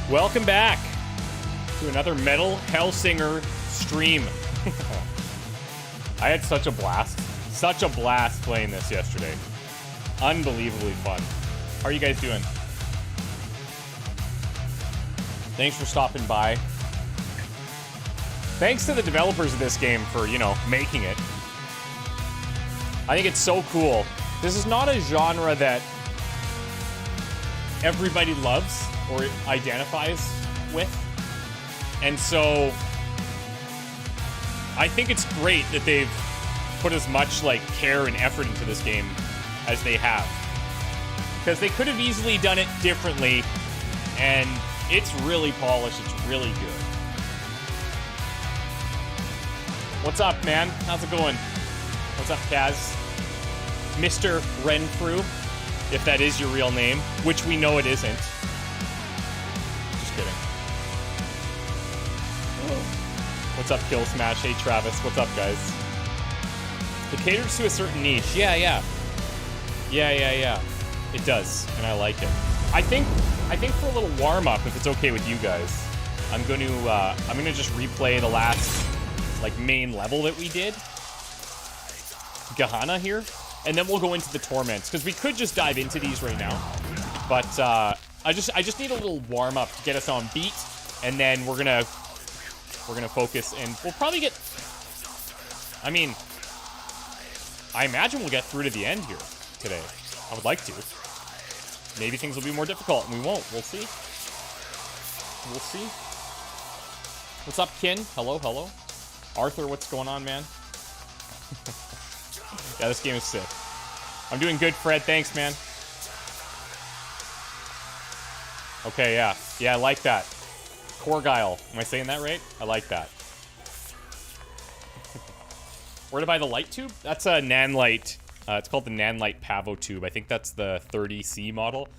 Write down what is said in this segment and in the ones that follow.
Welcome back to another Metal Hellsinger stream. I had such a blast playing this yesterday. Unbelievably fun. How are you guys doing? Thanks for stopping by. Thanks to the developers of this game for, you know, making it. I think it's so cool. This is not a genre that everybody loves or identifies with. And so I think it's great that they've put as much like care and effort into this game as they have. Because they could have easily done it differently, and it's really polished, it's really good. What's up, man? How's it going? What's up, Kaz? Mr. Renfrew, if that is your real name, which we know it isn't. Just kidding. What's up, Kill Smash? Hey, Travis. What's up, guys? It caters to a certain niche. Yeah. It does, and I like it. I think for a little warm-up, if it's okay with you guys, I'm gonna just replay the last like main level that we did, Gehenna here, and then we'll go into the torments, because we could just dive into these right now, but I just need a little warm-up to get us on beat, and then we're gonna focus, and we'll probably get, I mean, I imagine we'll get through to the end here today. I would like to. Maybe things will be more difficult, and we won't. We'll see. We'll see. What's up, Kin? Hello. Arthur, what's going on, man? Yeah, this game is sick. I'm doing good, Fred. Thanks, man. Okay, yeah. Yeah, I like that. Corgile. Am I saying that right? I like that. Where to buy the light tube? That's a Nanlite. It's called the Nanlite Pavo tube. I think that's the 30C model.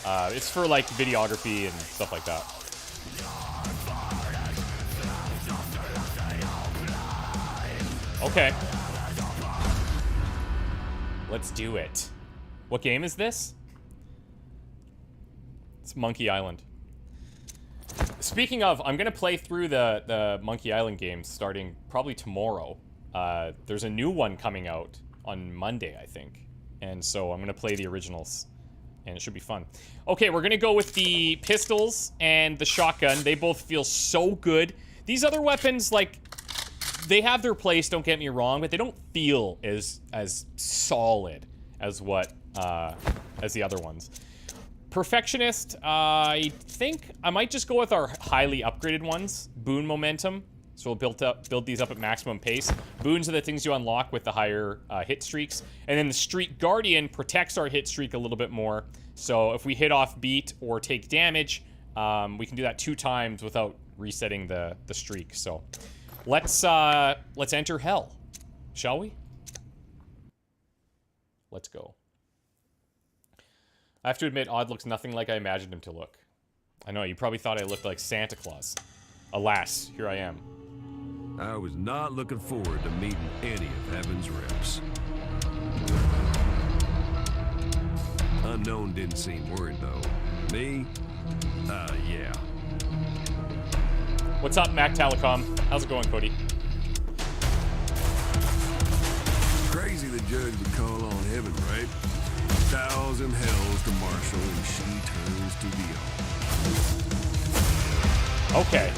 It's for like videography and stuff like that. Okay. Let's do it. What game is this? It's Monkey Island. Speaking of, I'm gonna play through the Monkey Island games starting probably tomorrow. There's a new one coming out on Monday, I think. And so I'm gonna play the originals, and it should be fun. Okay, we're gonna go with the pistols and the shotgun. They both feel so good. These other weapons, like, they have their place, don't get me wrong, but they don't feel as solid as what, as the other ones. Perfectionist, I think I might just go with our highly upgraded ones. Boon Momentum. So we'll build these up at maximum pace. Boons are the things you unlock with the higher hit streaks. And then the Streak Guardian protects our hit streak a little bit more. So if we hit off beat or take damage, we can do that 2 times without resetting the streak. So let's enter hell, shall we? Let's go. I have to admit, Odd looks nothing like I imagined him to look. I know, you probably thought I looked like Santa Claus. Alas, here I am. I was not looking forward to meeting any of Heaven's reps. Unknown didn't seem worried, though. Me? Yeah. What's up, Mac Telecom? How's it going, Cody? Crazy the judge would call on Heaven, right? 1,000 hells to Marshall, and she turns to the all. Okay.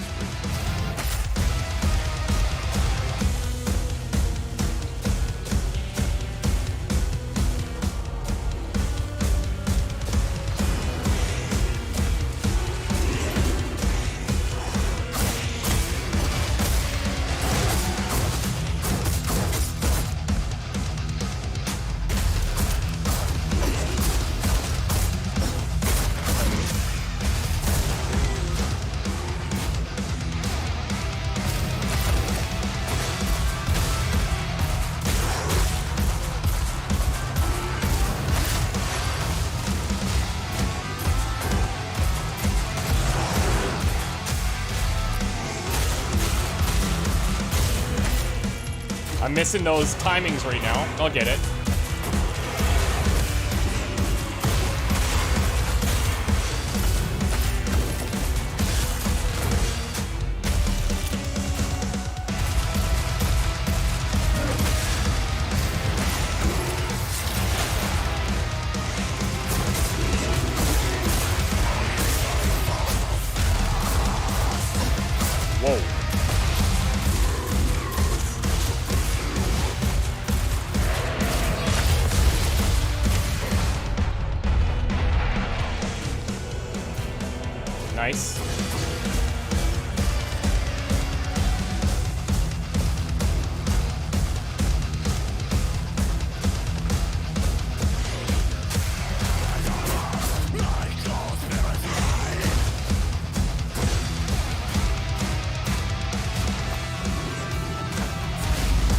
I'm missing those timings right now. I'll get it. Nice.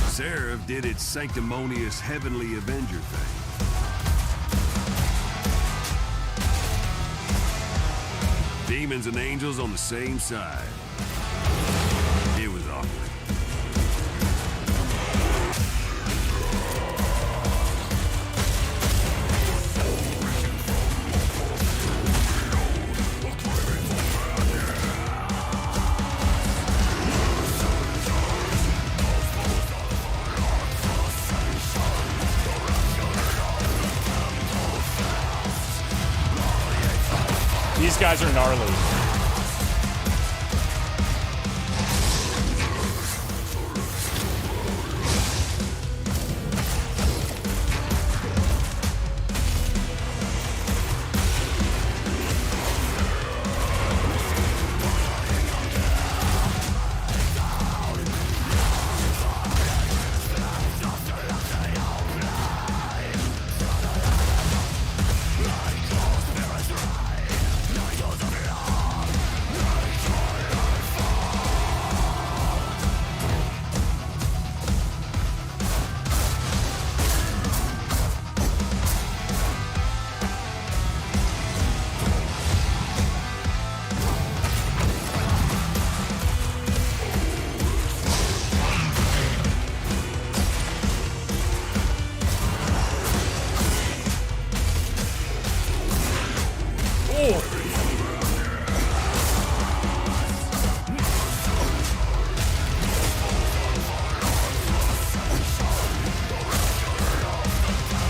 Seraph did its sanctimonious heavenly avenger thing. Demons and angels on the same side. It was awkward. These guys are gnarly.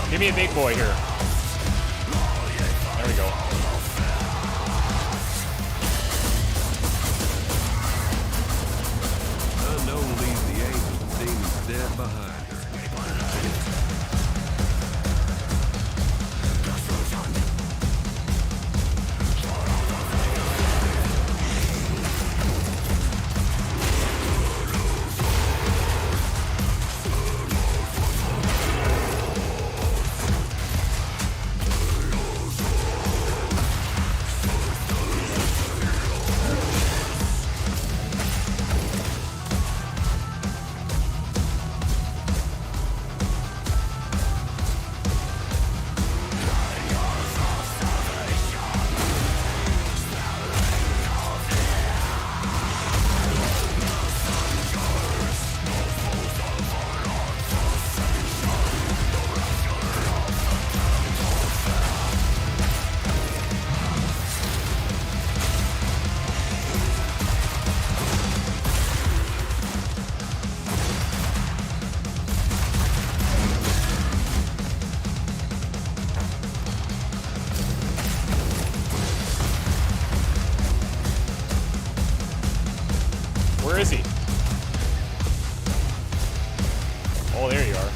Give me a big boy here. There we go. Unknown leaves the angels and demons dead behind her. Where is he? Oh, there you are.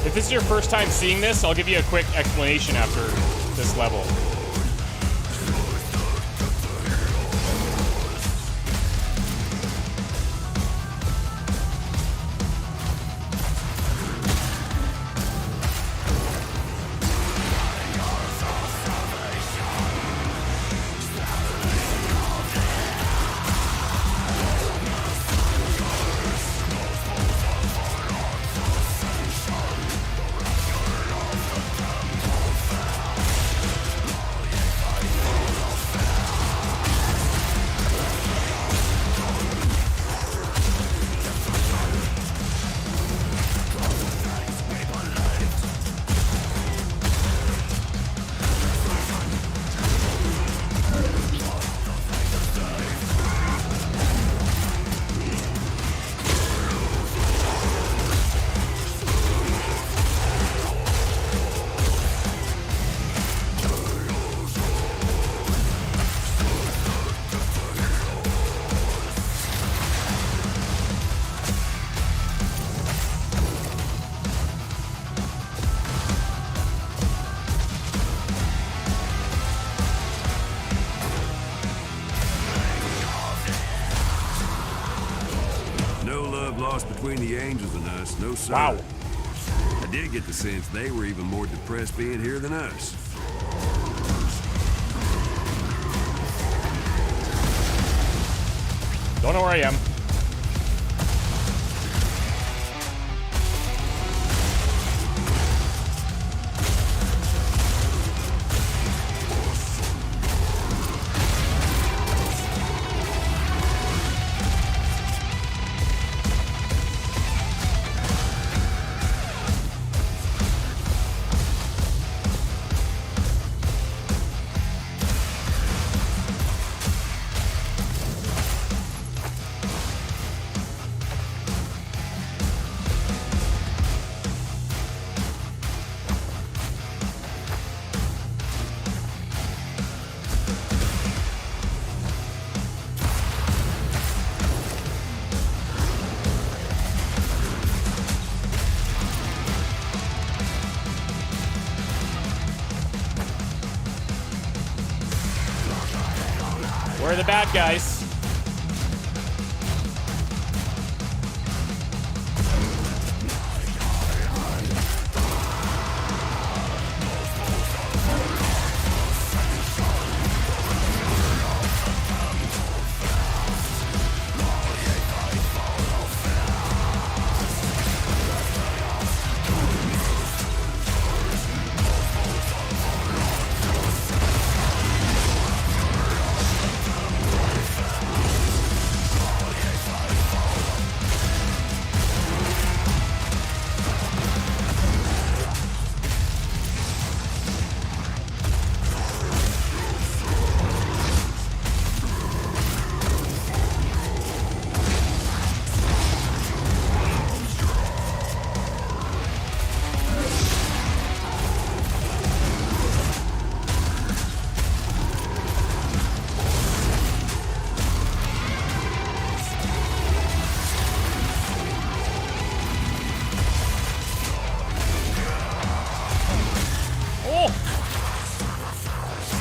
If this is your first time seeing this, I'll give you a quick explanation after this level. between the angels and us, no sir. Wow. I did get the sense they were even more depressed being here than us. Don't know where I am. Where are the bad guys?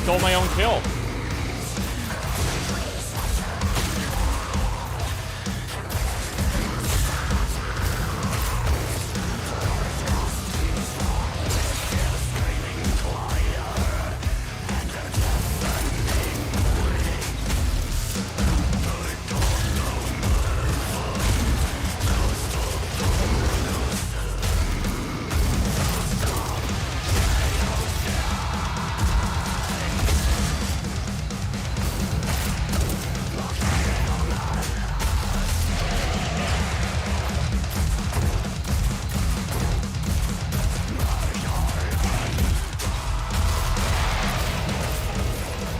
Stole my own kill.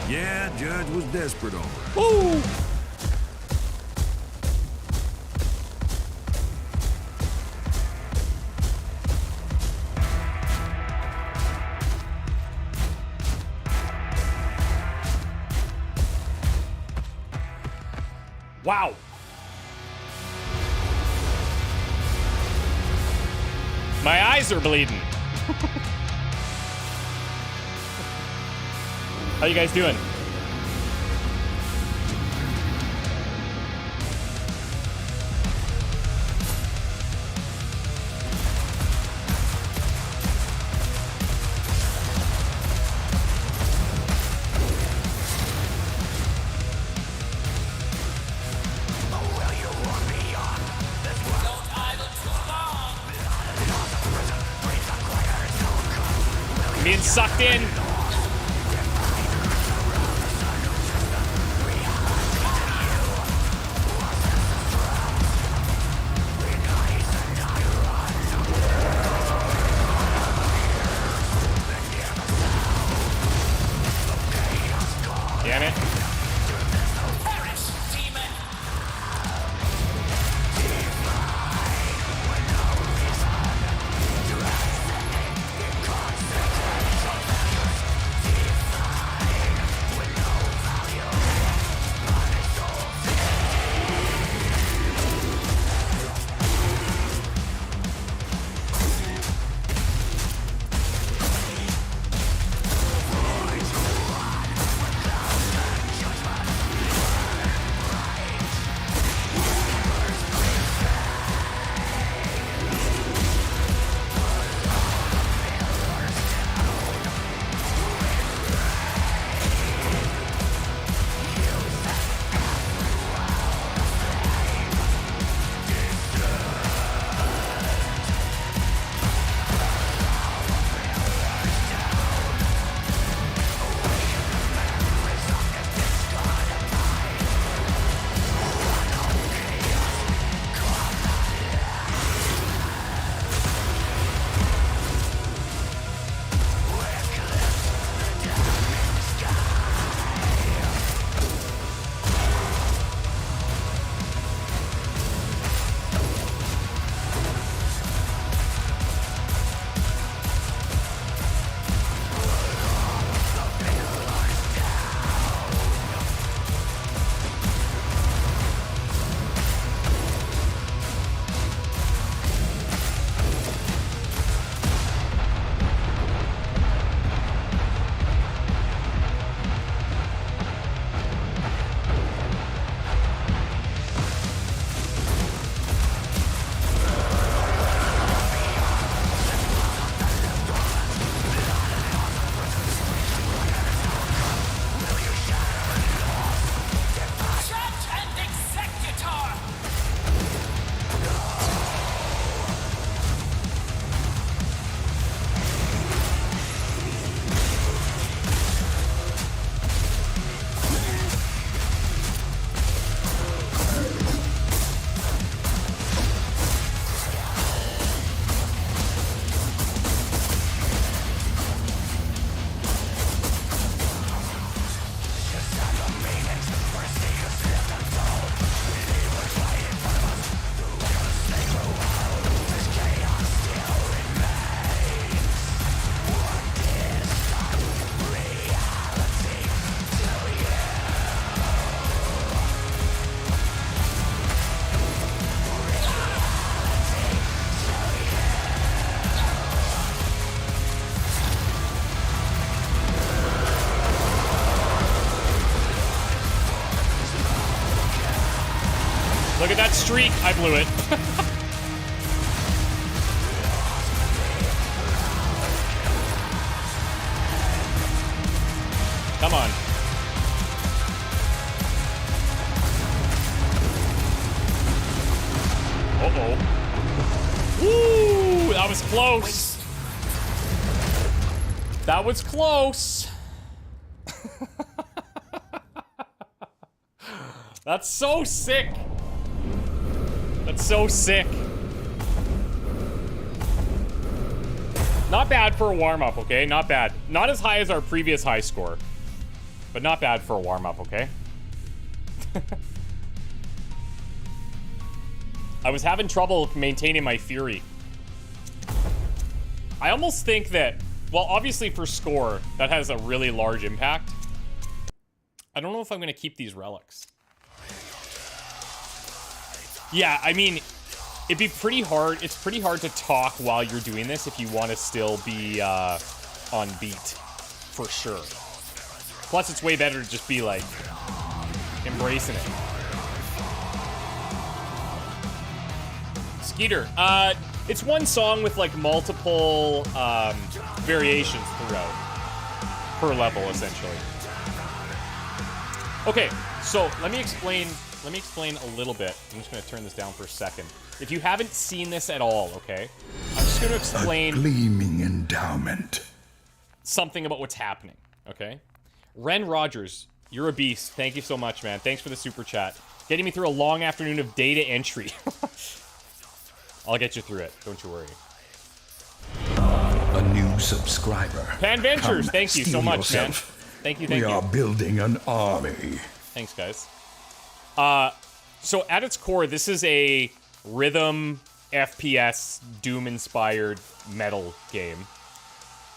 Yeah, Judge was desperate, all right. Woo! Wow. My eyes are bleeding. How you guys doing? Being sucked in. Damn it. Look at that streak. I blew it. Come on. Uh-oh. Woo! That was close. That was close. That's so sick. That's so sick. Not bad for a warm-up, okay? Not bad. Not as high as our previous high score. But not bad for a warm-up, okay? I was having trouble maintaining my fury. I almost think that, well, obviously for score, that has a really large impact. I don't know if I'm going to keep these relics. Yeah, I mean, it'd be pretty hard. It's pretty hard to talk while you're doing this if you want to still be on beat, for sure. Plus, it's way better to just be, like, embracing it. Skeeter, it's one song with, like, multiple variations throughout. Per level, essentially. Okay, so let me explain a little bit. I'm just going to turn this down for a second. If you haven't seen this at all, okay, I'm just going to explain... A gleaming endowment. Something about what's happening, okay? Ren Rogers, you're a beast. Thank you so much, man. Thanks for the super chat. Getting me through a long afternoon of data entry. I'll get you through it. Don't you worry. A new subscriber. Pan Ventures, Come, thank you so steel much, yourself. man. Thank you, thank We you. are building an army. Thanks, guys. So at its core, this is a rhythm FPS Doom-inspired metal game.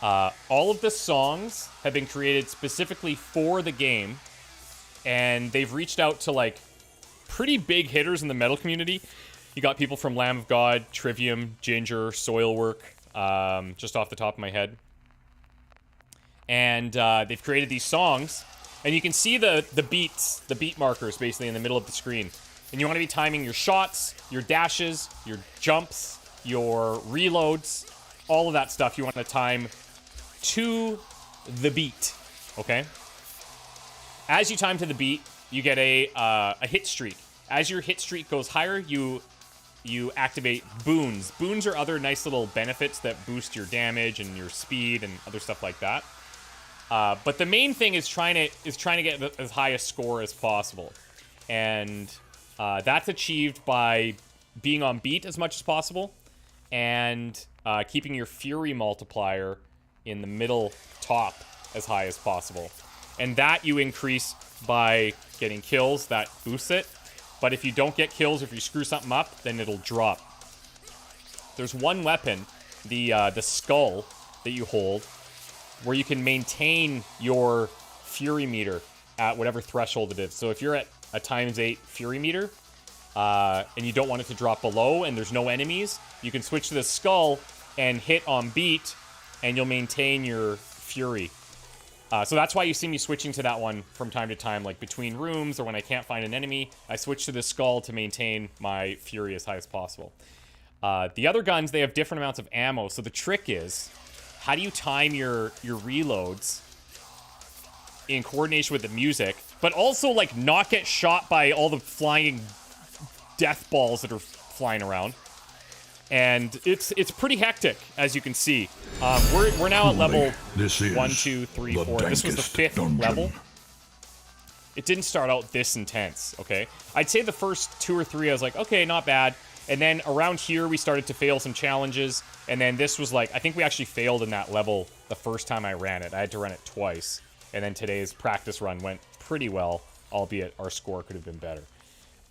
All of the songs have been created specifically for the game, and they've reached out to, like, pretty big hitters in the metal community. You got people from Lamb of God, Trivium, Ginger, Soilwork, just off the top of my head. And they've created these songs, and you can see the beats, the beat markers, basically, in the middle of the screen. And you want to be timing your shots, your dashes, your jumps, your reloads, all of that stuff you want to time to the beat, okay? As you time to the beat, you get a hit streak. As your hit streak goes higher, you activate boons. Boons are other nice little benefits that boost your damage and your speed and other stuff like that. But the main thing is trying to get as high a score as possible, and that's achieved by being on beat as much as possible and keeping your fury multiplier in the middle top as high as possible. And that you increase by getting kills, that boosts it. But if you don't get kills, if you screw something up, then it'll drop. There's one weapon, the skull that you hold, where you can maintain your fury meter at whatever threshold it is. So if you're at a ×8 fury meter, and you don't want it to drop below, and there's no enemies, you can switch to the skull and hit on beat, and you'll maintain your fury. So that's why you see me switching to that one from time to time, like between rooms or when I can't find an enemy. I switch to the skull to maintain my fury as high as possible. The other guns, they have different amounts of ammo, so the trick is, how do you time your reloads in coordination with the music, but also, like, not get shot by all the flying death balls that are flying around? And it's pretty hectic, as you can see. We're now at level 1, 2, 3, 4. This was the 5th level. It didn't start out this intense, okay? I'd say the first 2 or 3, I was like, okay, not bad. And then around here, we started to fail some challenges. And then this was like, I think we actually failed in that level the first time I ran it. I had to run it twice. And then today's practice run went pretty well, albeit our score could have been better.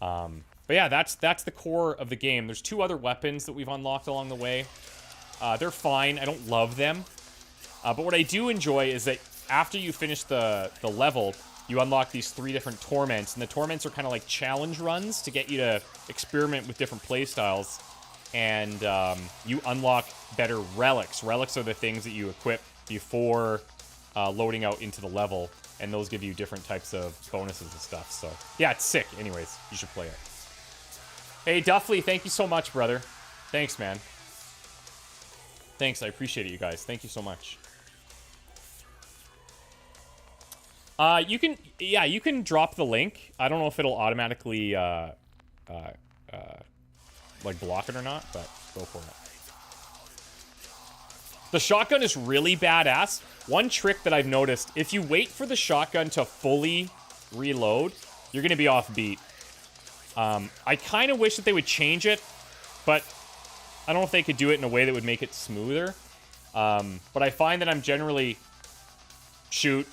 But yeah, that's the core of the game. There's 2 other weapons that we've unlocked along the way. They're fine. I don't love them. But what I do enjoy is that after you finish the level, you unlock these 3 different torments. And the torments are kind of like challenge runs to get you to experiment with different playstyles. And you unlock better relics. Relics are the things that you equip before loading out into the level. And those give you different types of bonuses and stuff. So yeah, it's sick. Anyways, you should play it. Hey, Duffley, thank you so much, brother. Thanks, man. Thanks, I appreciate it, you guys. Thank you so much. You can drop the link. I don't know if it'll automatically, like, block it or not, but go for it. The shotgun is really badass. One trick that I've noticed, if you wait for the shotgun to fully reload, you're going to be off beat. I kind of wish that they would change it, but I don't know if they could do it in a way that would make it smoother. But I find that I'm generally shoot,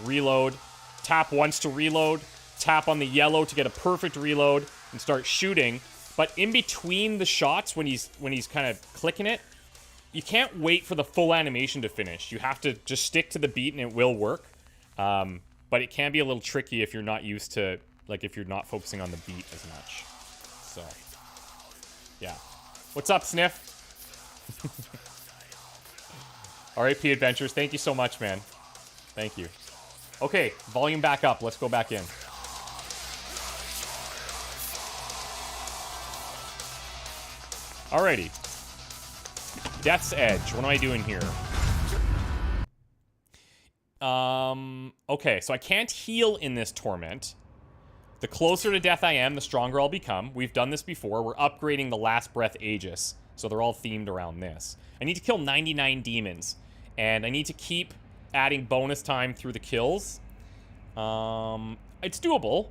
reload, tap once to reload, tap on the yellow to get a perfect reload, and start shooting. But in between the shots, when he's kind of clicking it, you can't wait for the full animation to finish. You have to just stick to the beat and it will work. But it can be a little tricky if you're not used to, like, if you're not focusing on the beat as much. So, yeah. What's up, Sniff? RAP Adventures, thank you so much, man. Thank you. Okay, volume back up. Let's go back in. Alrighty. Death's Edge. What am I doing here? Okay, so I can't heal in this torment. The closer to death I am, the stronger I'll become. We've done this before. We're upgrading the Last Breath Aegis, so they're all themed around this. I need to kill 99 demons, and I need to keep adding bonus time through the kills. It's doable,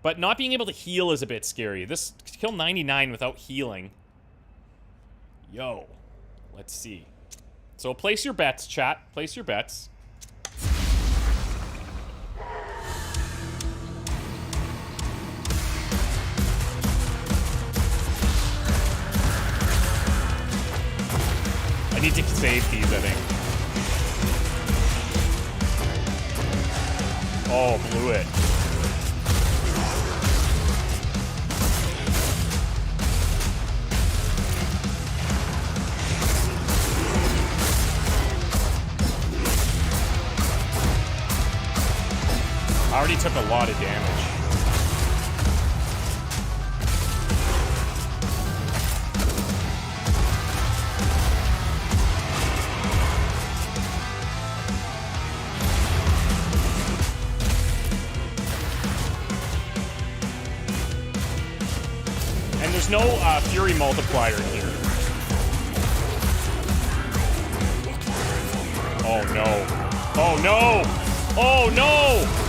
but not being able to heal is a bit scary. This kill 99 without healing. Yo, let's see. So place your bets, chat. Place your bets. I need to save these, I think. Oh, blew it. I already took a lot of damage. And there's no fury multiplier here. Oh no. Oh no! Oh no!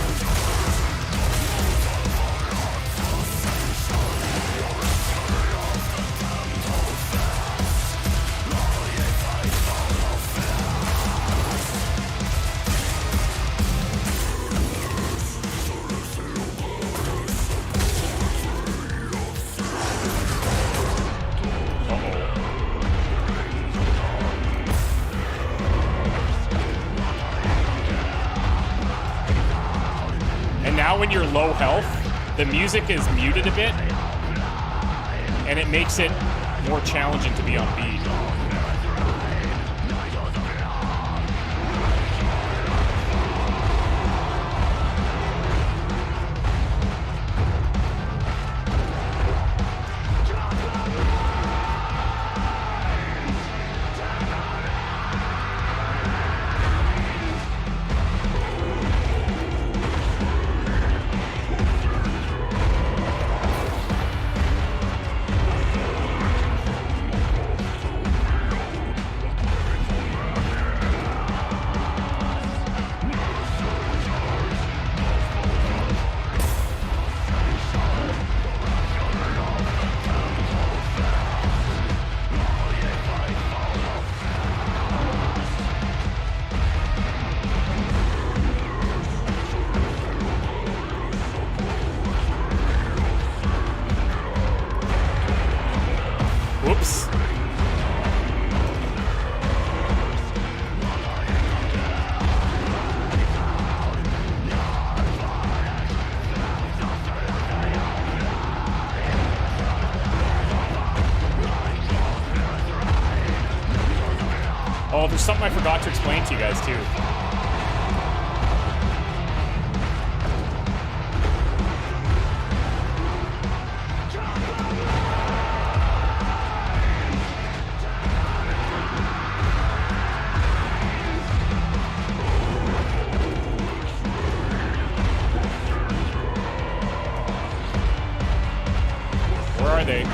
When you're low health, the music is muted a bit, and it makes it more challenging to be on beat. Oh, there's something I forgot to explain to you guys, too. they?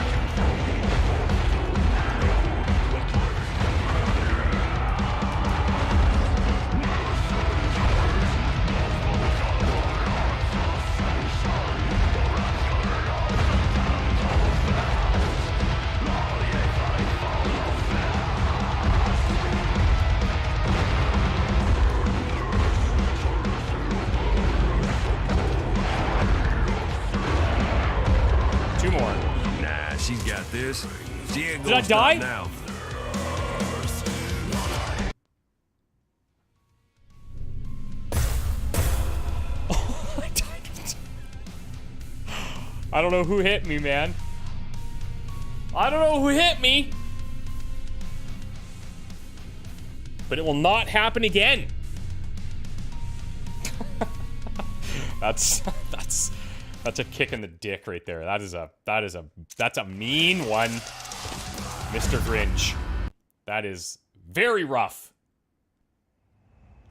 Two more. Nah, she's got this. She ain't Did gonna I stop die? now. I don't know who hit me, man. I don't know who hit me. But it will not happen again. That's a kick in the dick right there. That's a mean one, Mr. Grinch. That is very rough.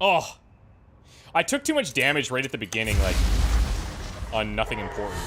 Oh, I took too much damage right at the beginning, like on nothing important.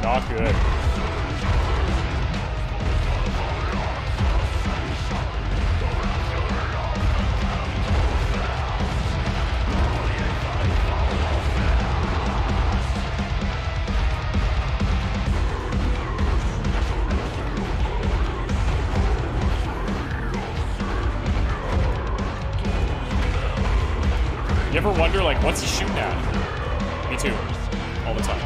Not good. You ever wonder, like, what's he shooting at? Me too. All the time.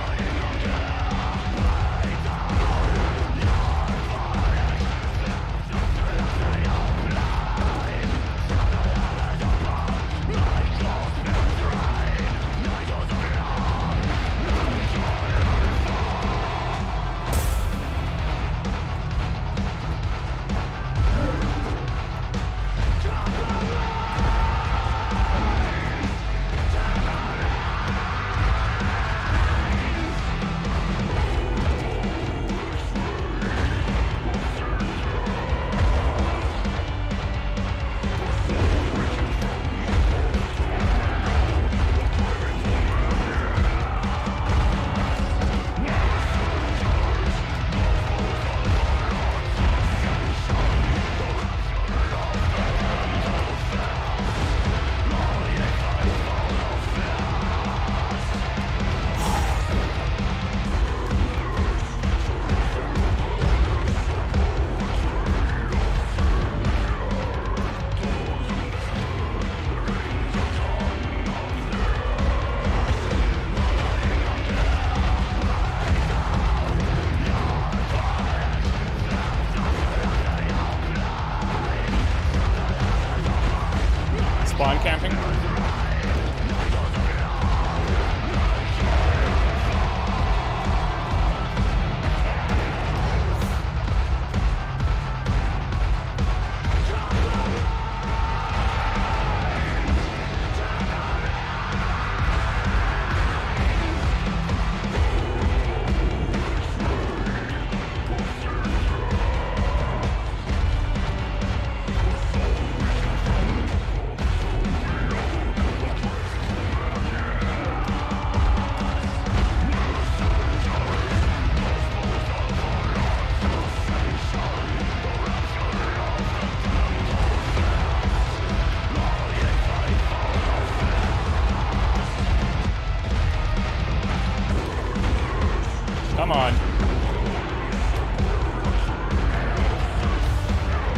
Come on.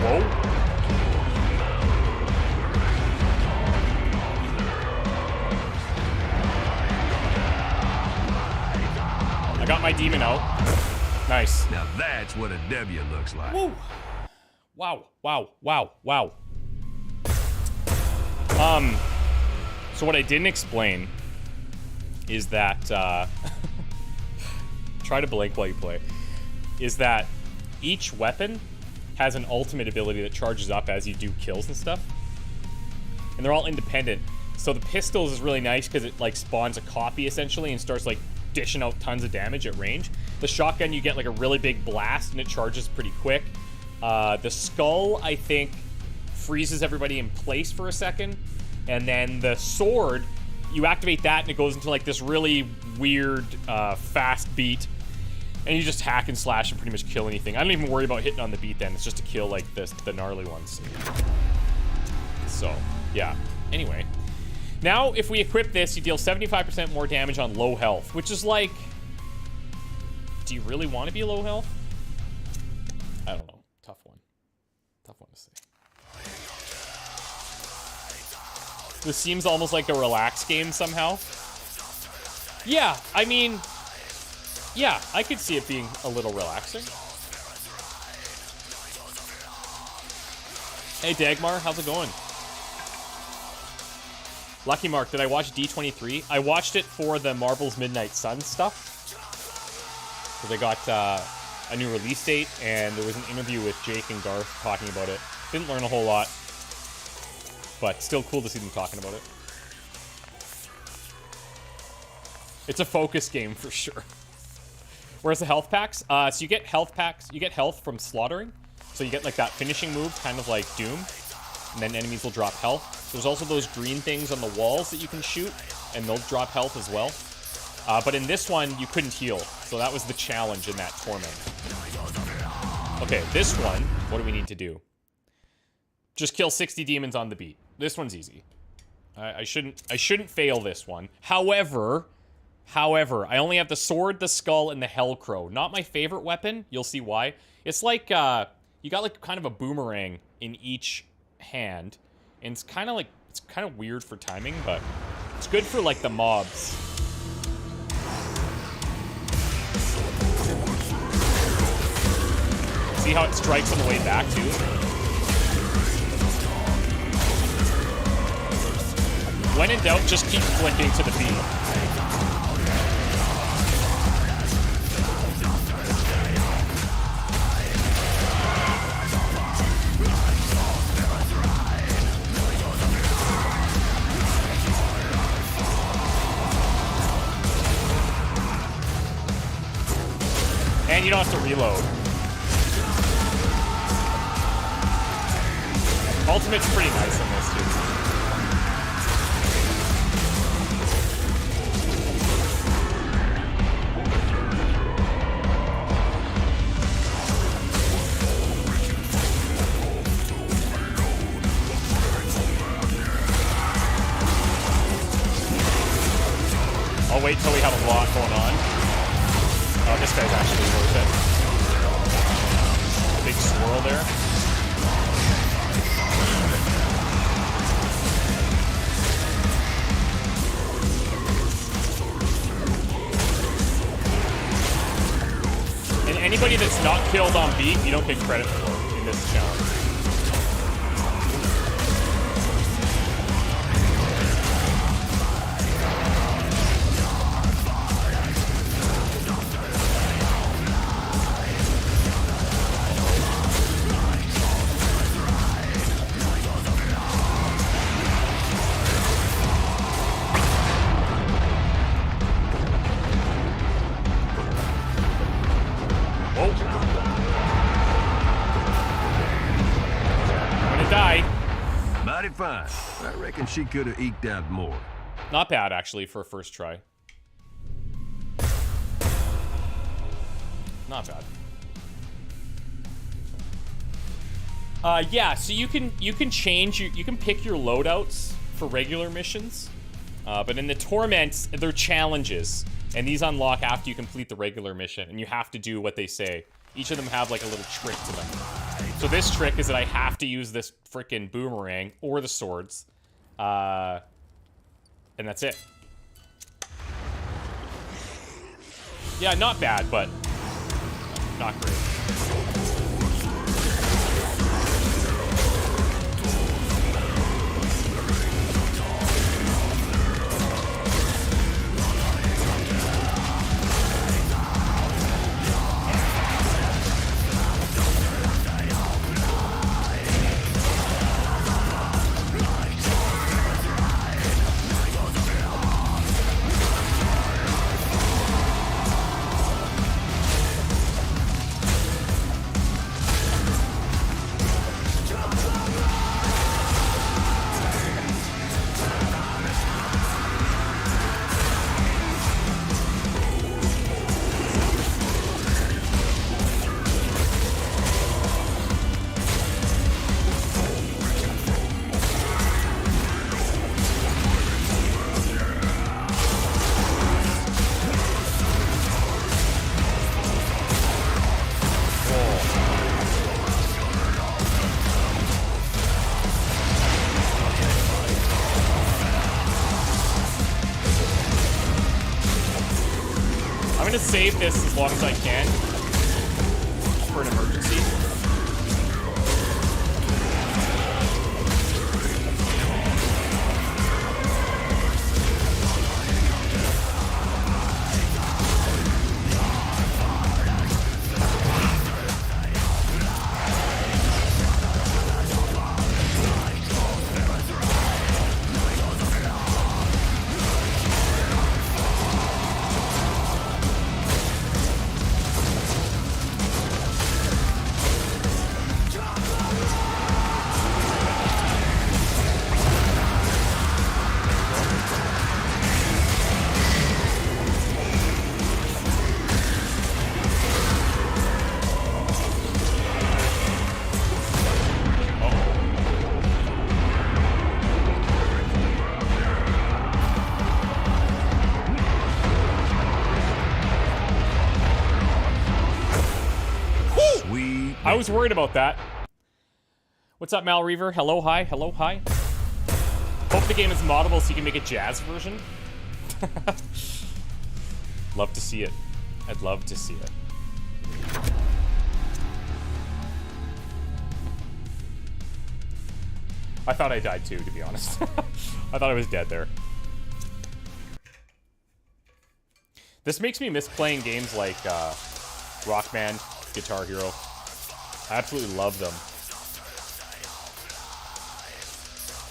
Whoa. I got my demon out. Nice. Now that's what a W looks like. Woo. Wow, wow, wow, wow. So what I didn't explain is that, try to blink while you play, is that each weapon has an ultimate ability that charges up as you do kills and stuff. And they're all independent. So the pistols is really nice because it like spawns a copy essentially and starts like dishing out tons of damage at range. The shotgun, you get like a really big blast and it charges pretty quick. The skull, I think, freezes everybody in place for a second. And then the sword, you activate that and it goes into like this really weird, fast beat. And you just hack and slash and pretty much kill anything. I don't even worry about hitting on the beat then. It's just to kill like the gnarly ones. So, yeah. Anyway. Now, if we equip this, you deal 75% more damage on low health. Which is like... Do you really want to be low health? I don't know. Tough one. Tough one to say. This seems almost like a relaxed game somehow. Yeah, I mean... Yeah, I could see it being a little relaxing. Hey, Dagmar, how's it going? Lucky Mark, did I watch D23? I watched it for the Marvel's Midnight Sun stuff. Because I got a new release date, and there was an interview with Jake and Garth talking about it. Didn't learn a whole lot, but still cool to see them talking about it. It's a focus game for sure. Whereas the health packs, so you get health packs, you get health from slaughtering. So you get like that finishing move, kind of like Doom. And then enemies will drop health. There's also those green things on the walls that you can shoot, and they'll drop health as well. But in this one, you couldn't heal. So that was the challenge in that torment. Okay, this one, what do we need to do? Just kill 60 demons on the beat. This one's easy. I shouldn't fail this one. However, I only have the sword, the skull, and the Hellcrow. Not my favorite weapon. You'll see why. It's like, you got like kind of a boomerang in each hand. And it's kind of weird for timing, but it's good for like the mobs. See how it strikes on the way back too? When in doubt, just keep flicking to the beat. And you don't have to reload. Ultimate's pretty nice on this, too. I'll wait till we have a lot going on. Oh, this guy's actually worth it. Big swirl there. And anybody that's not killed on beat, you don't get credit for in this challenge. Fine. I reckon she could have eked out more. Not bad, actually, for a first try. Not bad. Yeah, so you can change, you can pick your loadouts for regular missions. But in the Torments, they're challenges. And these unlock after you complete the regular mission, and you have to do what they say. Each of them have like a little trick to them. So this trick is that I have to use this frickin' boomerang or the swords. And that's it. Yeah, not bad, but not great. I'm gonna save this as long as I can for an emergency. I was worried about that. What's up, Mal Reaver? Hello, hi. Hello, hi. Hope the game is moddable so you can make a jazz version. Love to see it. I'd love to see it. I thought I died too, to be honest. I thought I was dead there. This makes me miss playing games like Rock Band, Guitar Hero. I absolutely love them.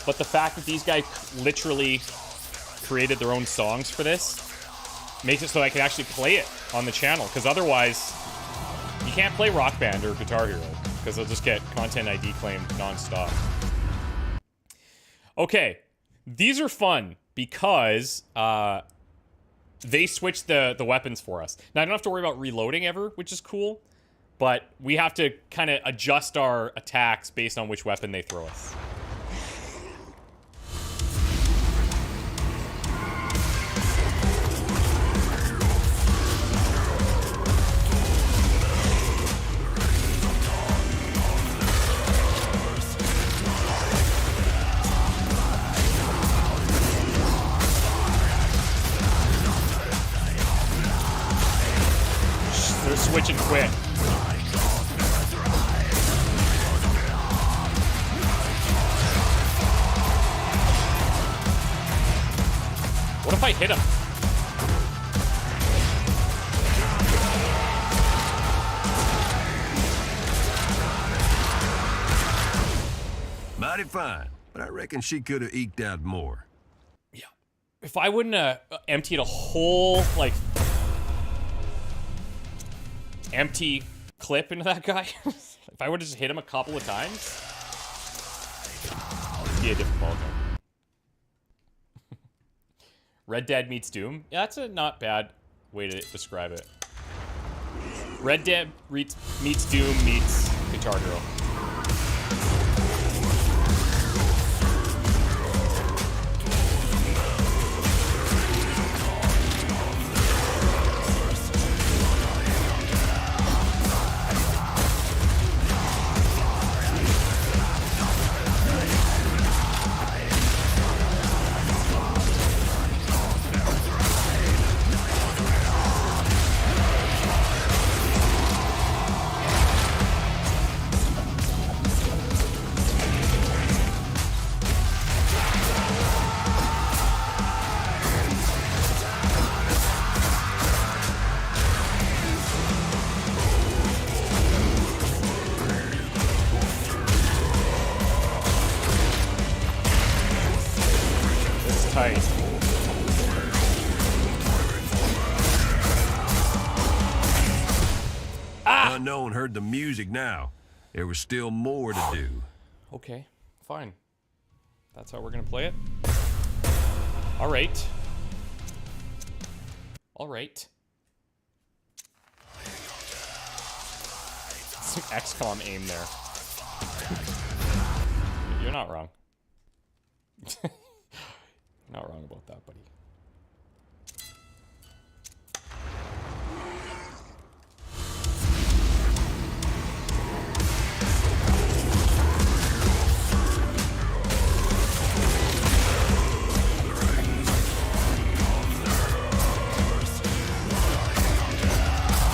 But the fact that these guys literally created their own songs for this makes it so I can actually play it on the channel. Because otherwise, you can't play Rock Band or Guitar Hero. Because they'll just get content ID claimed non-stop. Okay. These are fun because they switched the weapons for us. Now, I don't have to worry about reloading ever, which is cool. But we have to kind of adjust our attacks based on which weapon they throw us. They're switching quick. What if I hit him? Mighty fine, but I reckon she could have eked out more. Yeah. If I wouldn't have emptied a whole, like, empty clip into that guy, if I would have just hit him a couple of times, it'd be a different ballgame. Red Dead meets Doom? Yeah, that's a not bad way to describe it. Red Dead meets Doom meets Guitar Hero. Unknown heard the music now. There was still more to do. Okay, fine. That's how we're gonna play it. All right. All right. Some XCOM aim there. You're not wrong. You're not wrong about that, buddy.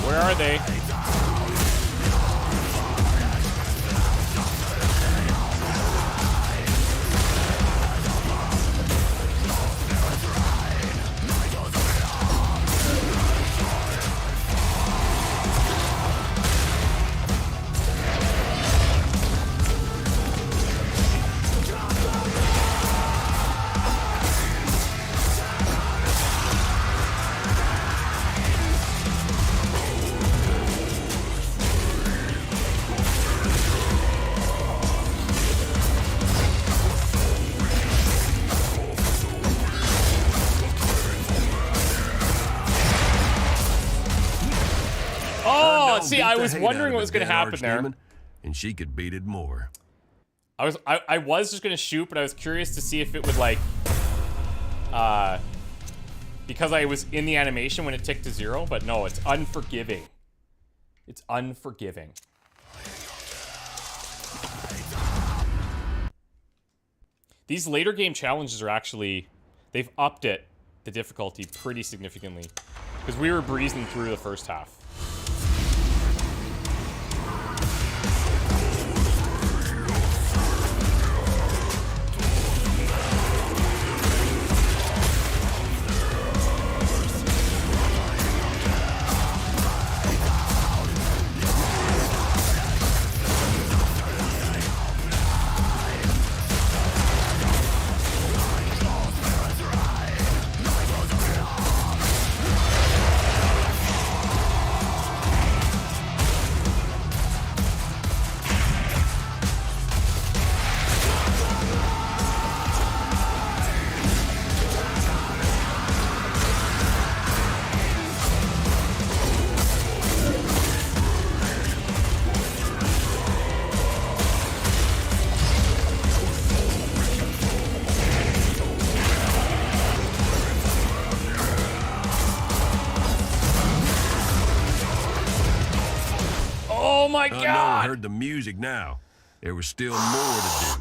Where are they? See, I was wondering what was going to happen there. And she could beat it more. I was just going to shoot, but I was curious to see if it would, like, because I was in the animation when it ticked to 0, but no, it's unforgiving. It's unforgiving. These later game challenges are actually, they've upped it, the difficulty, pretty significantly. Because we were breezing through the first half. Oh my God! Unknown heard the music now. There was still more to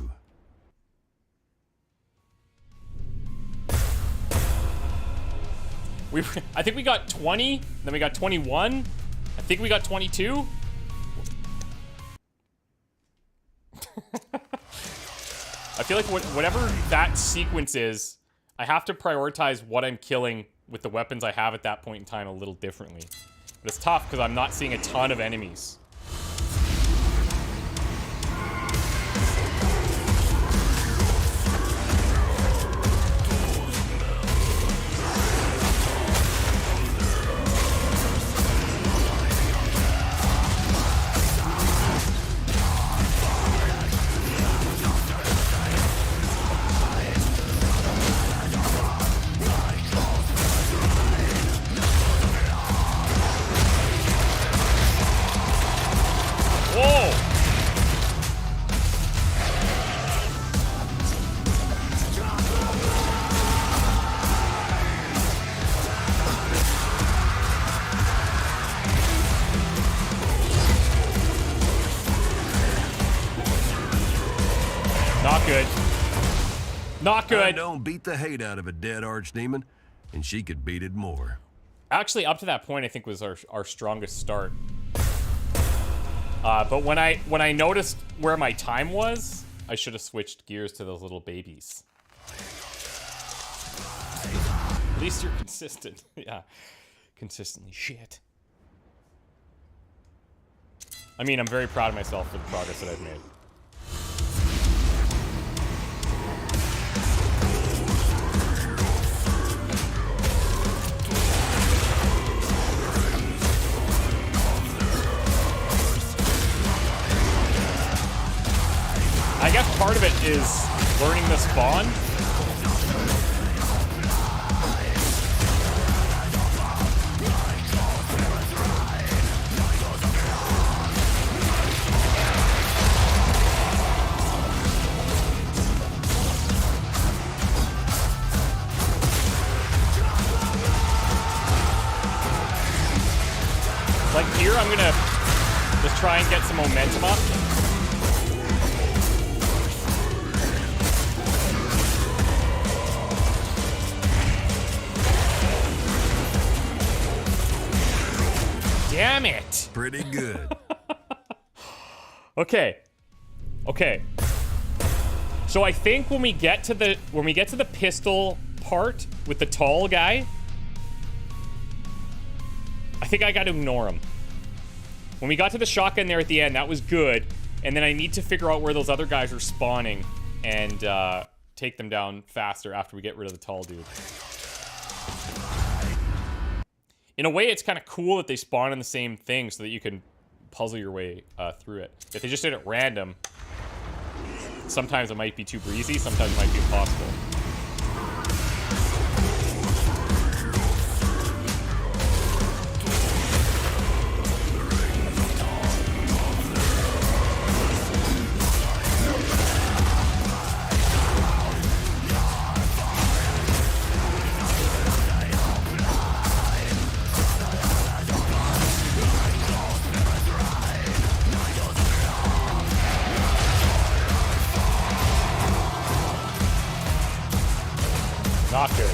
do. I think we got 20, then we got 21. I think we got 22. I feel like whatever that sequence is, I have to prioritize what I'm killing with the weapons I have at that point in time a little differently. But it's tough because I'm not seeing a ton of enemies. Not good. Don't beat the hate out of a dead archdemon, and she could beat it more. Actually, up to that point, I think was our strongest start. But when I noticed where my time was, I should have switched gears to those little babies. At least you're consistent. Yeah, consistently shit. I mean, I'm very proud of myself for the progress that I've made. part of it is learning the spawn. Like here, I'm gonna just try and get some momentum up. Damn it! Pretty good. Okay. Okay. So I think when we get to the pistol part with the tall guy, I think I gotta ignore him. When we got to the shotgun there at the end, that was good. And then I need to figure out where those other guys are spawning and take them down faster after we get rid of the tall dude. In a way, it's kind of cool that they spawn in the same thing so that you can puzzle your way through it. If they just did it random, sometimes it might be too breezy, sometimes it might be impossible. Not good.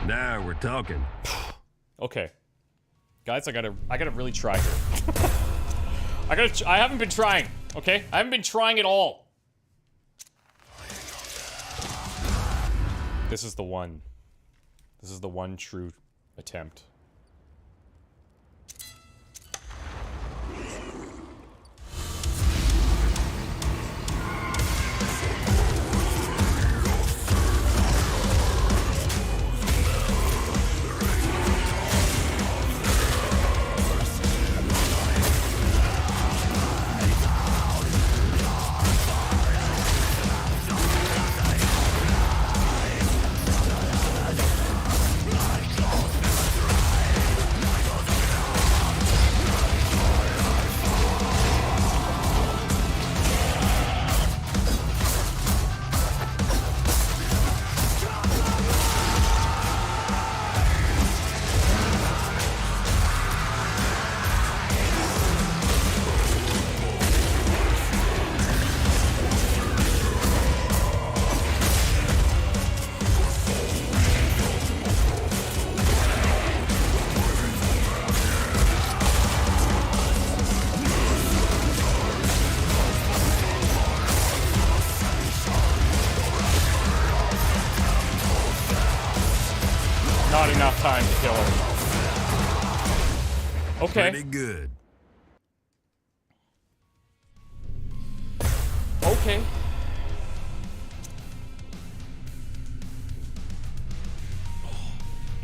Now we're talking. Okay. Guys, I gotta really try here. I haven't been trying, okay? I haven't been trying at all. This is the one. This is the one true attempt. Not enough time to kill her. Okay. Pretty good. Okay. Do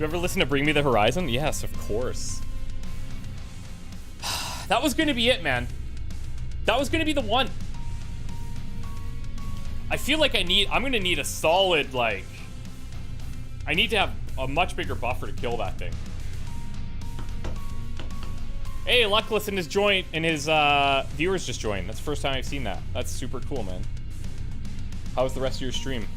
you ever listen to Bring Me the Horizon? Yes, of course. That was gonna be it, man. That was gonna be the one. I feel like I'm gonna need a solid, like... I need to have a much bigger buffer to kill that thing. Hey, Luckless and his viewers just joined. That's the first time I've seen that. That's super cool, man. How was the rest of your stream?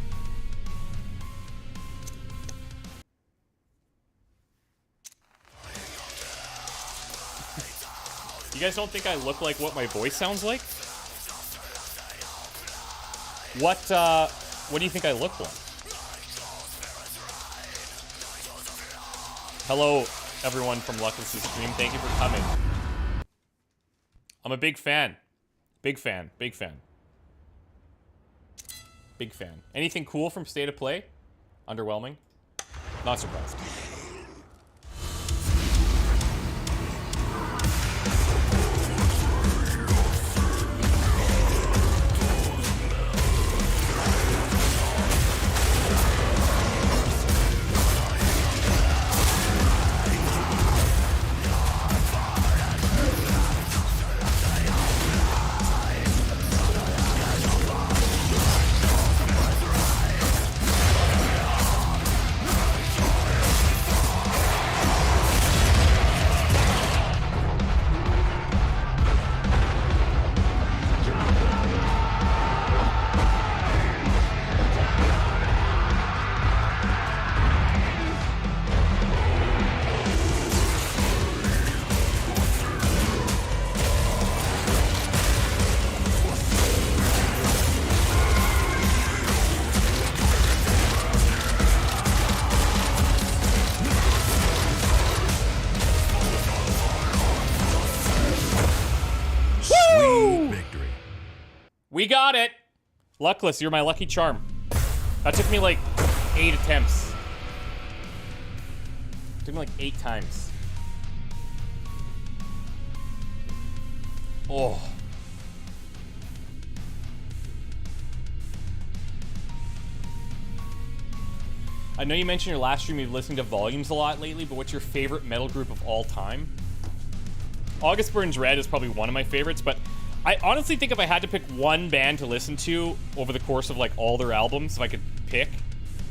You guys don't think I look like what my voice sounds like? What do you think I look like? Hello, everyone from Luckless's stream. Thank you for coming. I'm a big fan. Big fan. Big fan. Big fan. Anything cool from State of Play? Underwhelming? Not surprised. We got it! Luckless, you're my lucky charm. That took me like 8 attempts. It took me like 8 times. Oh. I know you mentioned your last stream you've listened to Volumes a lot lately, but what's your favorite metal group of all time? August Burns Red is probably one of my favorites, but I honestly think if I had to pick one band to listen to over the course of like all their albums, if I could pick,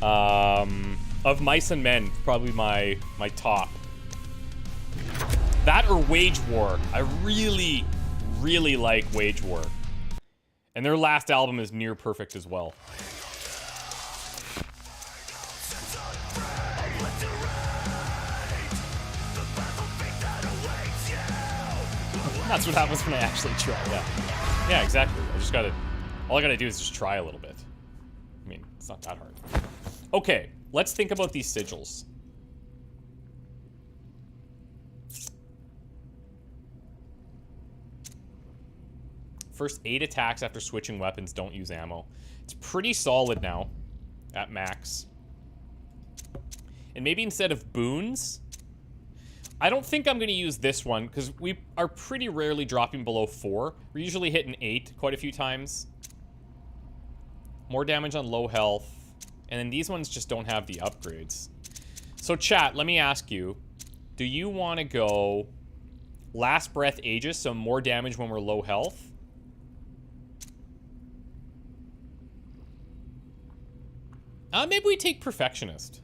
of Mice and Men, probably my top. That or Wage War. I really, really like Wage War. And their last album is near perfect as well. That's what happens when I actually try, yeah. Yeah, exactly. All I gotta do is just try a little bit. I mean, it's not that hard. Okay, let's think about these sigils. First 8 attacks after switching weapons, don't use ammo. It's pretty solid now, at max. And maybe instead of boons, I don't think I'm going to use this one, because we are pretty rarely dropping below 4. We're usually hitting 8 quite a few times. More damage on low health. And then these ones just don't have the upgrades. So chat, let me ask you, do you want to go Last Breath Aegis, so more damage when we're low health? Maybe we take Perfectionist.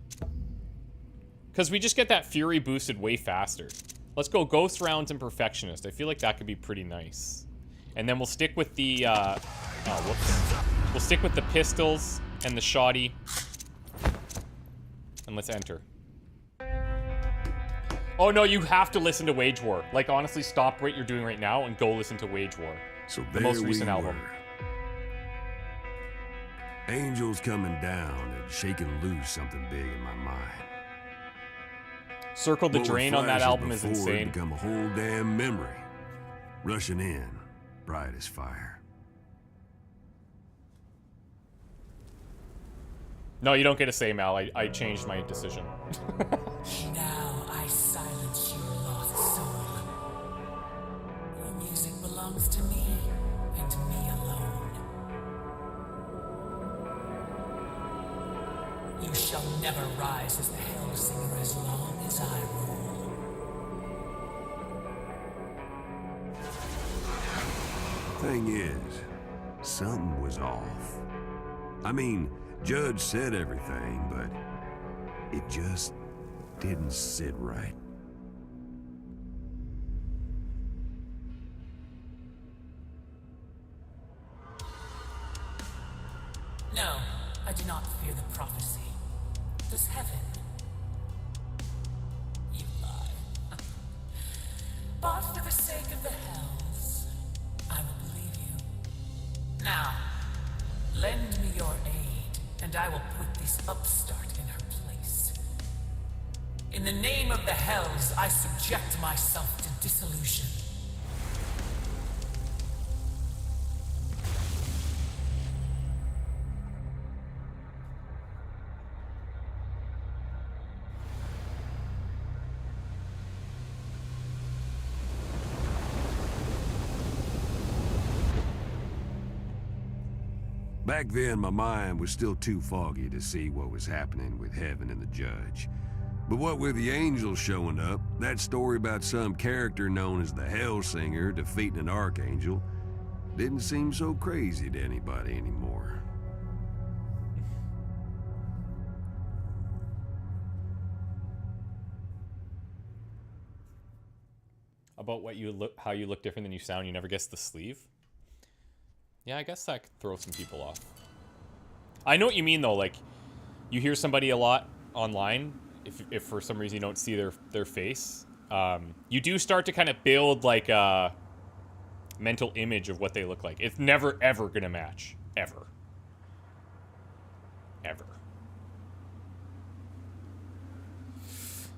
Because we just get that Fury boosted way faster. Let's go Ghost Rounds and Perfectionist. I feel like that could be pretty nice. And then we'll stick with the, oh, whoops. We'll stick with the pistols and the shoddy. And let's enter. Oh no, you have to listen to Wage War. Like, honestly, stop what you're doing right now and go listen to Wage War. So the most recent album. Angels coming down and shaking loose something big in my mind. Circle the Drain on that album is insane. Become a whole damn memory. Rushing in, bright as fire. No, you don't get to say, Mal. I changed my decision. Now I silence you, lost soul. Your music belongs to me, and me alone. You shall never rise as the Hellsinger as long as I rule. Thing is, something was off. I mean, Judge said everything, but it just didn't sit right. No, I do not fear the prophecy. Does heaven? You lie. But for the sake of the hells, I will believe you. Now, lend me your aid, and I will put this upstart in her place. In the name of the hells, I subject myself to dissolution. Back then, my mind was still too foggy to see what was happening with heaven and the judge. But what with the angels showing up, that story about some character known as the Hellsinger defeating an archangel didn't seem so crazy to anybody anymore. About how you look different than you sound. You never guessed the sleeve. Yeah, I guess that could throw some people off. I know what you mean, though. Like, you hear somebody a lot online, if for some reason you don't see their face. You do start to kind of build, like, a mental image of what they look like. It's never, ever gonna match. Ever. Ever.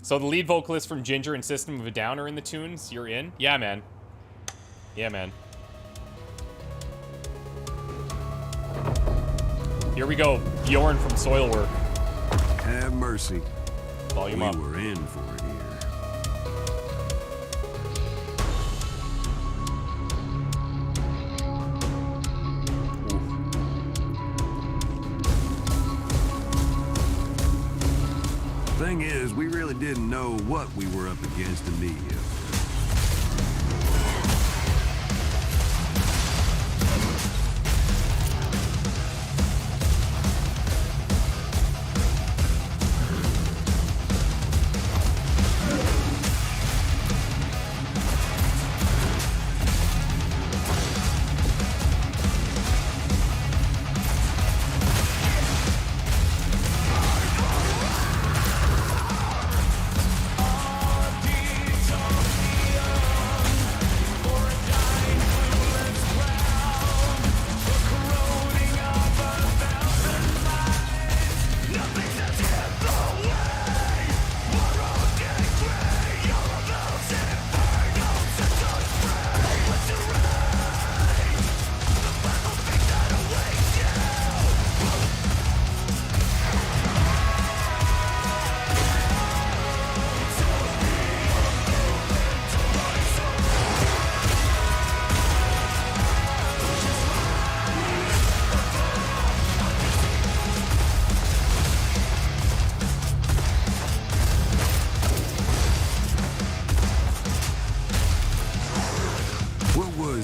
So the lead vocalist from Ginger and System of a Down are in the tunes? You're in? Yeah, man. Yeah, man. Here we go. Bjorn from Soilwork. Have mercy. Volume We up. were in for it here. Thing is, we really didn't know what we were up against immediately.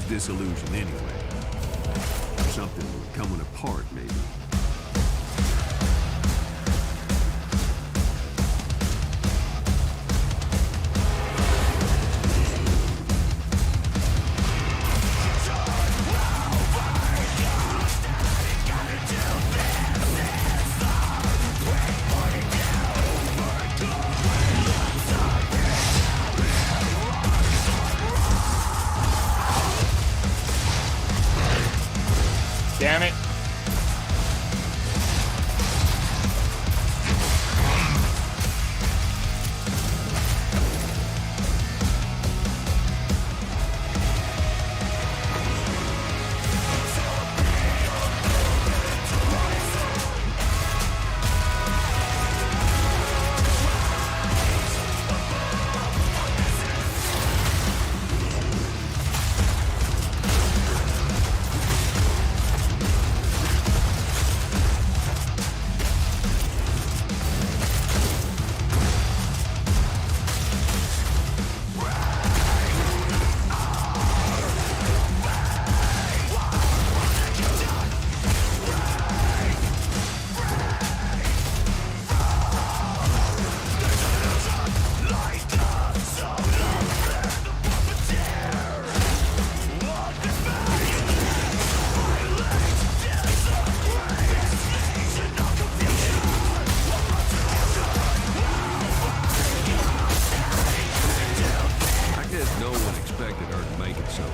Disillusion anyway. Something coming apart, maybe. Damn it.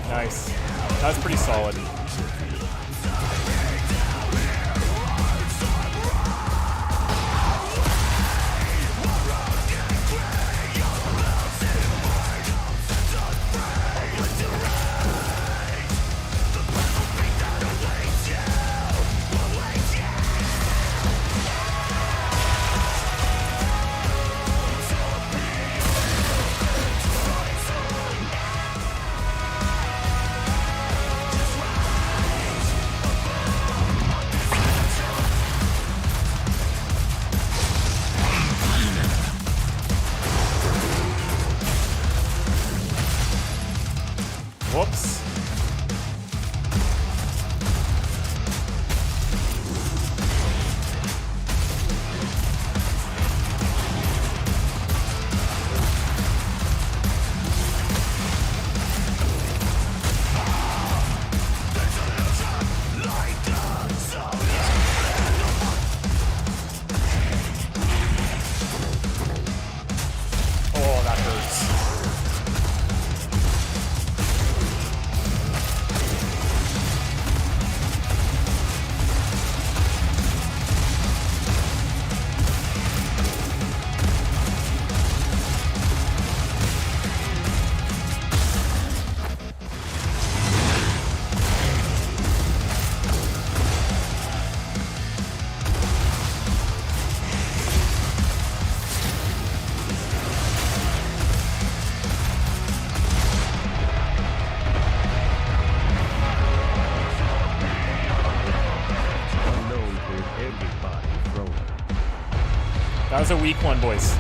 Nice. That's pretty solid. Whoops. Oh, that hurts. a weak one, boys.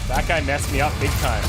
That guy messed me up big time.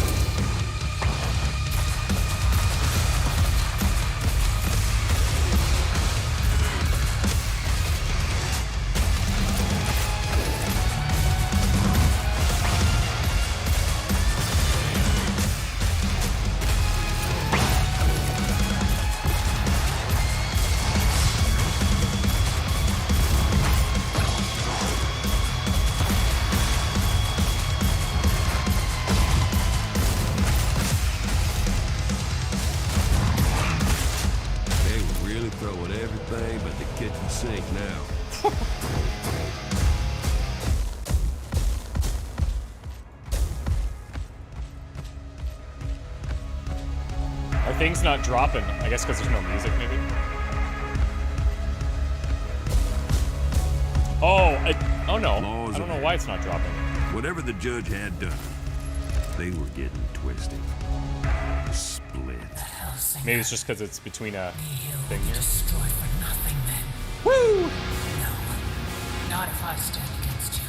Thing's not dropping. I guess because there's no music, maybe. Oh, oh no. I don't know why it's not dropping. Whatever the judge had done, they were getting twisted. Split. Maybe it's just because it's between a thing here. Destroyed for nothing, then. Woo! No, not if I stand against you.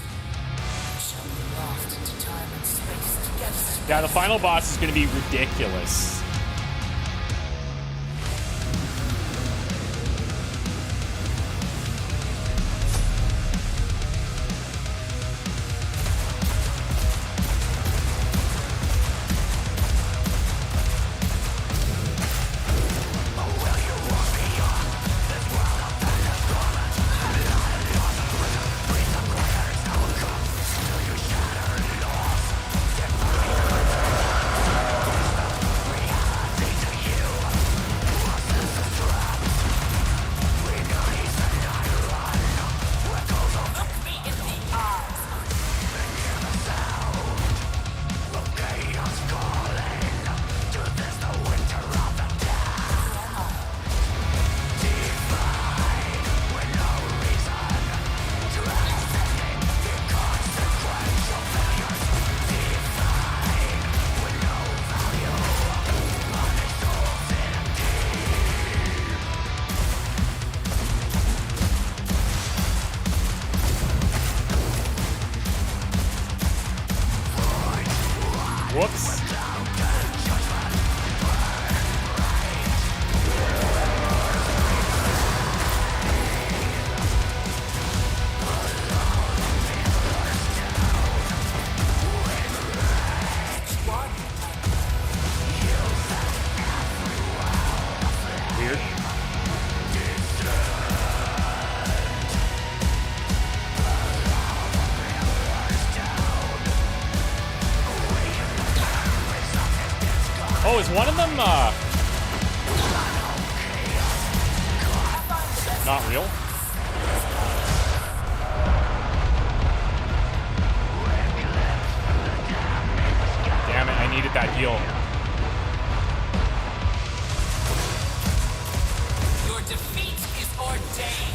We shall be lost into time and space together. Yeah, the final boss is going to be ridiculous. Whoops. Weird. Oh, is one of them, not real? Damn it, I needed that heal. Your defeat is ordained.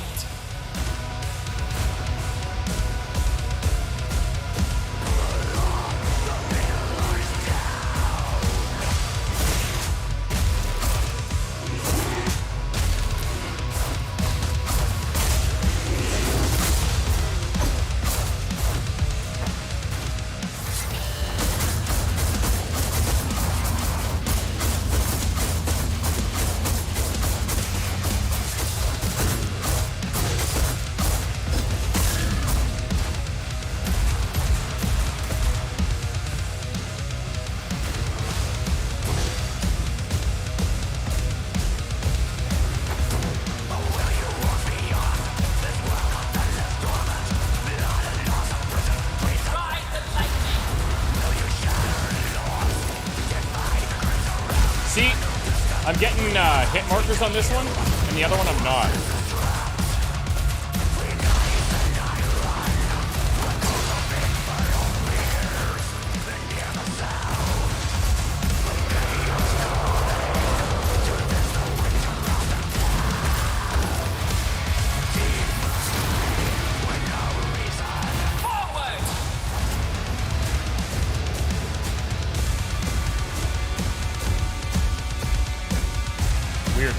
See, I'm getting hit markers on this one, and the other one I'm not. Weird.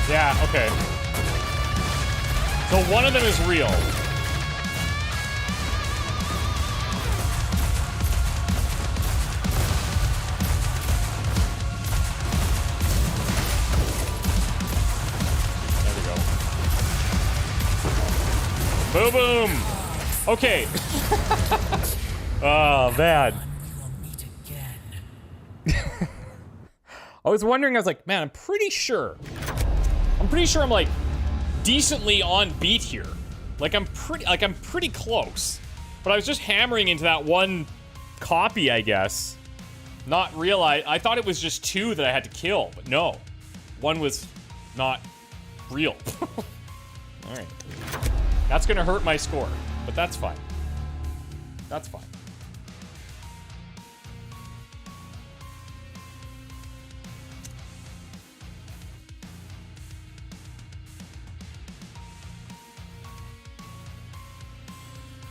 Yeah, okay. So one of them is real. There we go. Boom, boom. Okay. Oh, man. I was wondering, I was like, man, I'm pretty sure I'm like decently on beat here. Like I'm pretty close. But I was just hammering into that one copy, I guess. Not realize I thought it was just two that I had to kill, but no. One was not real. All right. That's going to hurt my score, but that's fine. That's fine.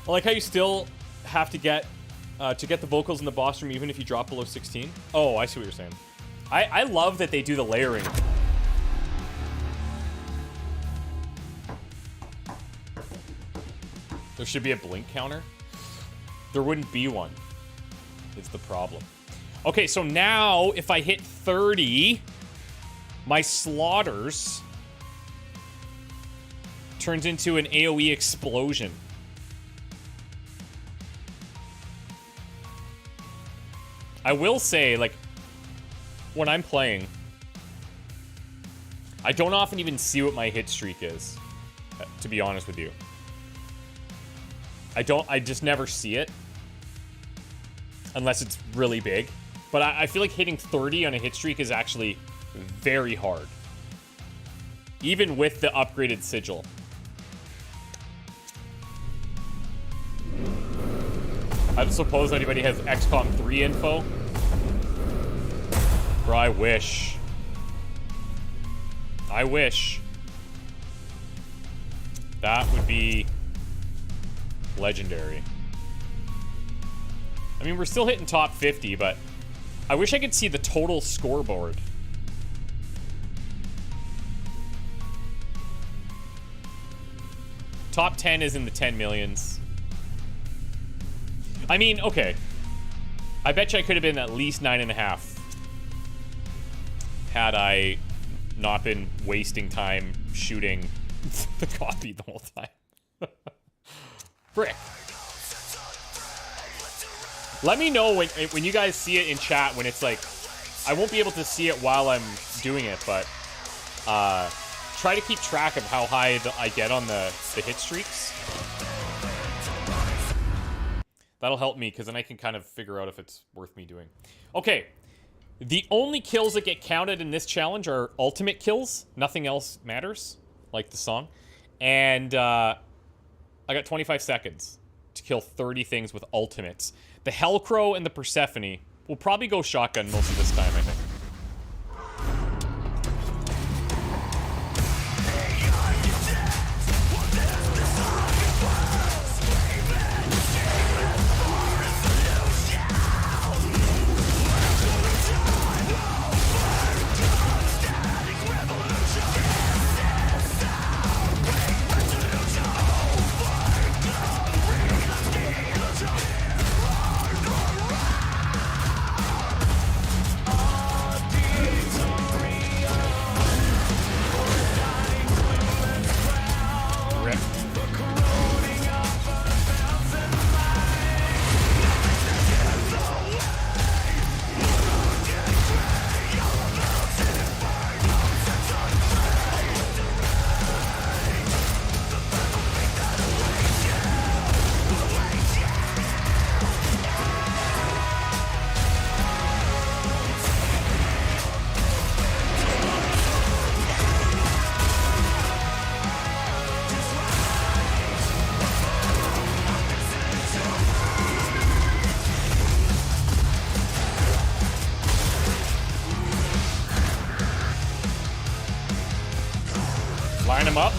I like how you still have to get the vocals in the boss room even if you drop below 16. Oh, I see what you're saying. I love that they do the layering. There should be a blink counter. There wouldn't be one. It's the problem. Okay, so now if I hit 30, my slaughters turns into an AoE explosion. I will say, like, when I'm playing, I don't often even see what my hit streak is, to be honest with you. I just never see it. Unless it's really big. But I feel like hitting 30 on a hit streak is actually very hard. Even with the upgraded sigil. I don't suppose anybody has XCOM 3 info? Bro, I wish. I wish. That would be legendary. I mean, we're still hitting top 50, but I wish I could see the total scoreboard. Top 10 is in the 10 millions. I mean, okay. I bet you I could have been at least 9.5 had I not been wasting time shooting the copy the whole time. Frick. Let me know when you guys see it in chat when it's like, I won't be able to see it while I'm doing it, but try to keep track of how high I get on the hit streaks. That'll help me, because then I can kind of figure out if it's worth me doing. Okay. The only kills that get counted in this challenge are ultimate kills. Nothing else matters, like the song. And I got 25 seconds to kill 30 things with ultimates. The Hellcrow and the Persephone will probably go shotgun most of this time, I think. Line them up.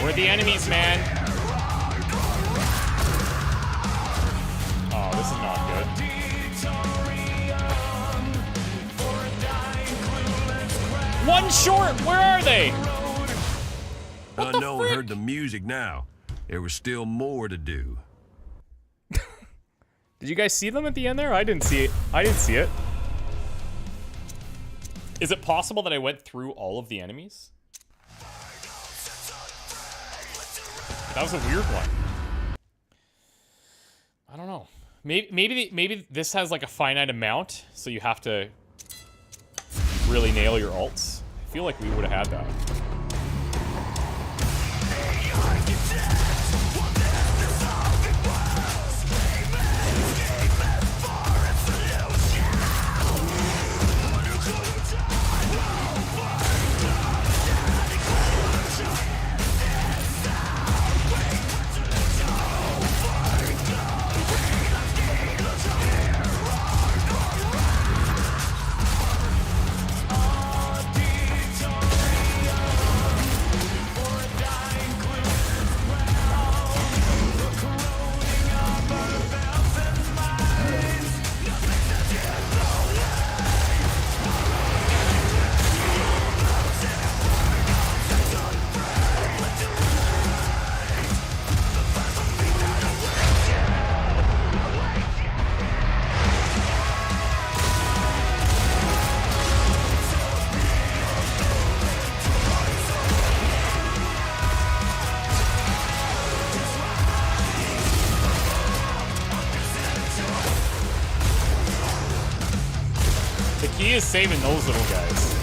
We're the enemies, man. Oh, this is not good. One short! Where are they? Unknown heard the music now. There was still more to do. Did you guys see them at the end there? I didn't see it. I didn't see it. Is it possible that I went through all of the enemies? That was a weird one. I don't know. Maybe this has like a finite amount, so you have to really nail your ults. I feel like we would have had that. He is saving those little guys.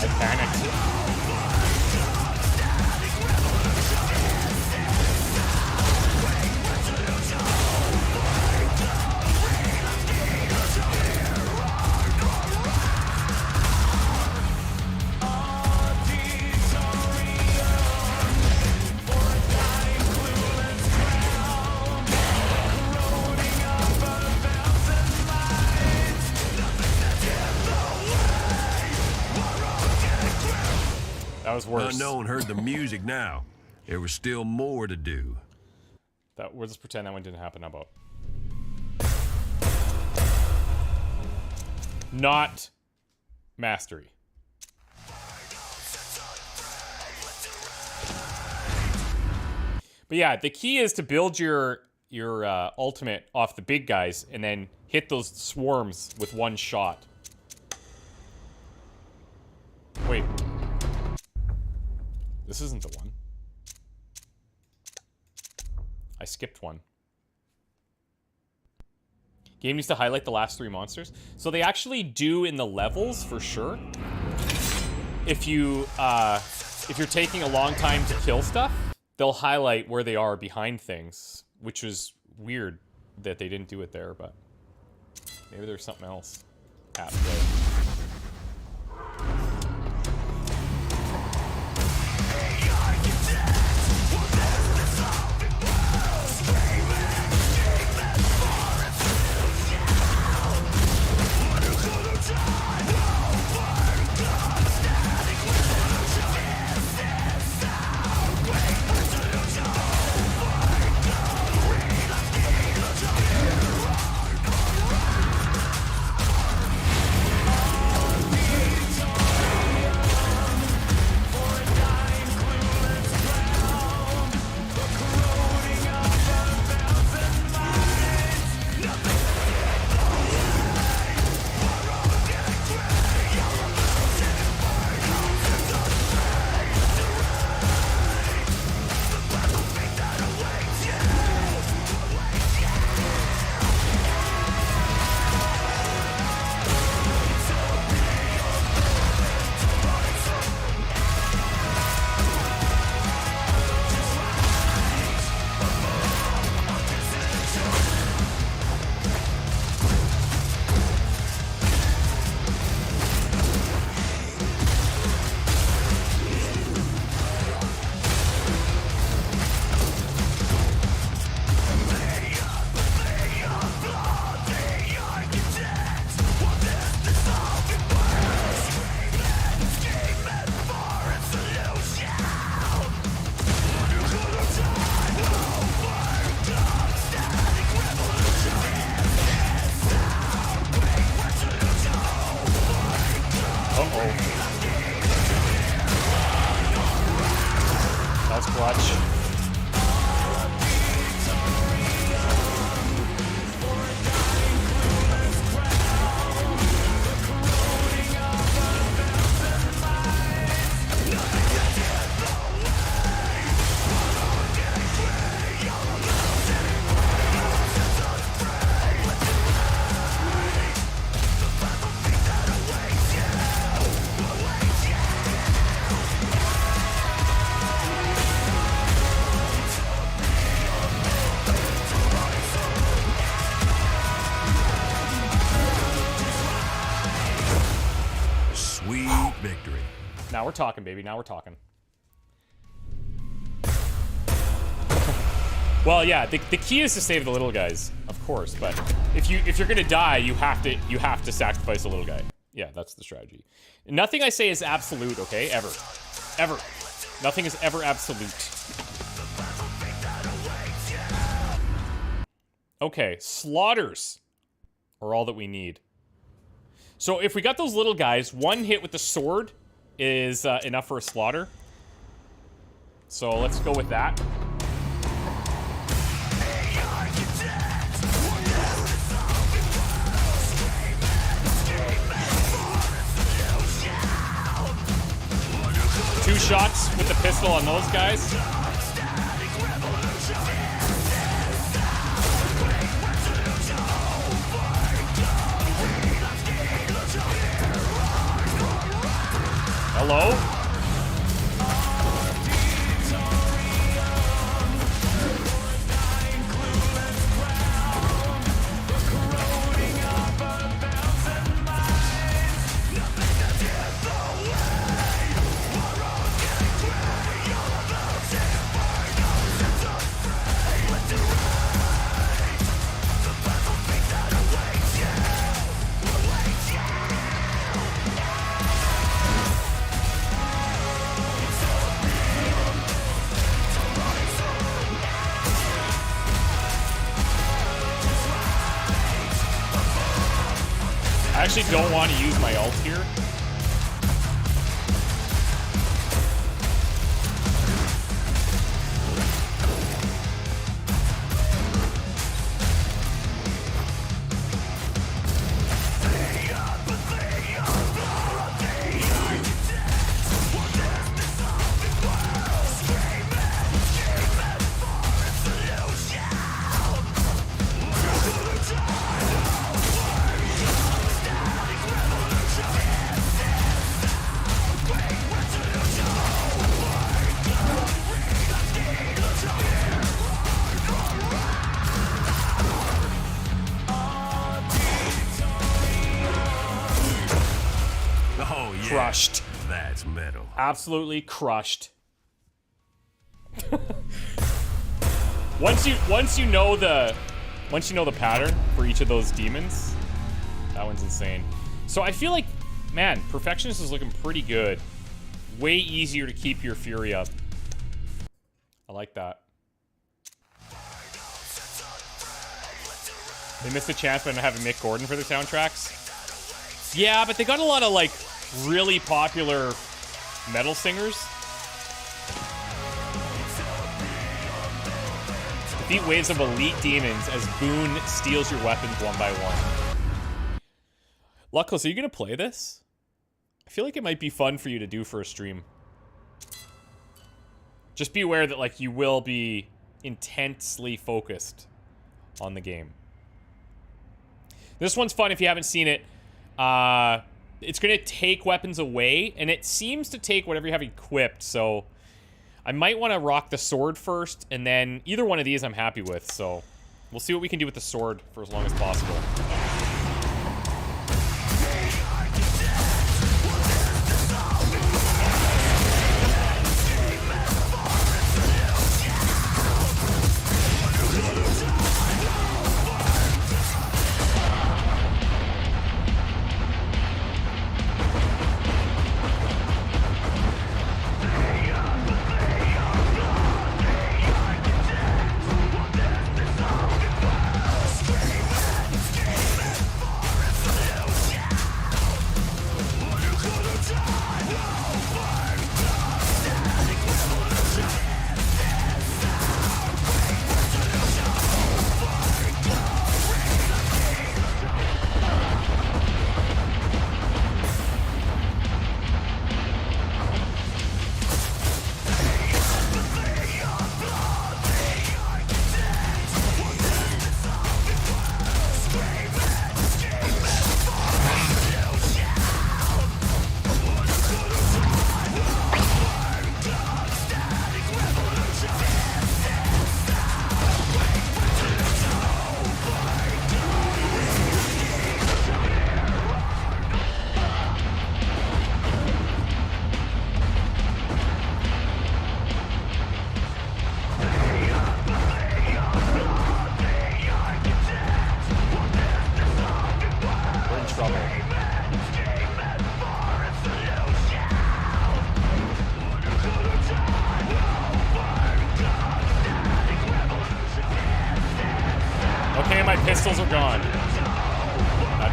I panicked. That was worse. Unknown heard the music now. There was still more to do. We'll just pretend that one didn't happen. How about? Not mastery. But yeah, the key is to build your ultimate off the big guys and then hit those swarms with one shot. Wait. This isn't the one. I skipped one. Game needs to highlight the last 3 monsters. So they actually do in the levels for sure. If you're taking a long time to kill stuff, they'll highlight where they are behind things, which was weird that they didn't do it there, but maybe there's something else at play. Now we're talking, baby. Now we're talking. Well, yeah, the key is to save the little guys, of course. But if you're gonna die, you have to sacrifice a little guy. Yeah, that's the strategy. Nothing I say is absolute, okay? Ever. Nothing is ever absolute. Okay, slaughters are all that we need. So if we got those little guys, one hit with the sword is enough for a slaughter. So let's go with that. Two shots with the pistol on those guys. Hello? I actually don't want to use my ult here. Crushed. That's metal. Absolutely crushed. Once you know the pattern for each of those demons, that one's insane. So I feel like, man, Perfectionist is looking pretty good. Way easier to keep your fury up. I like that. They missed a chance by not having Mick Gordon for the soundtracks. Yeah, but they got a lot of like really popular metal singers. Defeat waves of elite demons as Boone steals your weapons one by one. Luckless, are you gonna play this? I feel like it might be fun for you to do for a stream. Just be aware that like you will be intensely focused on the game. This one's fun if you haven't seen it. It's going to take weapons away, and it seems to take whatever you have equipped, so I might want to rock the sword first, and then either one of these I'm happy with, so we'll see what we can do with the sword for as long as possible.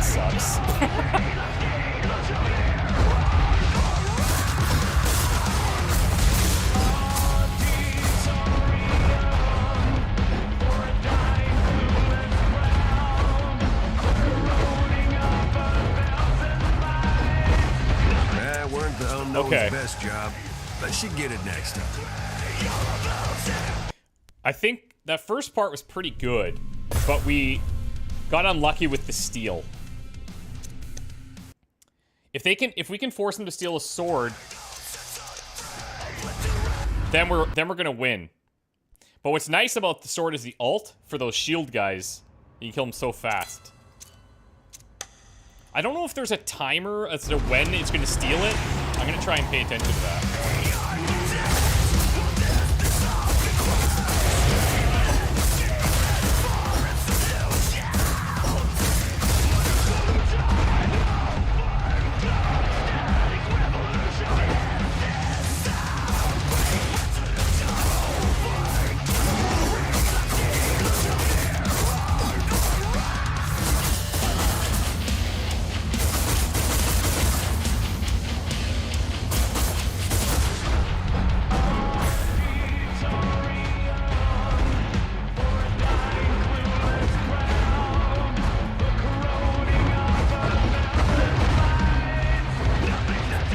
That sucks. That weren't the unknown's Okay. best job, but she'd get it next time. I think that first part was pretty good, but we got unlucky with the steal. If we can force them to steal a sword, then we're gonna win. But what's nice about the sword is the ult for those shield guys. You can kill them so fast. I don't know if there's a timer as to when it's gonna steal it. I'm gonna try and pay attention to that.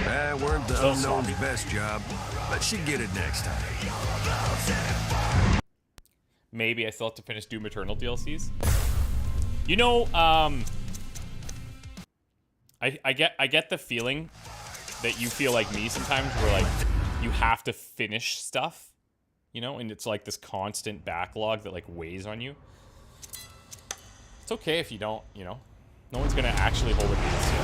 That weren't the unknown's best job, but she'd get it next time. Maybe I still have to finish Doom Eternal DLCs. You know, I get the feeling that you feel like me sometimes, where like you have to finish stuff, you know, and it's like this constant backlog that like weighs on you. It's okay if you don't, you know. No one's gonna actually hold it against you.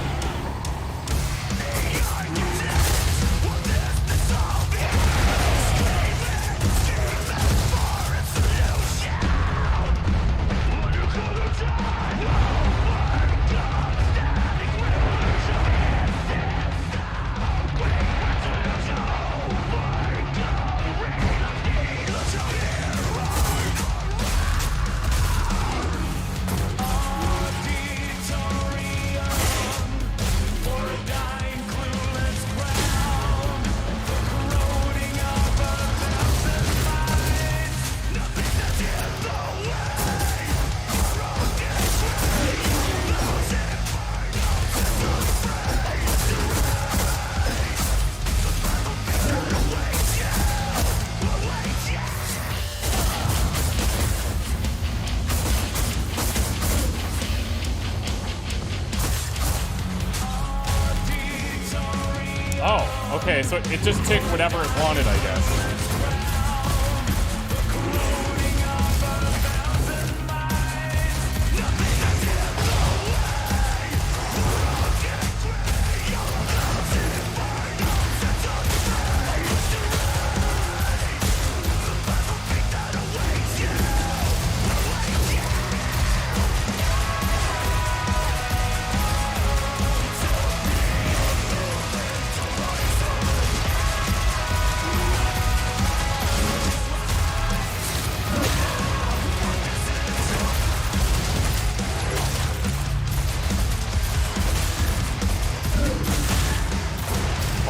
Oh, okay, so it just took whatever it wanted, I guess.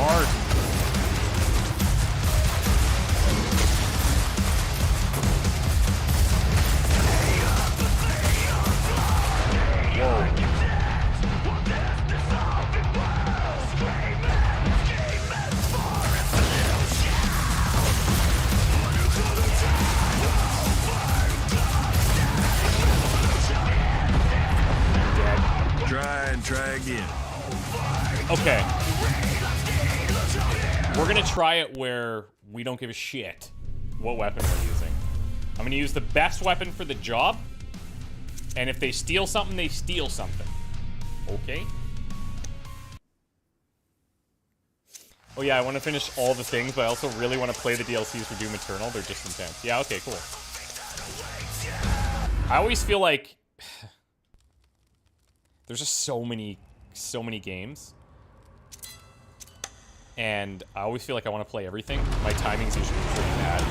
Hard. Try again. Okay. We're gonna try it where we don't give a shit what weapon we're using. I'm gonna use the best weapon for the job, and if they steal something, they steal something. Okay? Oh yeah, I want to finish all the things, but I also really want to play the DLCs for Doom Eternal. They're just intense. Yeah, okay, cool. I always feel like there's just so many games. And I always feel like I want to play everything. My timing's usually pretty bad.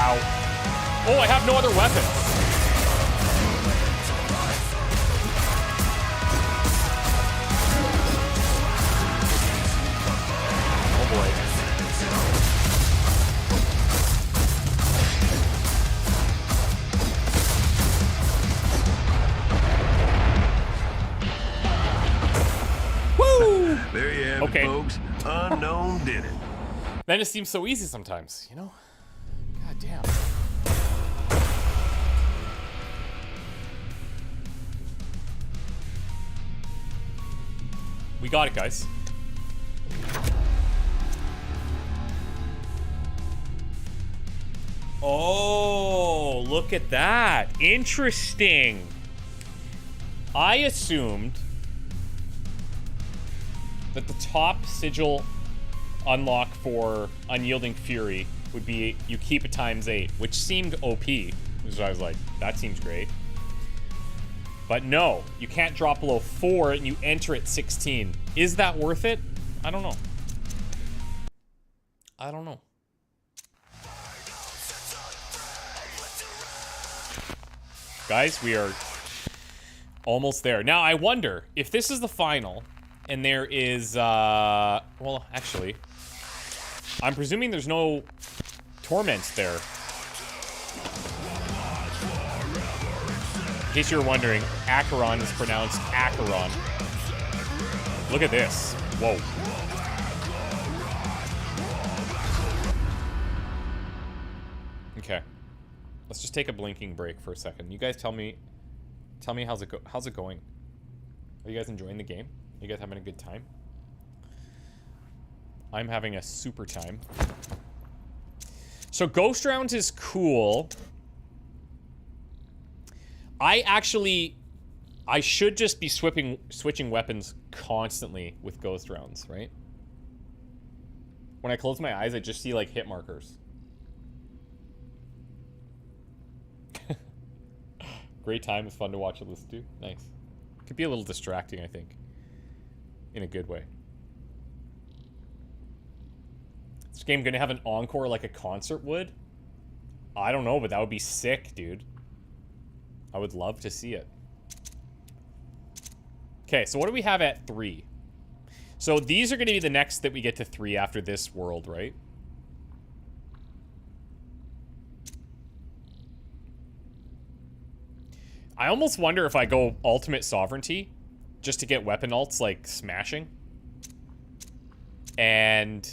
Wow. Oh, I have no other weapons. Oh boy. Woo! There you have Okay. it, folks. Unknown did it. Then it seems so easy sometimes, you know? God damn. We got it, guys. Oh, look at that. Interesting. I assumed that the top sigil unlock for Unyielding Fury would be you keep it ×8, which seemed OP. So I was like, that seems great. But no, you can't drop below 4 and you enter at 16. Is that worth it? I don't know. I don't know. Guys, we are almost there. Now, I wonder if this is the final and there is, well, actually, I'm presuming there's no torments there. In case you were wondering, Acheron is pronounced Acheron. Look at this. Whoa. Okay. Let's just take a blinking break for a second. You guys tell me how's it going? Are you guys enjoying the game? Are you guys having a good time? I'm having a super time. So Ghost Rounds is cool. I should just be switching weapons constantly with Ghost Rounds, right? When I close my eyes, I just see like hit markers. Great time, it's fun to watch and listen to. Nice. Could be a little distracting, I think. In a good way. Is this game gonna have an encore like a concert would? I don't know, but that would be sick, dude. I would love to see it. Okay, so what do we have at 3? So these are going to be the next that we get to 3 after this world, right? I almost wonder if I go Ultimate Sovereignty just to get weapon ults like smashing. And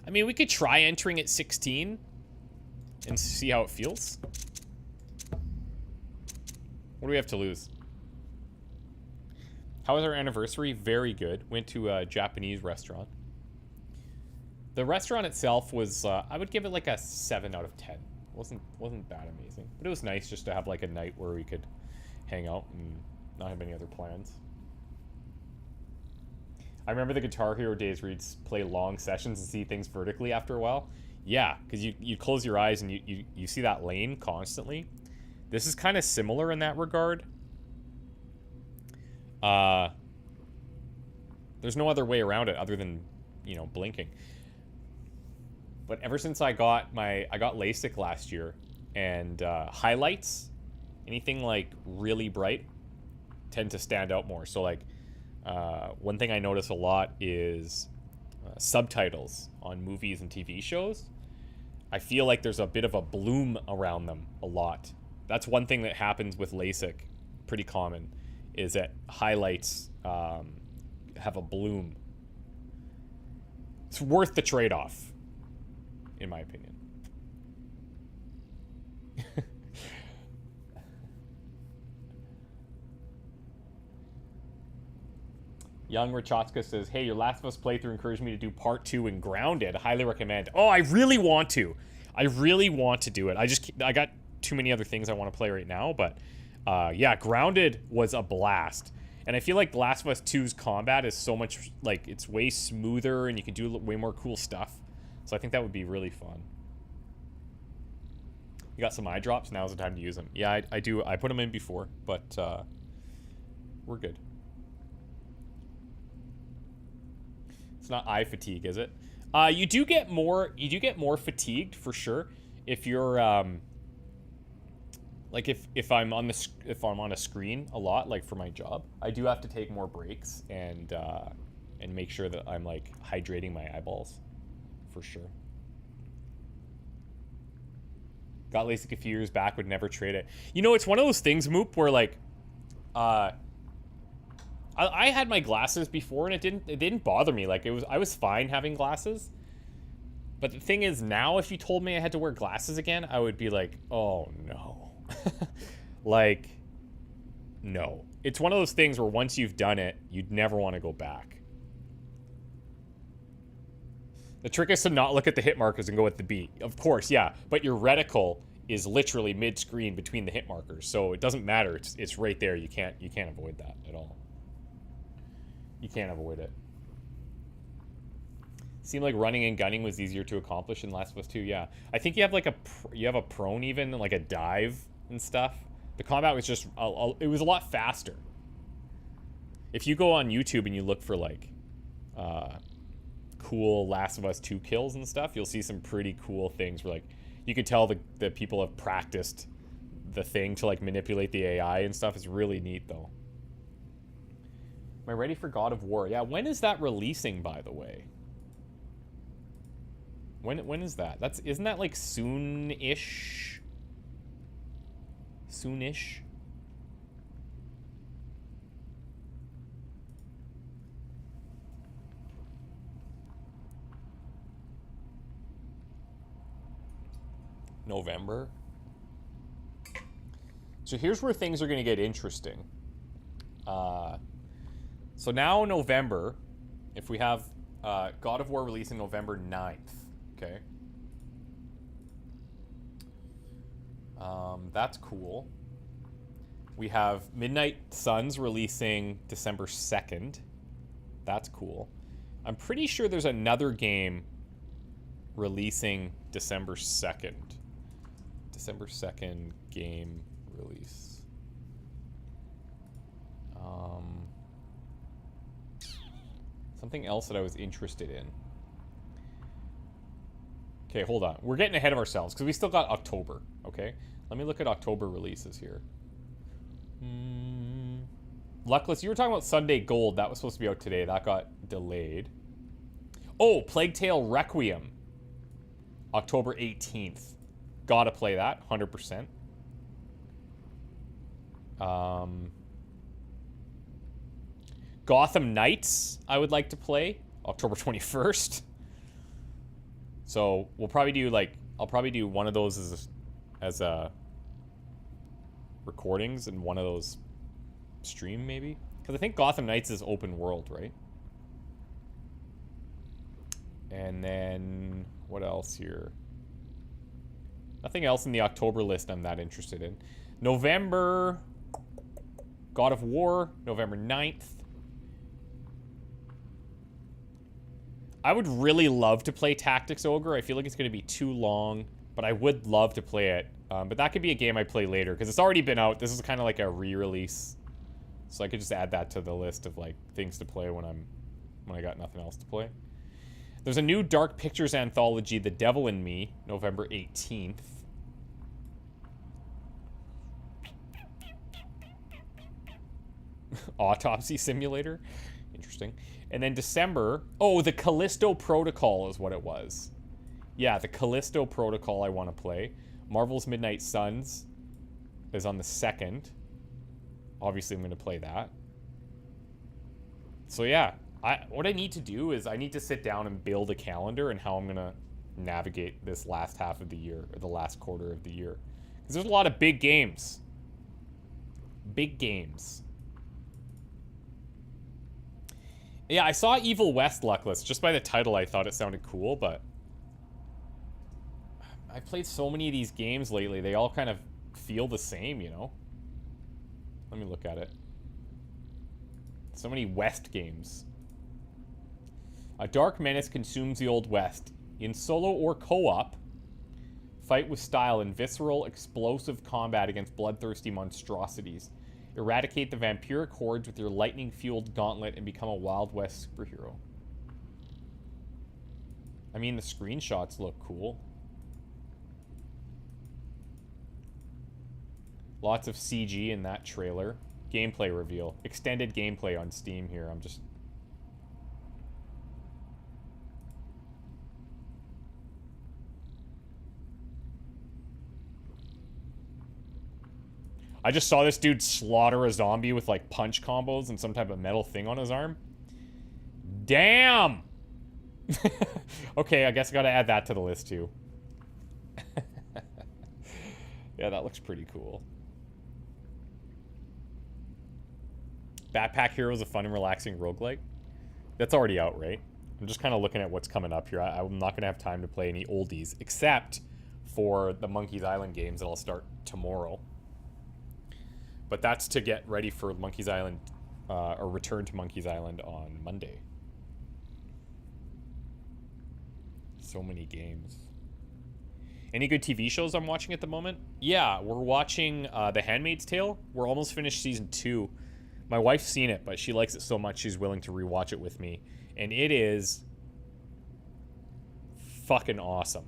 I mean, we could try entering at 16 and see how it feels. What do we have to lose? How was our anniversary? Very good. Went to a Japanese restaurant. The restaurant itself was, I would give it like a 7 out of 10. Wasn't that amazing. But it was nice just to have like a night where we could hang out and not have any other plans. I remember the Guitar Hero days where you'd play long sessions and see things vertically after a while. Yeah, because you close your eyes and you see that lane constantly. This is kind of similar in that regard. There's no other way around it other than, you know, blinking. But ever since I got LASIK last year, and highlights, anything like really bright, tend to stand out more. So like, one thing I notice a lot is subtitles on movies and TV shows. I feel like there's a bit of a bloom around them a lot. That's one thing that happens with LASIK, pretty common, is that highlights have a bloom. It's worth the trade-off, in my opinion. Young Rachotska says, hey, your Last of Us playthrough encouraged me to do part 2 in Grounded. Highly recommend. Oh, I really want to. I really want to do it. I got too many other things I want to play right now, but yeah, Grounded was a blast. And I feel like Last of Us 2's combat is so much, like, it's way smoother and you can do way more cool stuff. So I think that would be really fun. You got some eye drops? Now's the time to use them. Yeah, I do. I put them in before, but we're good. It's not eye fatigue, is it? You do get more fatigued for sure if you're like if I'm on a screen a lot, like for my job. I do have to take more breaks and make sure that I'm like hydrating my eyeballs for sure. Got LASIK a few years back, would never trade it. You know, it's one of those things, Moop, where like I had my glasses before and it didn't bother me. Like I was fine having glasses. But the thing is, now if you told me I had to wear glasses again, I would be like, oh no. Like, no. It's one of those things where once you've done it, you'd never want to go back. The trick is to not look at the hit markers and go with the beat. Of course, yeah. But your reticle is literally mid-screen between the hit markers, so it doesn't matter. It's right there. You can't avoid that at all. You can't avoid it. Seemed like running and gunning was easier to accomplish in Last of Us 2. Yeah, I think you have like a prone even, and like a dive and stuff. The combat was just it was a lot faster. If you go on YouTube and you look for like cool Last of Us 2 kills and stuff, you'll see some pretty cool things where like you could tell the people have practiced the thing to like manipulate the AI and stuff. It's really neat though. Am I ready for God of War? Yeah, when is that releasing, by the way? When is that? Isn't that like soon-ish? Soon-ish? November? So here's where things are going to get interesting. So now November, if we have God of War releasing November 9th, okay? That's cool. We have Midnight Suns releasing December 2nd. That's cool. I'm pretty sure there's another game releasing December 2nd. December 2nd game release. Something else that I was interested in. Okay, hold on. We're getting ahead of ourselves because we still got October, okay? Let me look at October releases here. Luckless, you were talking about Sunday Gold. That was supposed to be out today. That got delayed. Oh, Plague Tale Requiem. October 18th. Gotta play that, 100%. Gotham Knights, I would like to play. October 21st. So we'll probably do like, I'll probably do one of those as recordings and one of those stream maybe. Because I think Gotham Knights is open world, right? And then what else here? Nothing else in the October list I'm that interested in. November, God of War, November 9th. I would really love to play Tactics Ogre. I feel like it's going to be too long, but I would love to play it. But that could be a game I play later, because it's already been out. This is kind of like a re-release. So I could just add that to the list of like things to play when I got nothing else to play. There's a new Dark Pictures anthology, The Devil in Me, November 18th. Autopsy Simulator. Interesting. And then December... Oh, the Callisto Protocol is what it was. Yeah, the Callisto Protocol I want to play. Marvel's Midnight Suns is on the 2nd. Obviously, I'm going to play that. So yeah, what I need to do is I need to sit down and build a calendar and how I'm going to navigate this last half of the year, or the last quarter of the year. Because there's a lot of big games. Big games. Yeah, I saw Evil West, Luckless. Just by the title, I thought it sounded cool, but... I've played so many of these games lately, they all kind of feel the same, you know? Let me look at it. So many West games. A dark menace consumes the Old West. In solo or co-op, fight with style in visceral, explosive combat against bloodthirsty monstrosities. Eradicate the vampiric hordes with your lightning-fueled gauntlet and become a Wild West superhero. I mean, the screenshots look cool. Lots of CG in that trailer. Gameplay reveal. Extended gameplay on Steam here. I just saw this dude slaughter a zombie with like punch combos and some type of metal thing on his arm. Damn! Okay, I guess I gotta add that to the list too. Yeah, that looks pretty cool. Backpack Hero is a fun and relaxing roguelike. That's already out, right? I'm just kind of looking at what's coming up here. I'm not gonna have time to play any oldies, except for the Monkey's Island games that I'll start tomorrow. But that's to get ready for Monkey's Island, or return to Monkey's Island on Monday. So many games. Any good TV shows I'm watching at the moment? Yeah, we're watching The Handmaid's Tale. We're almost finished season 2. My wife's seen it, but she likes it so much she's willing to rewatch it with me. And it is fucking awesome.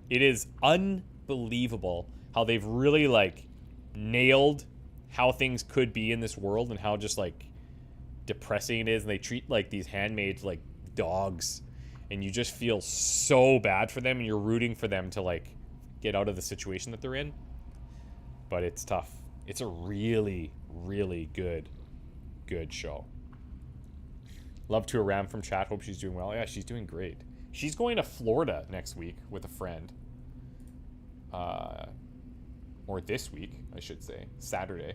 It is unbelievable how they've really, like, nailed how things could be in this world and how just, like, depressing it is. And they treat, like, these handmaids like dogs. And you just feel so bad for them, and you're rooting for them to, like, get out of the situation that they're in. But it's tough. It's a really, really good show. Love to Aram from chat. Hope she's doing well. Yeah, she's doing great. She's going to Florida next week with a friend. Or this week, I should say. Saturday.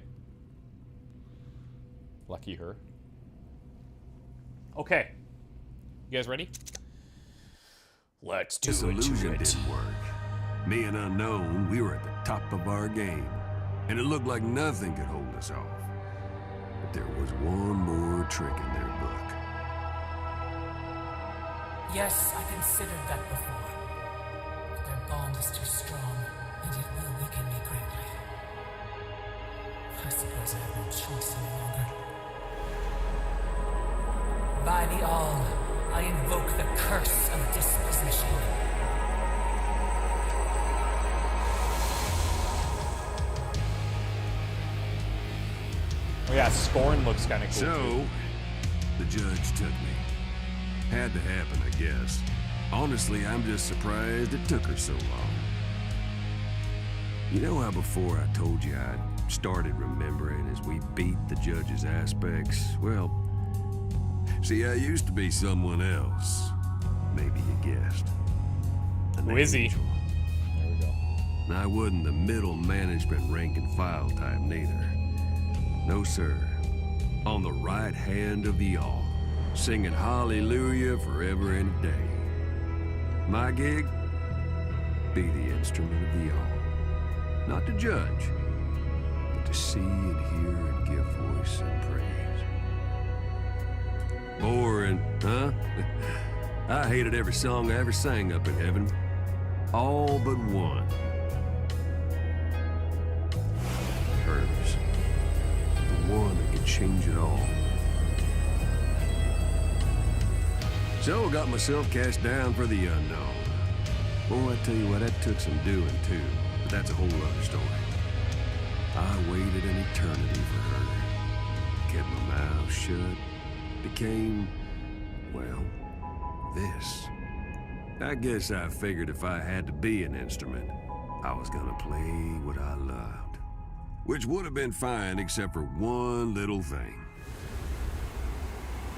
Lucky her. Okay. You guys ready? Let's do This it. illusion didn't work. Me and Unknown, we were at the top of our game, and it looked like nothing could hold us off. But there was one more trick in their book. Yes, I considered that before. But their bond is too strong, and it will weaken me greatly. I suppose I have no choice any longer. By the All, I invoke the curse of dispossession. Oh yeah, Scorn looks kind of cool. So, the judge took me. Had to happen, I guess. Honestly, I'm just surprised it took her so long. You know how before I told you I'd started remembering as we beat the judge's aspects? Well, see, I used to be someone else. Maybe you guessed. Who is he? Angel. There we go. And I wasn't the middle management rank and file type neither. No, sir. On the right hand of the All, singing hallelujah forever and a day. My gig? Be the instrument of the All. Not to judge, but to see and hear and give voice and praise. Boring, huh? I hated every song I ever sang up in heaven. All but one. Hers. The one that could change it all. So I got myself cast down for the unknown. Boy, I tell you what, that took some doing too. But that's a whole other story. I waited an eternity for her. Kept my mouth shut. Became, well, this. I guess I figured if I had to be an instrument, I was gonna play what I loved. Which would have been fine except for one little thing.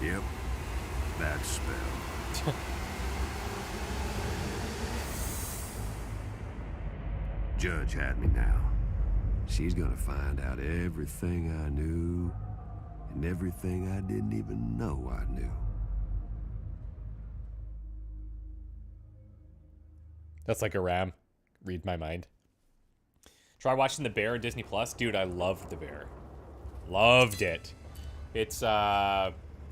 Yep, that spell. Judge had me now. She's gonna find out everything I knew and everything I didn't even know I knew. That's like a ram. Read my mind. Try watching The Bear on Disney Plus. Dude, I loved The Bear. Loved it. It's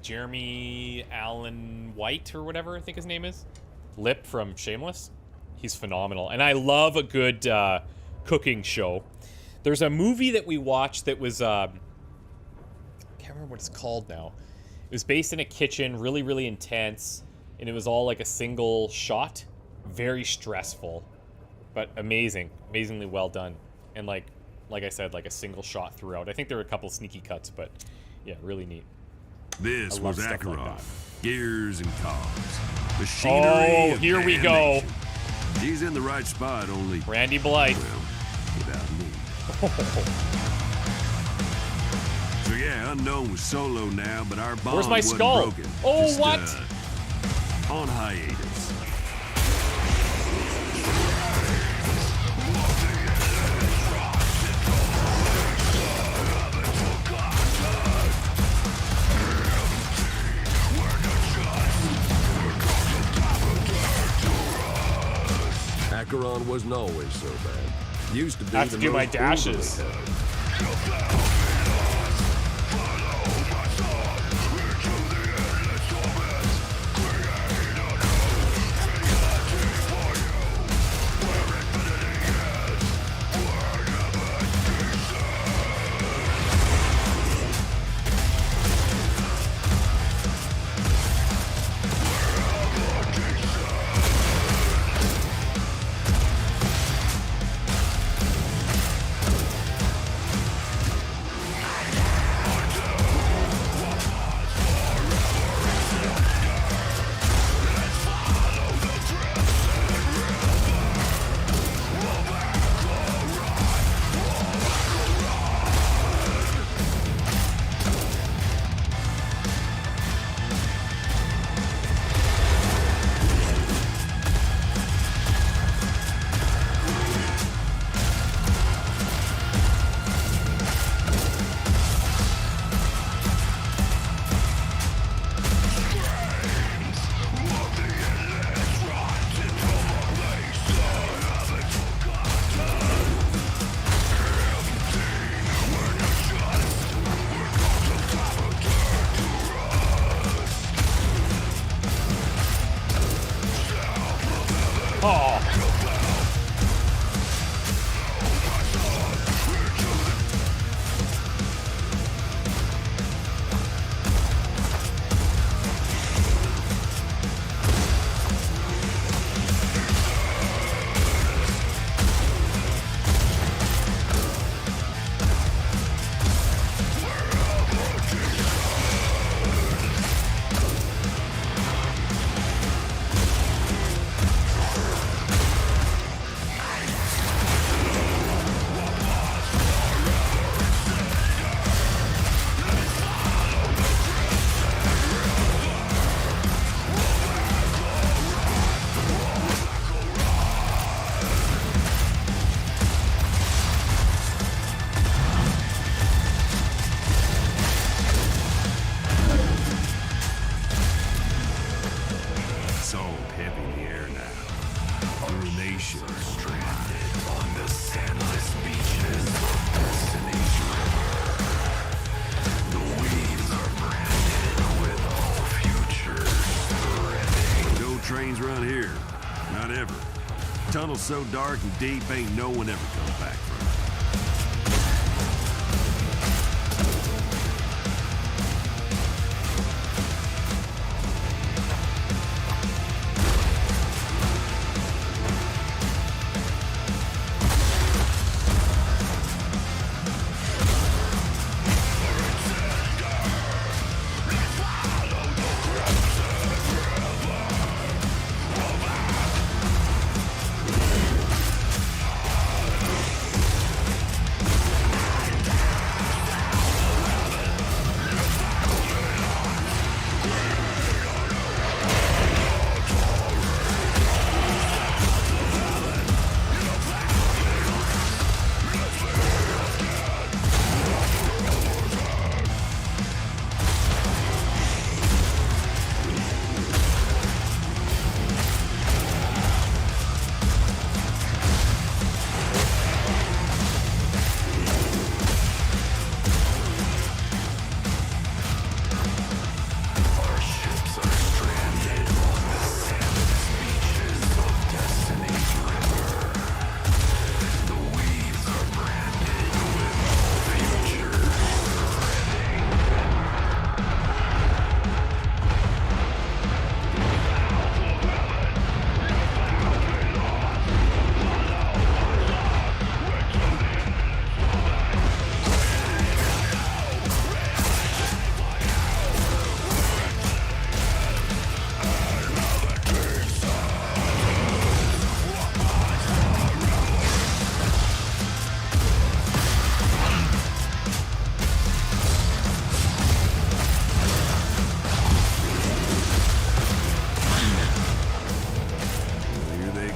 Jeremy Allen White or whatever I think his name is. Lip from Shameless. He's phenomenal. And I love a good cooking show. There's a movie that we watched that was... I can't remember what it's called now. It was based in a kitchen, really, really intense. and it was all like a single shot. Very stressful, but amazingly well done. And like I said, like a single shot throughout. I think there were a couple sneaky cuts, but yeah, really neat. This I was love stuff like Acheron. that. Gears and cogs. Machinery Oh, of here we go. damnation. He's in the right spot, only, Randy Blythe. well, without me. So yeah, Unknown was solo now, but our bond Where's my wasn't skull? broken. Oh, Just, what? On hiatus. Acheron wasn't always so bad. Used to be I have the to do my most dashes. overly Oh. It's all heavy in the air now. Ruination. Stranded on the sandless beaches of Destiny's River. The weeds are branded with all futures threatening. No trains run here. Not ever. Tunnel's so dark and deep, ain't no one ever comes back from it.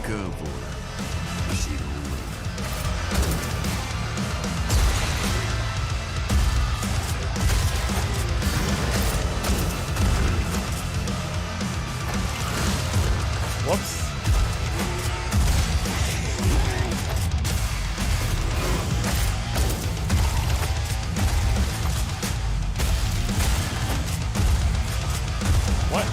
come for her. She don't run. Whoops. What?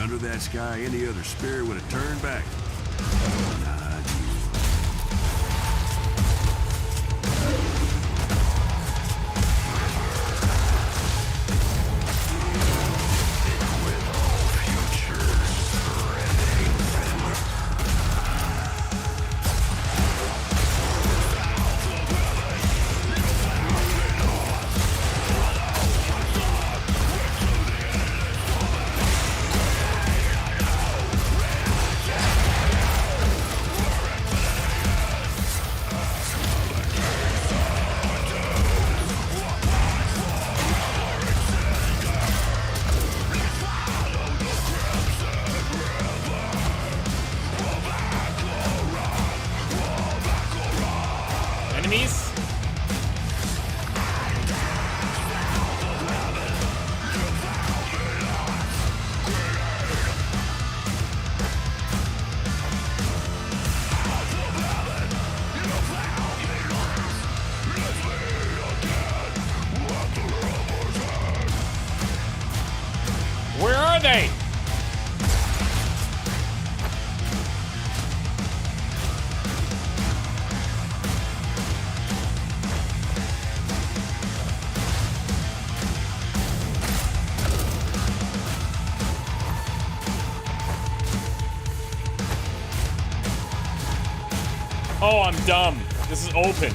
Under that sky, any other spirit would have turned back. Not you. Enemies? Where are they? Oh, I'm dumb. This is open.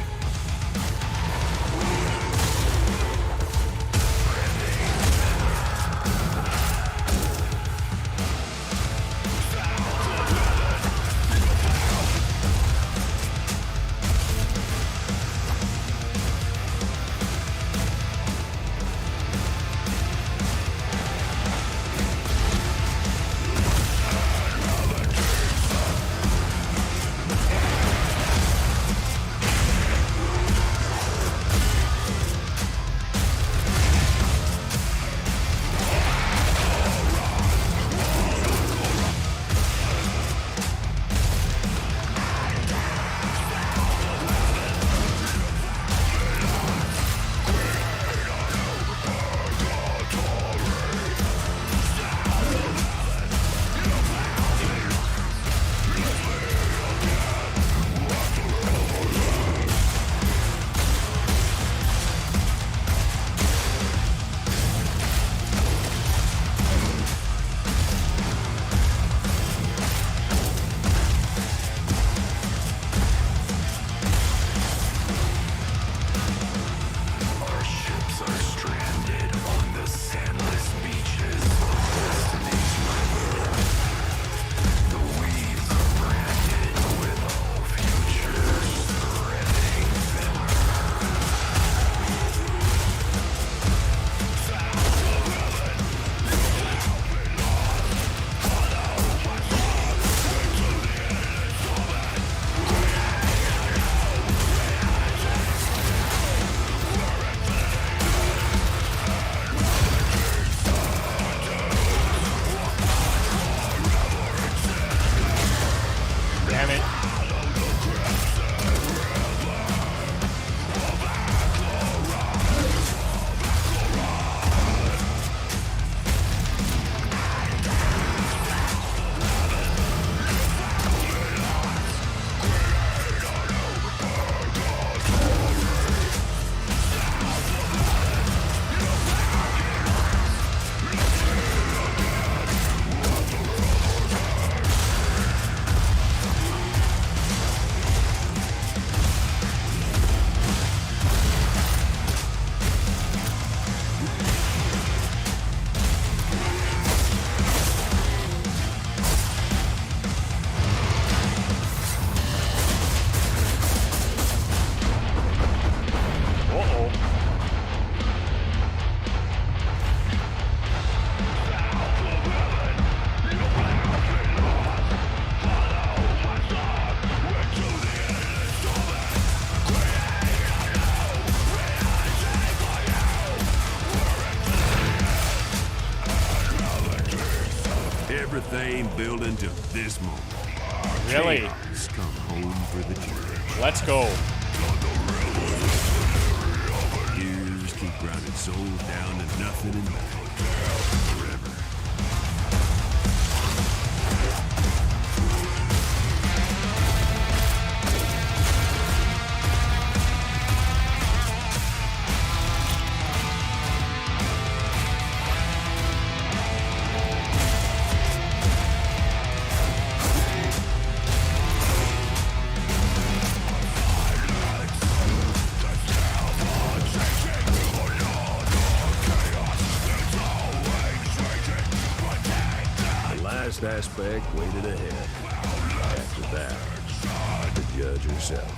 Everything building to this moment. Really? Chaos come home for the judge. Let's go. Years keep grinding souls down to nothing and nothing. Forever. Last aspect waited ahead. After that, the judge herself.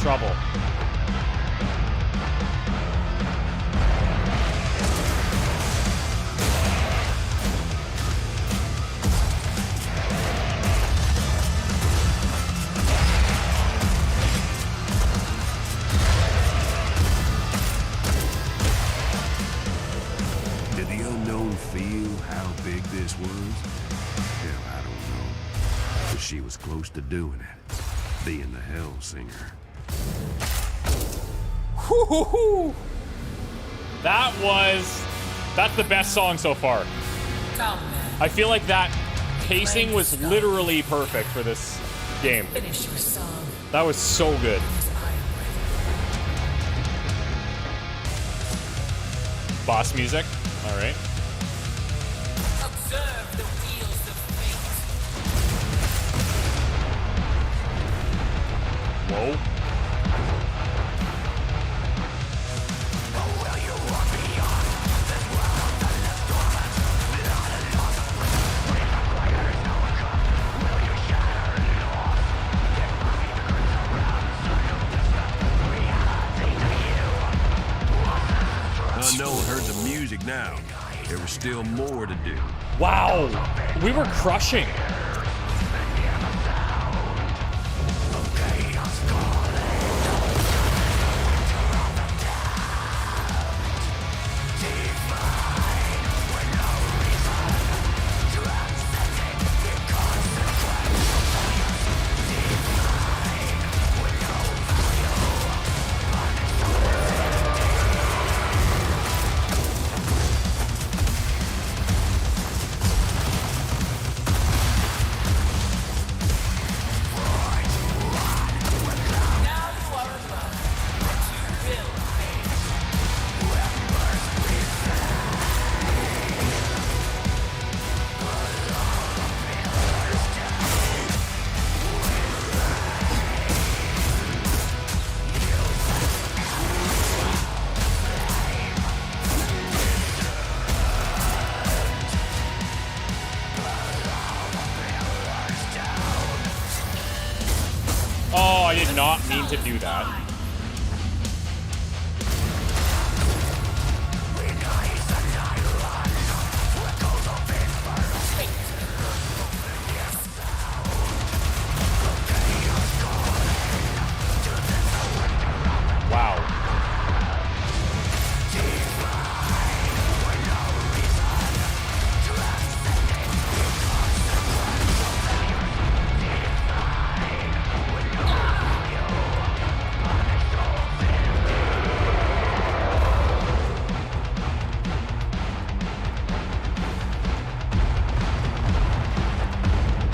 trouble. Did the unknown feel how big this was? Hell, I don't know. But she was close to doing it. Being the Hellsinger. Whoo-hoo-hoo! That's the best song so far. I feel like that pacing was literally perfect for this game. Finish your song. That was so good. Boss music. All right. Observe the wheels of fate. Whoa. still more to do. Wow, we were crushing. I did not mean to do that. Wow.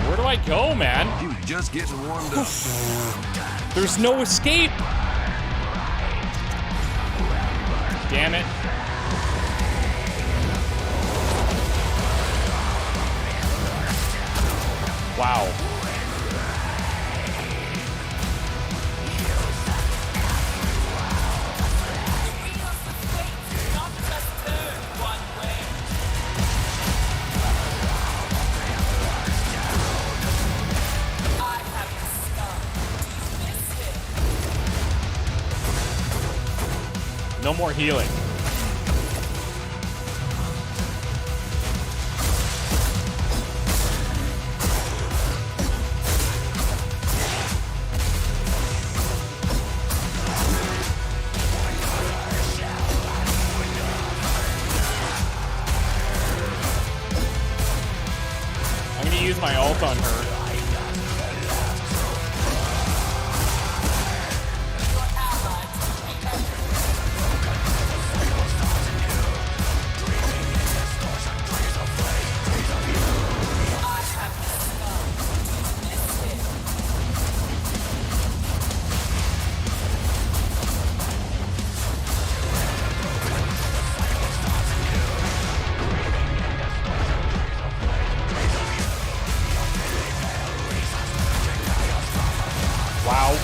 Where do I go, man? You just getting warmed up. There's no escape. Damn it. Wow. No more healing. I'm gonna use my ult on her. Wow.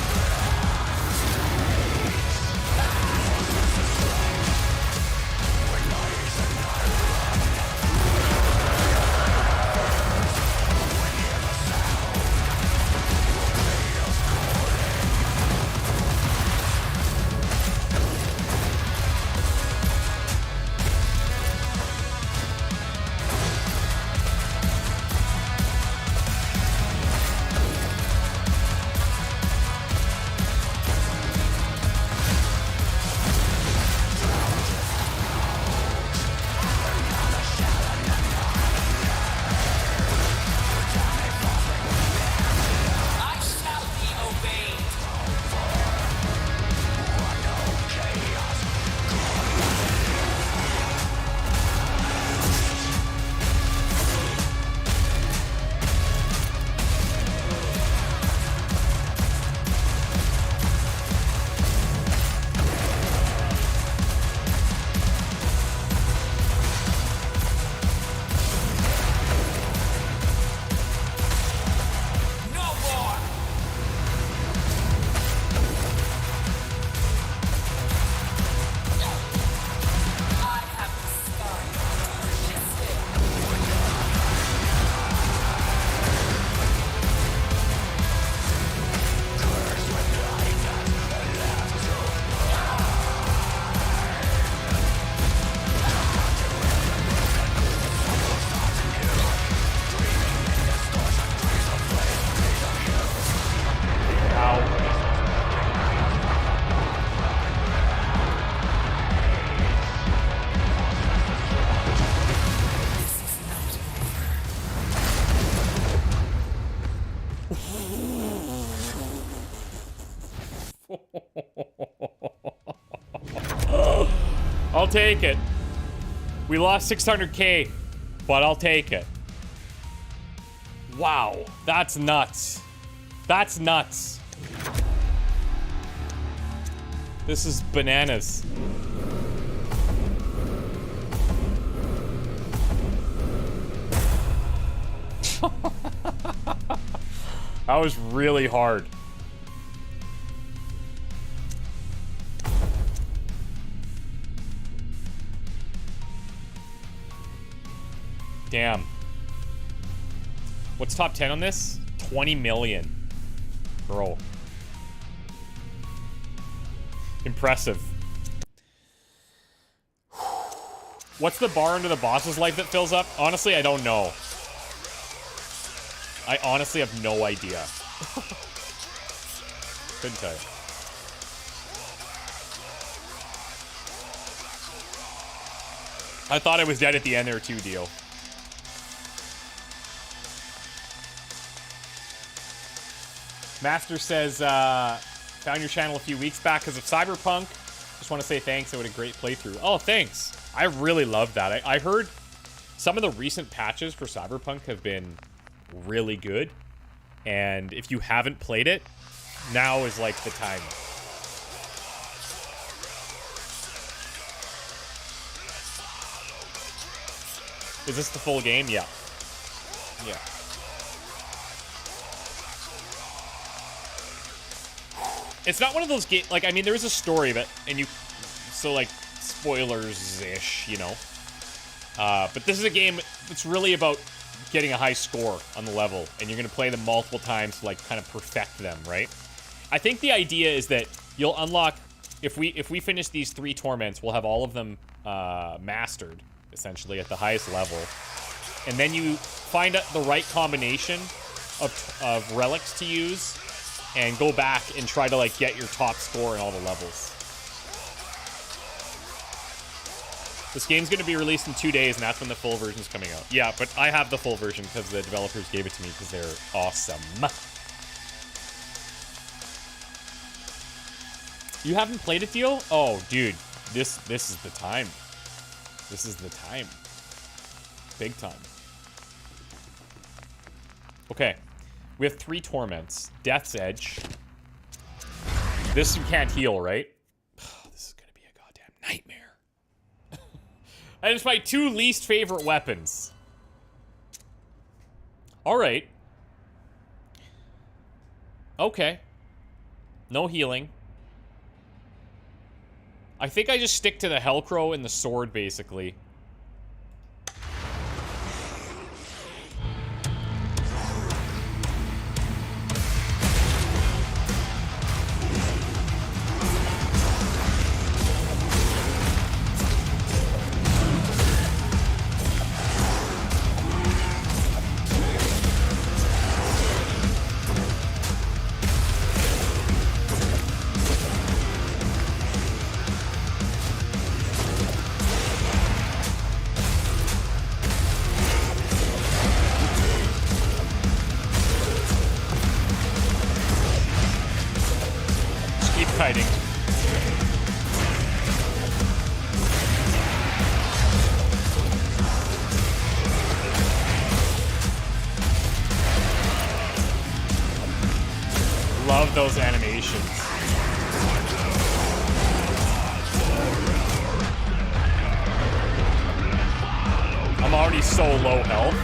I'll take it. We lost 600K, but I'll take it. Wow, that's nuts. That's nuts. This is bananas. That was really hard. Damn. What's top 10 on this? 20 million. Bro. Impressive. What's the bar under the boss's life that fills up? Honestly, I don't know. I honestly have no idea. Couldn't tell you. I thought I was dead at the end there too, Dio. Master says, found your channel a few weeks back because of Cyberpunk. Just want to say thanks. It was a great playthrough. Oh, thanks. I really love that. I heard some of the recent patches for Cyberpunk have been really good. And if you haven't played it, now is like the time. Is this the full game? Yeah. Yeah. It's not one of those games, like, I mean, there is a story, but, and you, so, like, spoilers-ish, you know. But this is a game that's really about getting a high score on the level, and you're going to play them multiple times to, like, kind of perfect them, right? I think the idea is that you'll unlock, if we finish these 3 torments, we'll have all of them mastered, essentially, at the highest level. And then you find out the right combination of relics to use, and go back and try to, like, get your top score in all the levels. This game's going to be released in 2 days, and that's when the full version's coming out. Yeah, but I have the full version because the developers gave it to me because they're awesome. You haven't played it, Dio? Oh, dude. This is the time. This is the time. Big time. Okay. We have 3 torments. Death's Edge. This you can't heal, right? This is gonna be a goddamn nightmare. And it's my 2 least favorite weapons. Alright. Okay. No healing. I think I just stick to the Hellcrow and the sword, basically. Love those animations. I'm already so low health.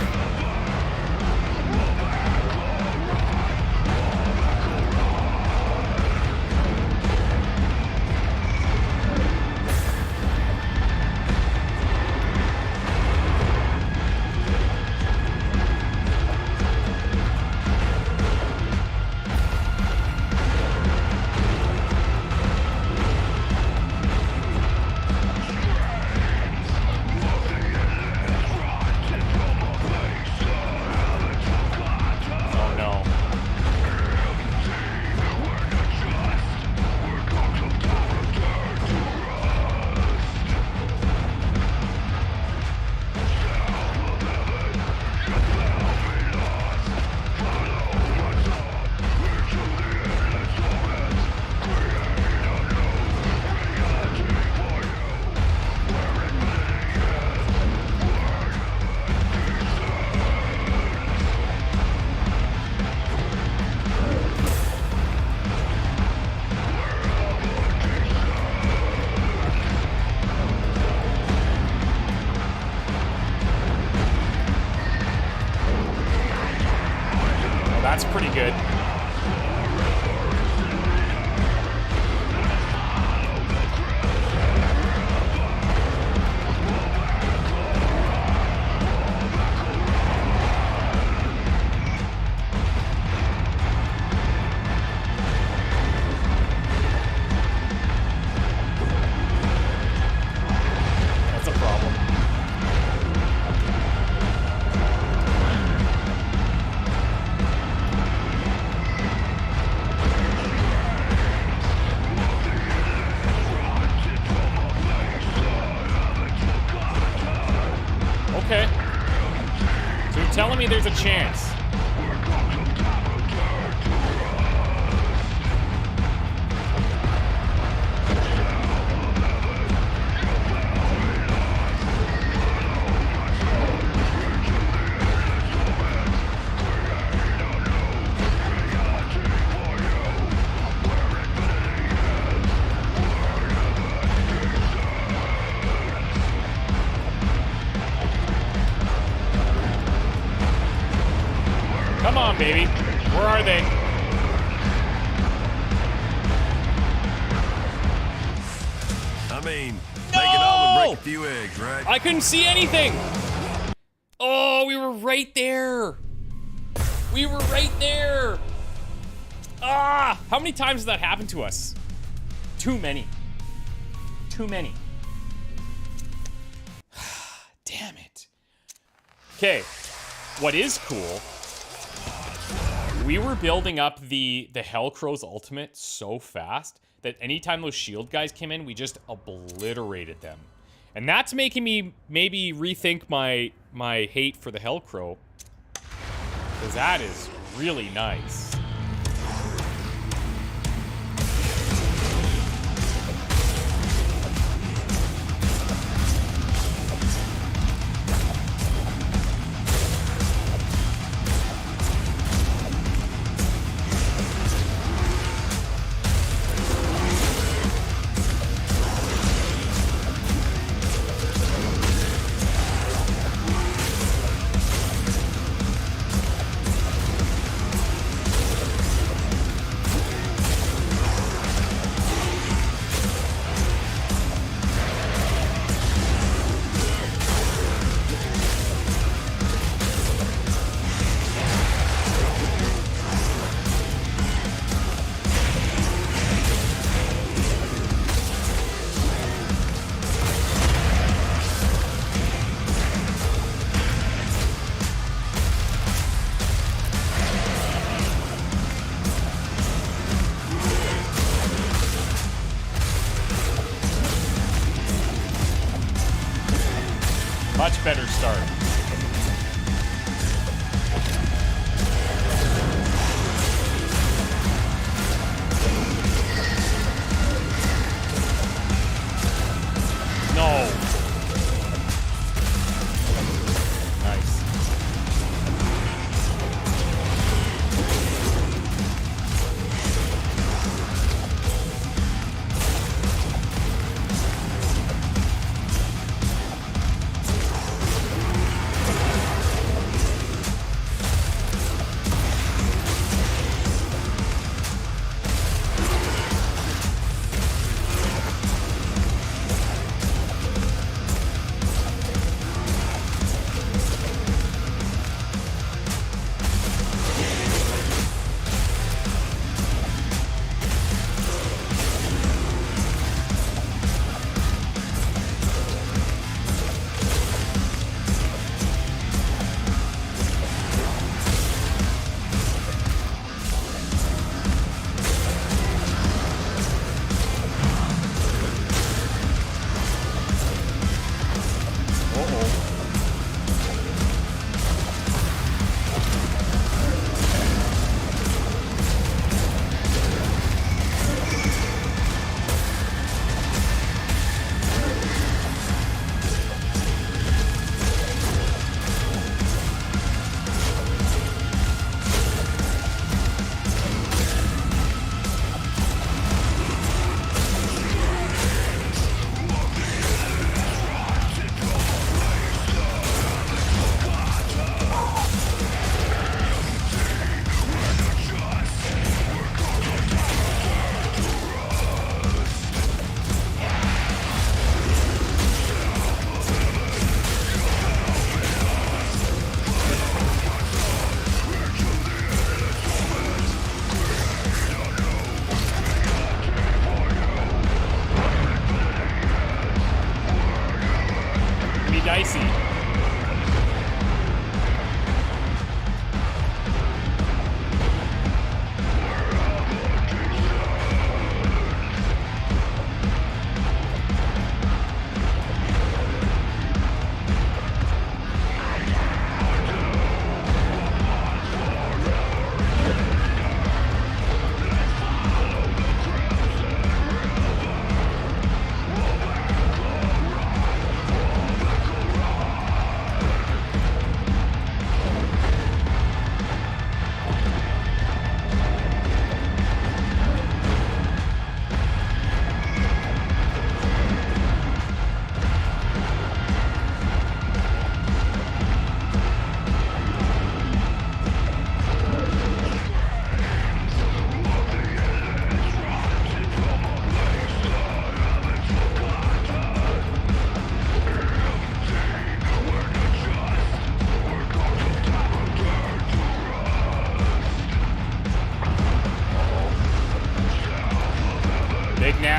chance. Come on, baby. Where are they? I mean, No! make an omelet, break a few eggs, right? I couldn't see anything. Oh, we were right there. We were right there. Ah, how many times has that happened to us? Too many. Too many. Damn it. Okay, what is cool, we were building up the Hellcrow's ultimate so fast that anytime those shield guys came in, we just obliterated them. And that's making me maybe rethink my hate for the Hellcrow, because that is really nice. Much better start. No. Nice.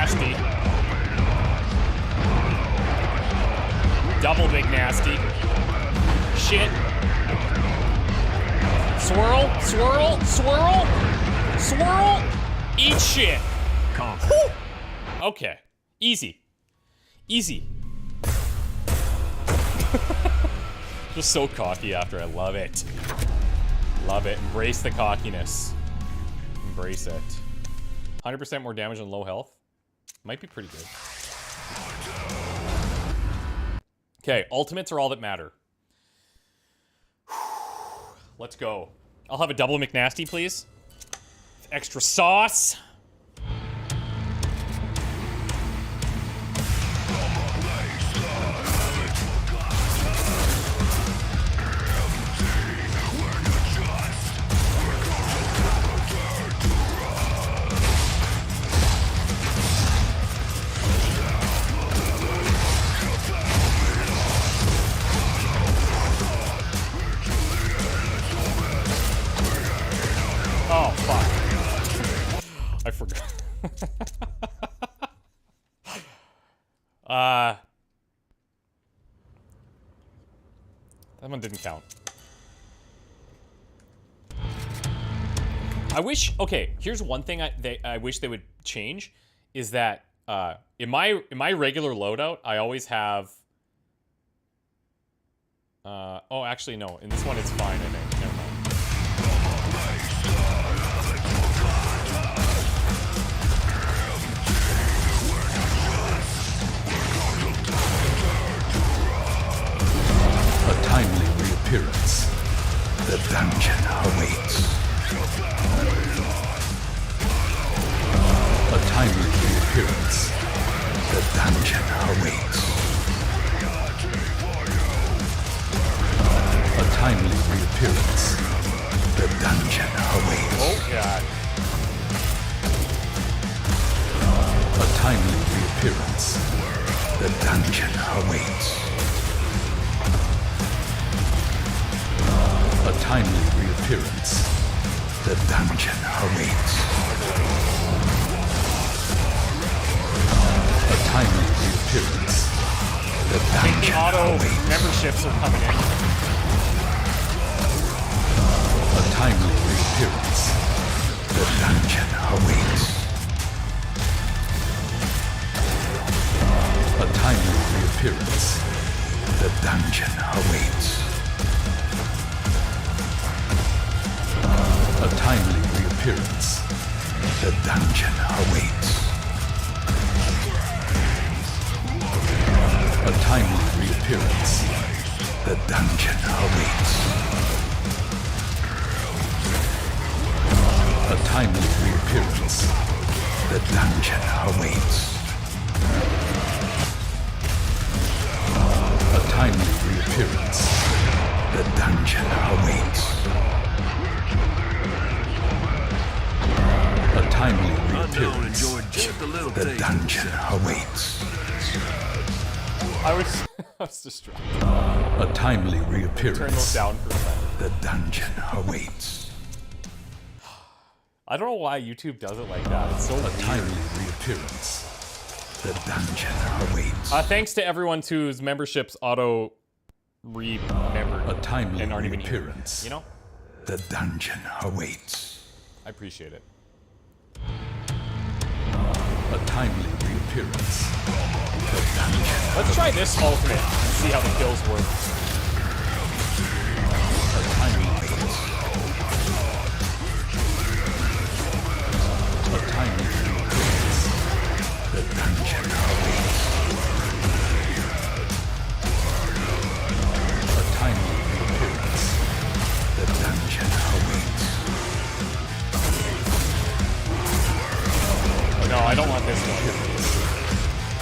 nasty. Double big nasty. Shit. Swirl, swirl, swirl, swirl. Eat shit. Whew. Okay. Easy. Easy. Just so cocky after. I love it. Love it. Embrace the cockiness. Embrace it. 100% more damage and low health. Might be pretty good. Okay, ultimates are all that matter. Let's go. I'll have a double McNasty, please. With extra sauce. Oh, fuck. I forgot. That one didn't count. I wish, okay, here's one thing I wish they would change, is that in my regular loadout, I always have oh, actually no, in this one it's fine, I think. Never mind. A timely reappearance. The dungeon awaits. A timely reappearance. The dungeon awaits. A timely reappearance. The dungeon awaits. Oh, God. A timely reappearance. The dungeon awaits. A timely reappearance. The dungeon awaits. A timely reappearance. The I think the dungeon auto awaits. memberships are coming in. A timely reappearance. The dungeon awaits. A timely reappearance. The dungeon awaits. A timely reappearance. The dungeon awaits. A timely reappearance. The dungeon awaits. A timely reappearance. The dungeon awaits. A timely reappearance. The dungeon awaits. A timely reappearance. The dungeon awaits. I was distracted. A timely Turn those reappearance. down for a second. The dungeon awaits. I don't know why YouTube does it like that. It's so A weird. timely reappearance. The dungeon awaits. Thanks to everyone whose memberships auto remembered A timely and aren't even here. reappearance. You know? The dungeon awaits. I appreciate it. A timely reappearance. The dungeon. Let's try this alternate and see how the kills work. A timely reappearance. A timely reappearance. The dungeon awaits. A timely reappearance. The dungeon awaits. No, I don't want this one.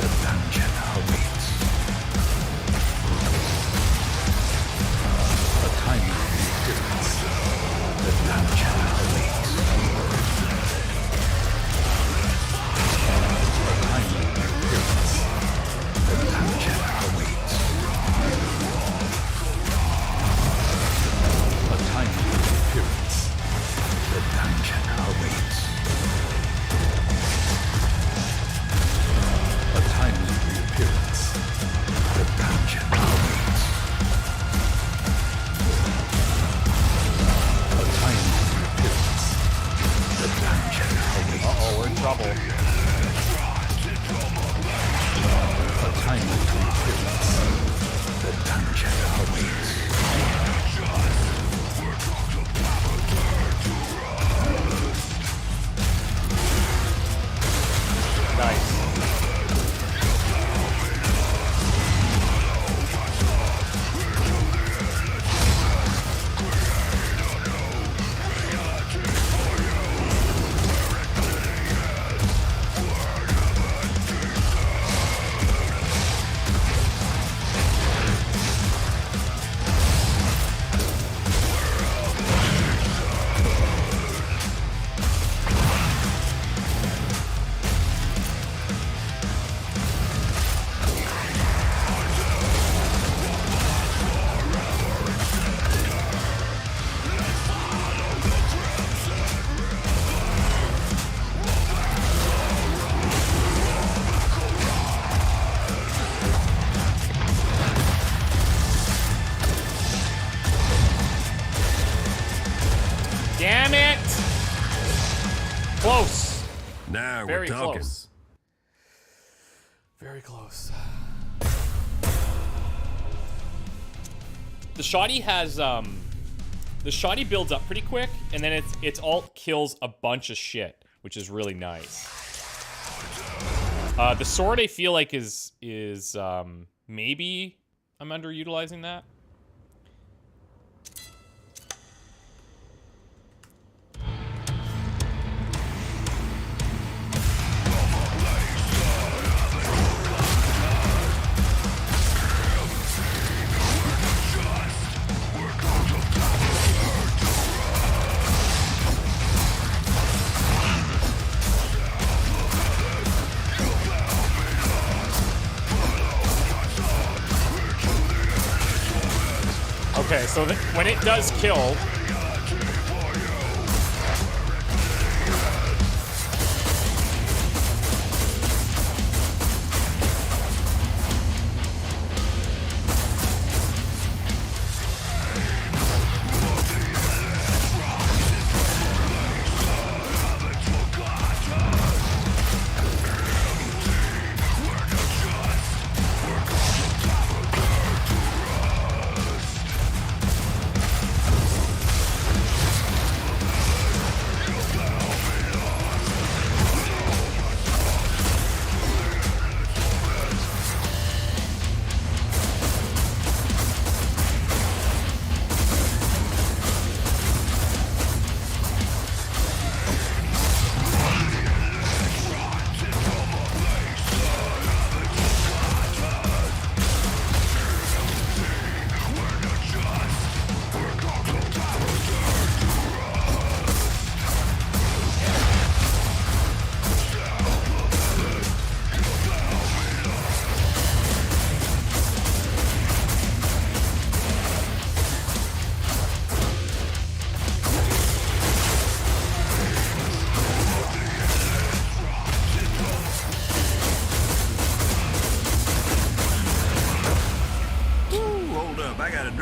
The dungeon awaits. A timely reappearance. The dungeon awaits. A timely reappearance. The dungeon awaits. A timely reappearance. The dungeon awaits. A trouble. A timely appearance. The dungeon awaits. Nice. Damn it! Close. Now Very we're talking. close. Very close. The shoddy has the shoddy builds up pretty quick, and then its ult kills a bunch of shit, which is really nice. The sword I feel like is maybe I'm underutilizing that. Okay, so when it does kill...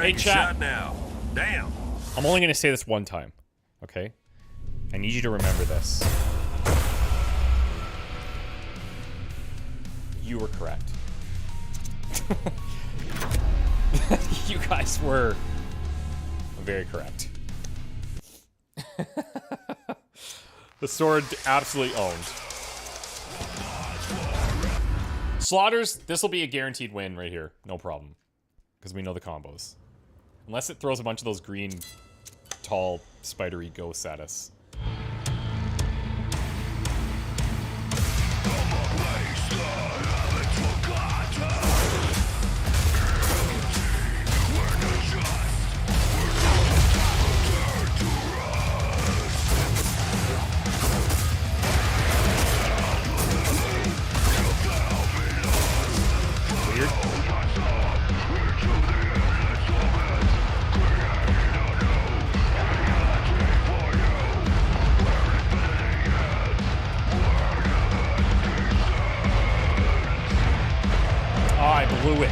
Hey, chat. shot now. Damn. I'm only going to say this one time, okay? I need you to remember this. You were correct. You guys were very correct. The sword absolutely owned. Slaughters, this will be a guaranteed win right here. No problem. Because we know the combos. Unless it throws a bunch of those green, tall, spidery ghosts at us. Weird. Oh, I blew it.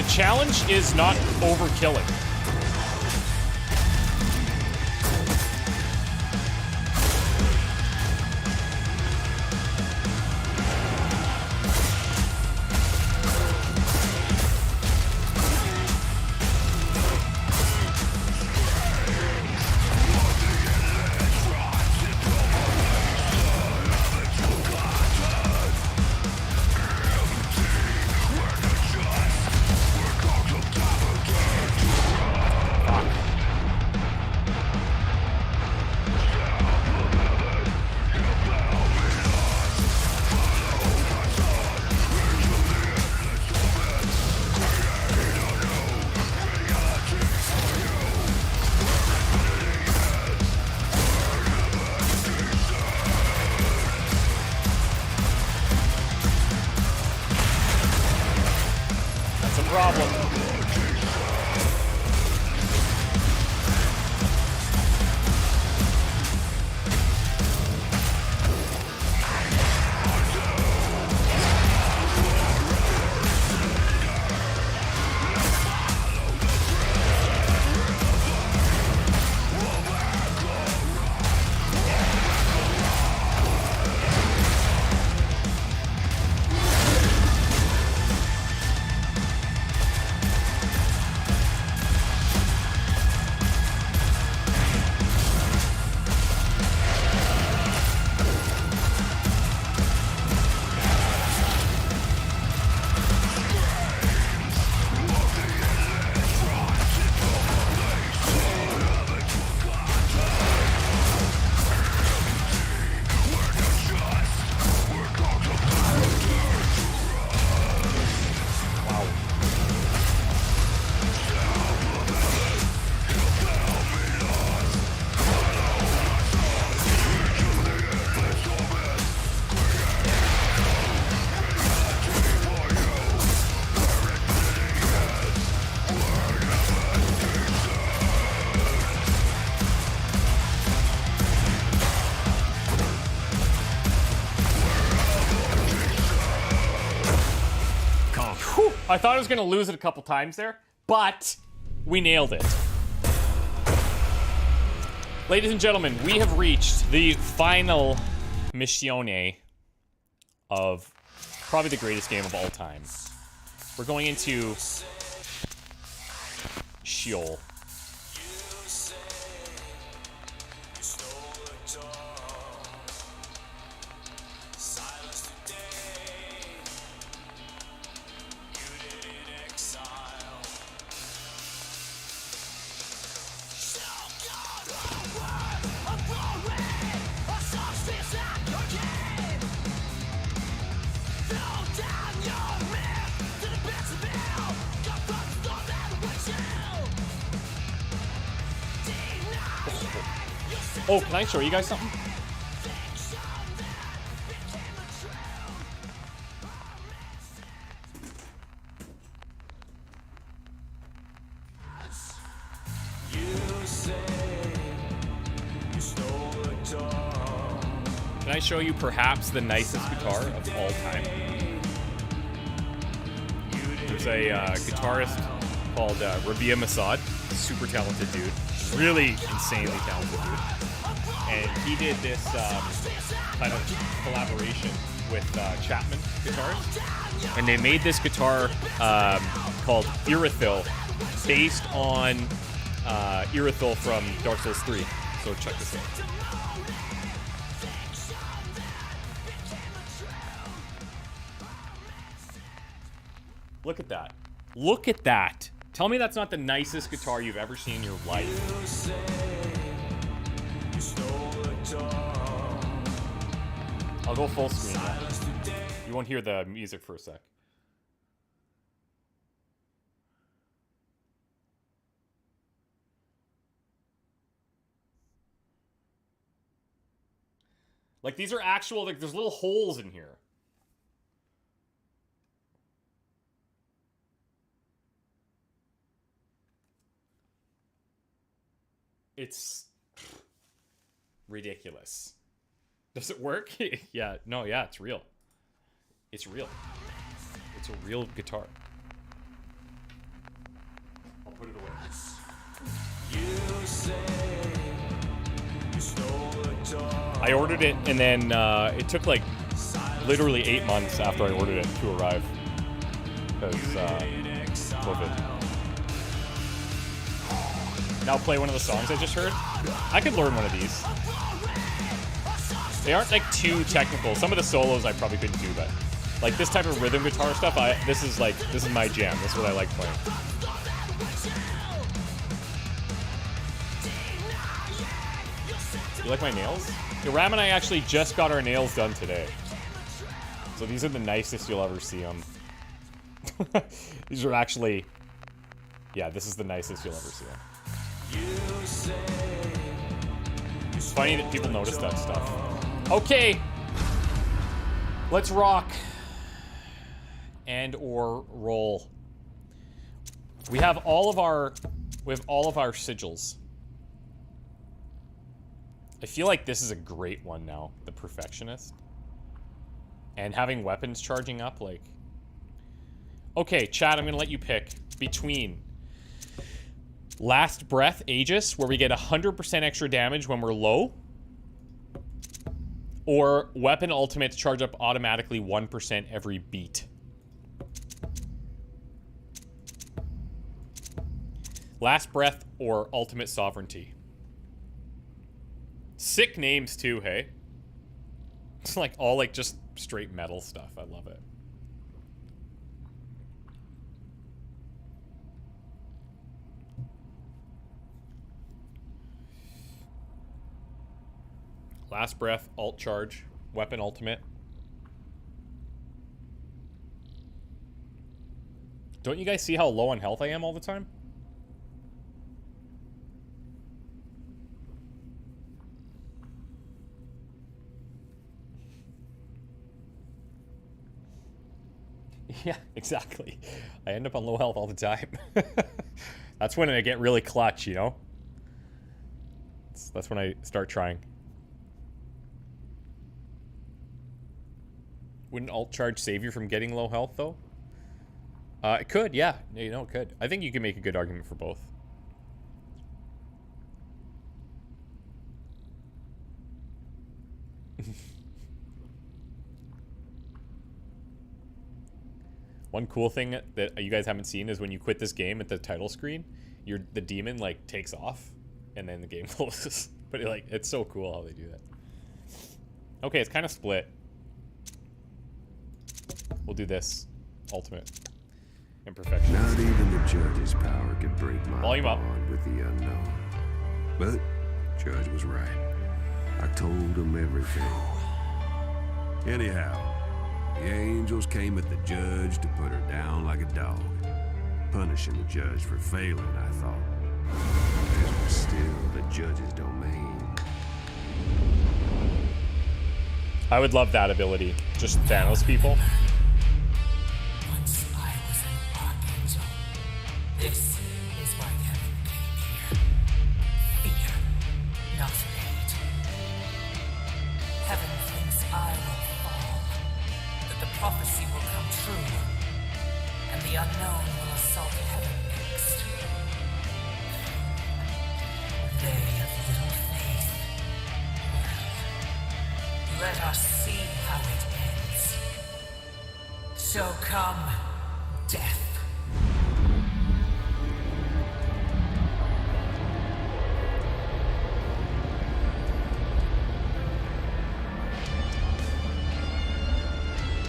challenge is not overkilling. I thought I was going to lose it a couple times there, but we nailed it. Ladies and gentlemen, we have reached the final missione of probably the greatest game of all time. We're going into Sheol. Oh, can I show you guys something? Can I show you perhaps the nicest guitar of all time? There's a guitarist called Rabia Masad, super talented dude, really insanely talented dude. And he did this kind of collaboration with Chapman Guitars. And they made this guitar called Irithil, based on Irithil from Dark Souls 3. So check this out. Look at that. Look at that. Tell me that's not the nicest guitar you've ever seen in your life. I'll go full screen now. You won't hear the music for a sec. Like, these are actual, like, there's little holes in here. It's ridiculous. Does it work? Yeah, no, yeah, it's real. It's real. It's a real guitar. put it away. I ordered it, and then it took like literally 8 months after I ordered it to arrive. Because COVID. Now play one of the songs I just heard. I could learn one of these. They aren't like too technical. Some of the solos I probably couldn't do, but like this type of rhythm guitar stuff, this is my jam. This is what I like playing. You like my nails? Yeah, Ram and I actually just got our nails done today. So these are the nicest you'll ever see them. These are actually... Yeah, this is the nicest you'll ever see them. It's funny that people notice that stuff. Okay. Let's rock. And or roll. We have all of our sigils. I feel like this is a great one now, the Perfectionist. And having weapons charging up, like... Okay, chat, I'm gonna let you pick between Last Breath Aegis, where we get 100% extra damage when we're low, or Weapon Ultimates charge up automatically 1% every beat. Last Breath or Ultimate Sovereignty. Sick names too, hey? It's like all like just straight metal stuff. I love it. Last Breath, Alt Charge, Weapon Ultimate. Don't you guys see how low on health I am all the time? Yeah, exactly. I end up on low health all the time. That's when I get really clutch, you know? That's when I start trying. Wouldn't alt charge save you from getting low health, though? It could, yeah. You know, it could. I think you can make a good argument for both. One cool thing that you guys haven't seen is when you quit this game at the title screen, the demon, like, takes off, and then the game closes. But, it's so cool how they do that. Okay, it's kind of split. We'll do this. Ultimate. Imperfection. Not even the judge's power could break my Volume up. bond with the unknown. But Judge was right. I told him everything. Anyhow, the angels came at the judge to put her down like a dog. Punishing the judge for failing, I thought. This was still the judge's domain. I would love that ability. Just Thanos people. Once I was an archangel. This is why heaven came here. Fear, not hate. Heaven thinks I will fall, that the prophecy will come true, and the unknown will assault heaven next. They have little faith. Let us see how it ends. So come, death.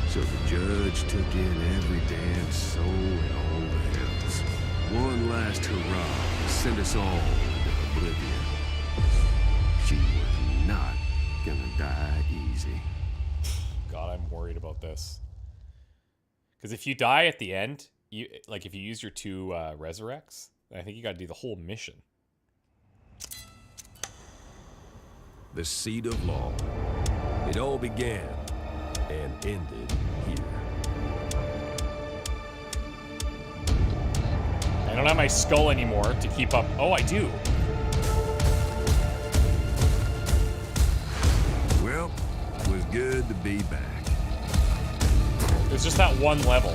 So the judge took in every damn soul in all the hells. One last hurrah to send us all into oblivion. She was not gonna die easy. God, I'm worried about this. Because if you die at the end, if you use your 2 resurrects, I think you got to do the whole mission. The seat of law. It all began and ended here. I don't have my skull anymore to keep up. Oh, I do. Well, it was good to be back. There's just that one level.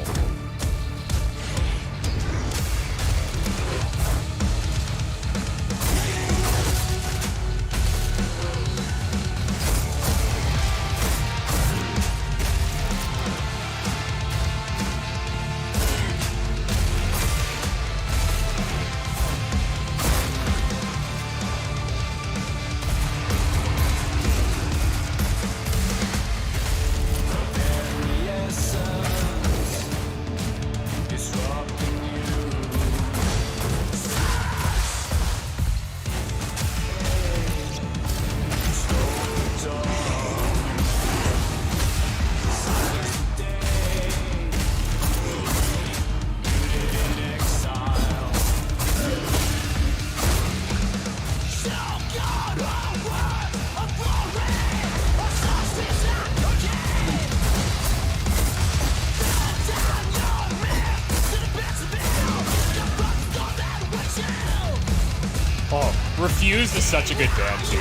Refused is such a good band, too.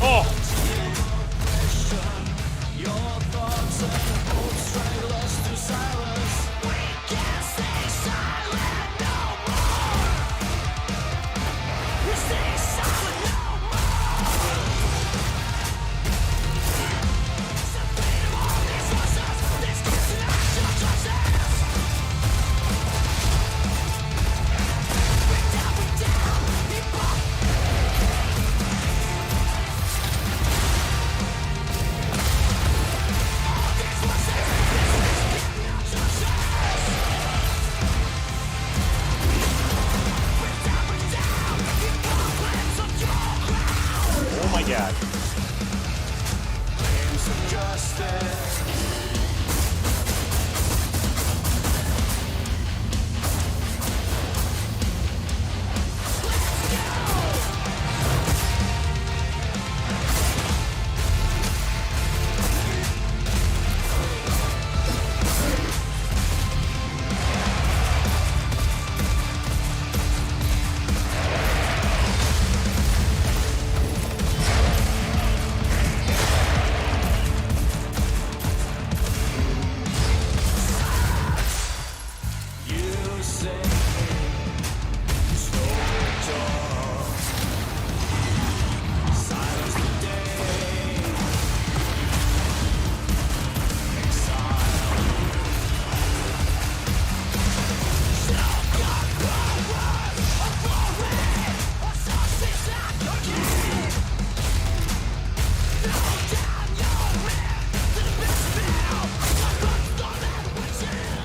Oh!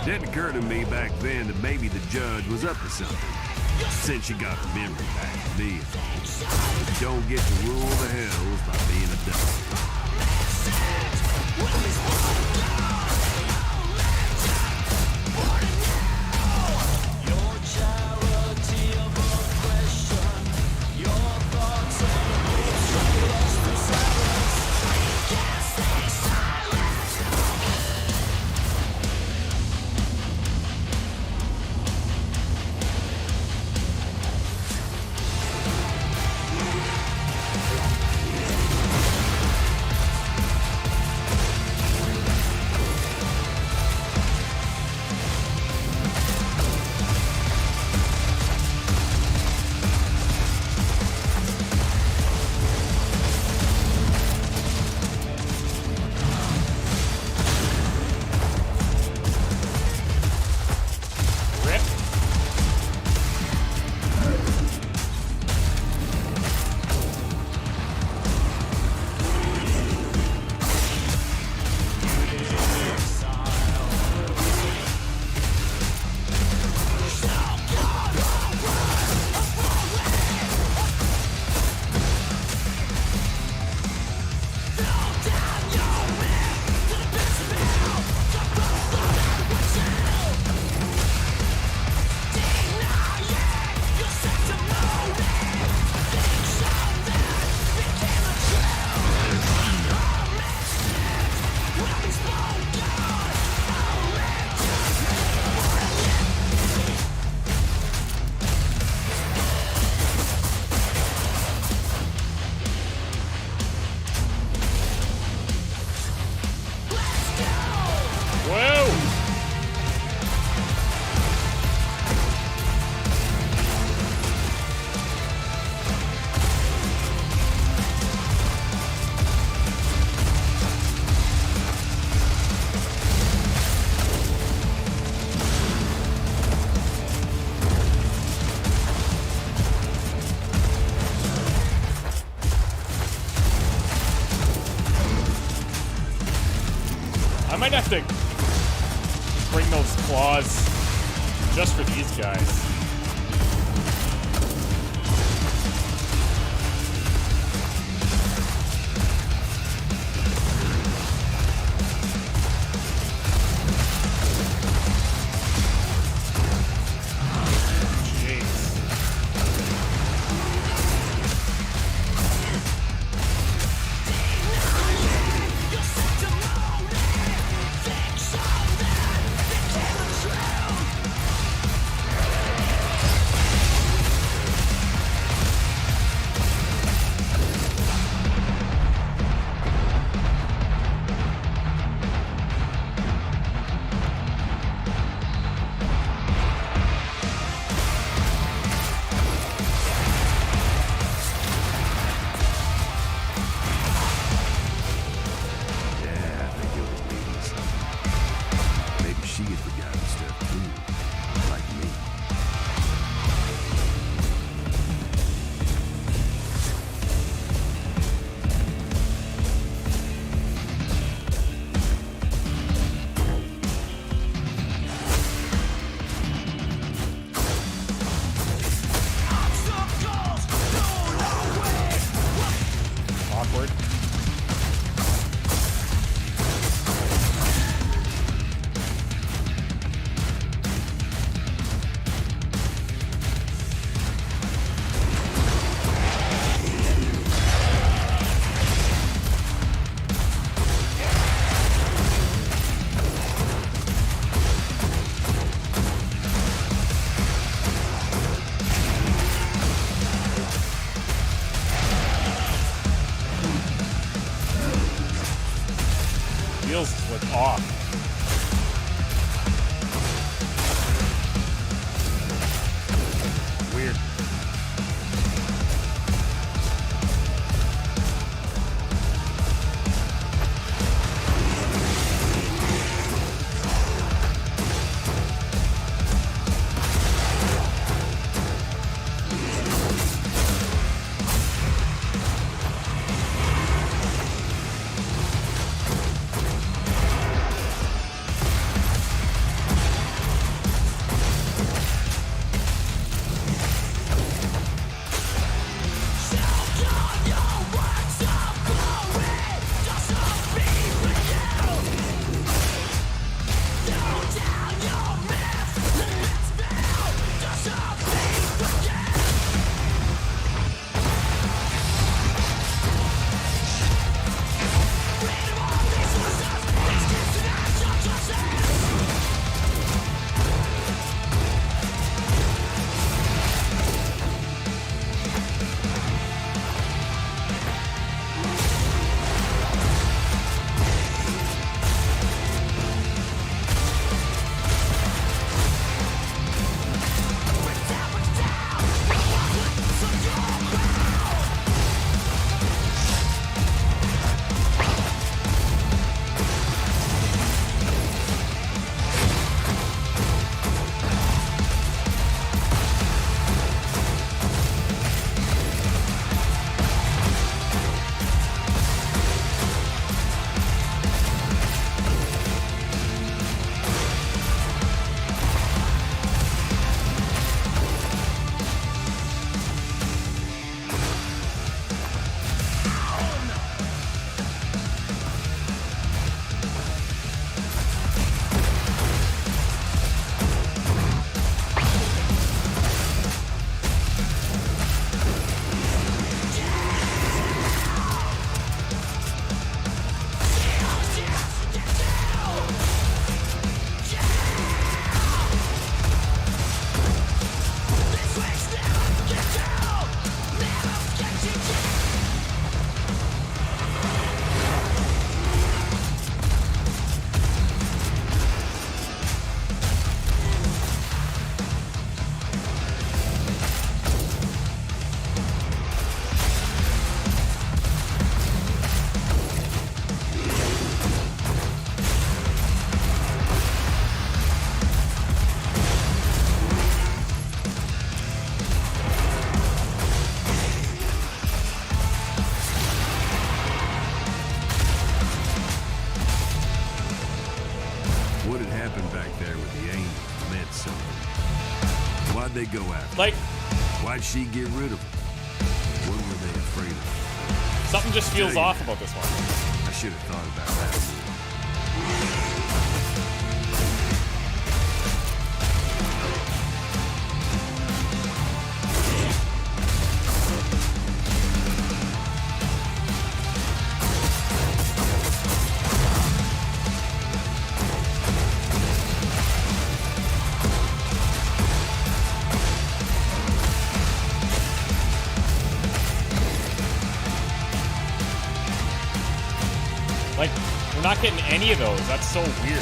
Didn't occur to me back then that maybe the judge was up to something, since she got the memory back to me. You don't get to rule the hells by being a dog. I might have to bring those claws just for these guys. Jeez. she had forgotten stuff too, like me. Awkward. Feels like off. Weird. Why'd they go after? Like, Why'd she get rid of him? What were they afraid of? something just feels Tell you off that. about this one. I should have thought about that more. Like, we're not getting any of those. That's so weird.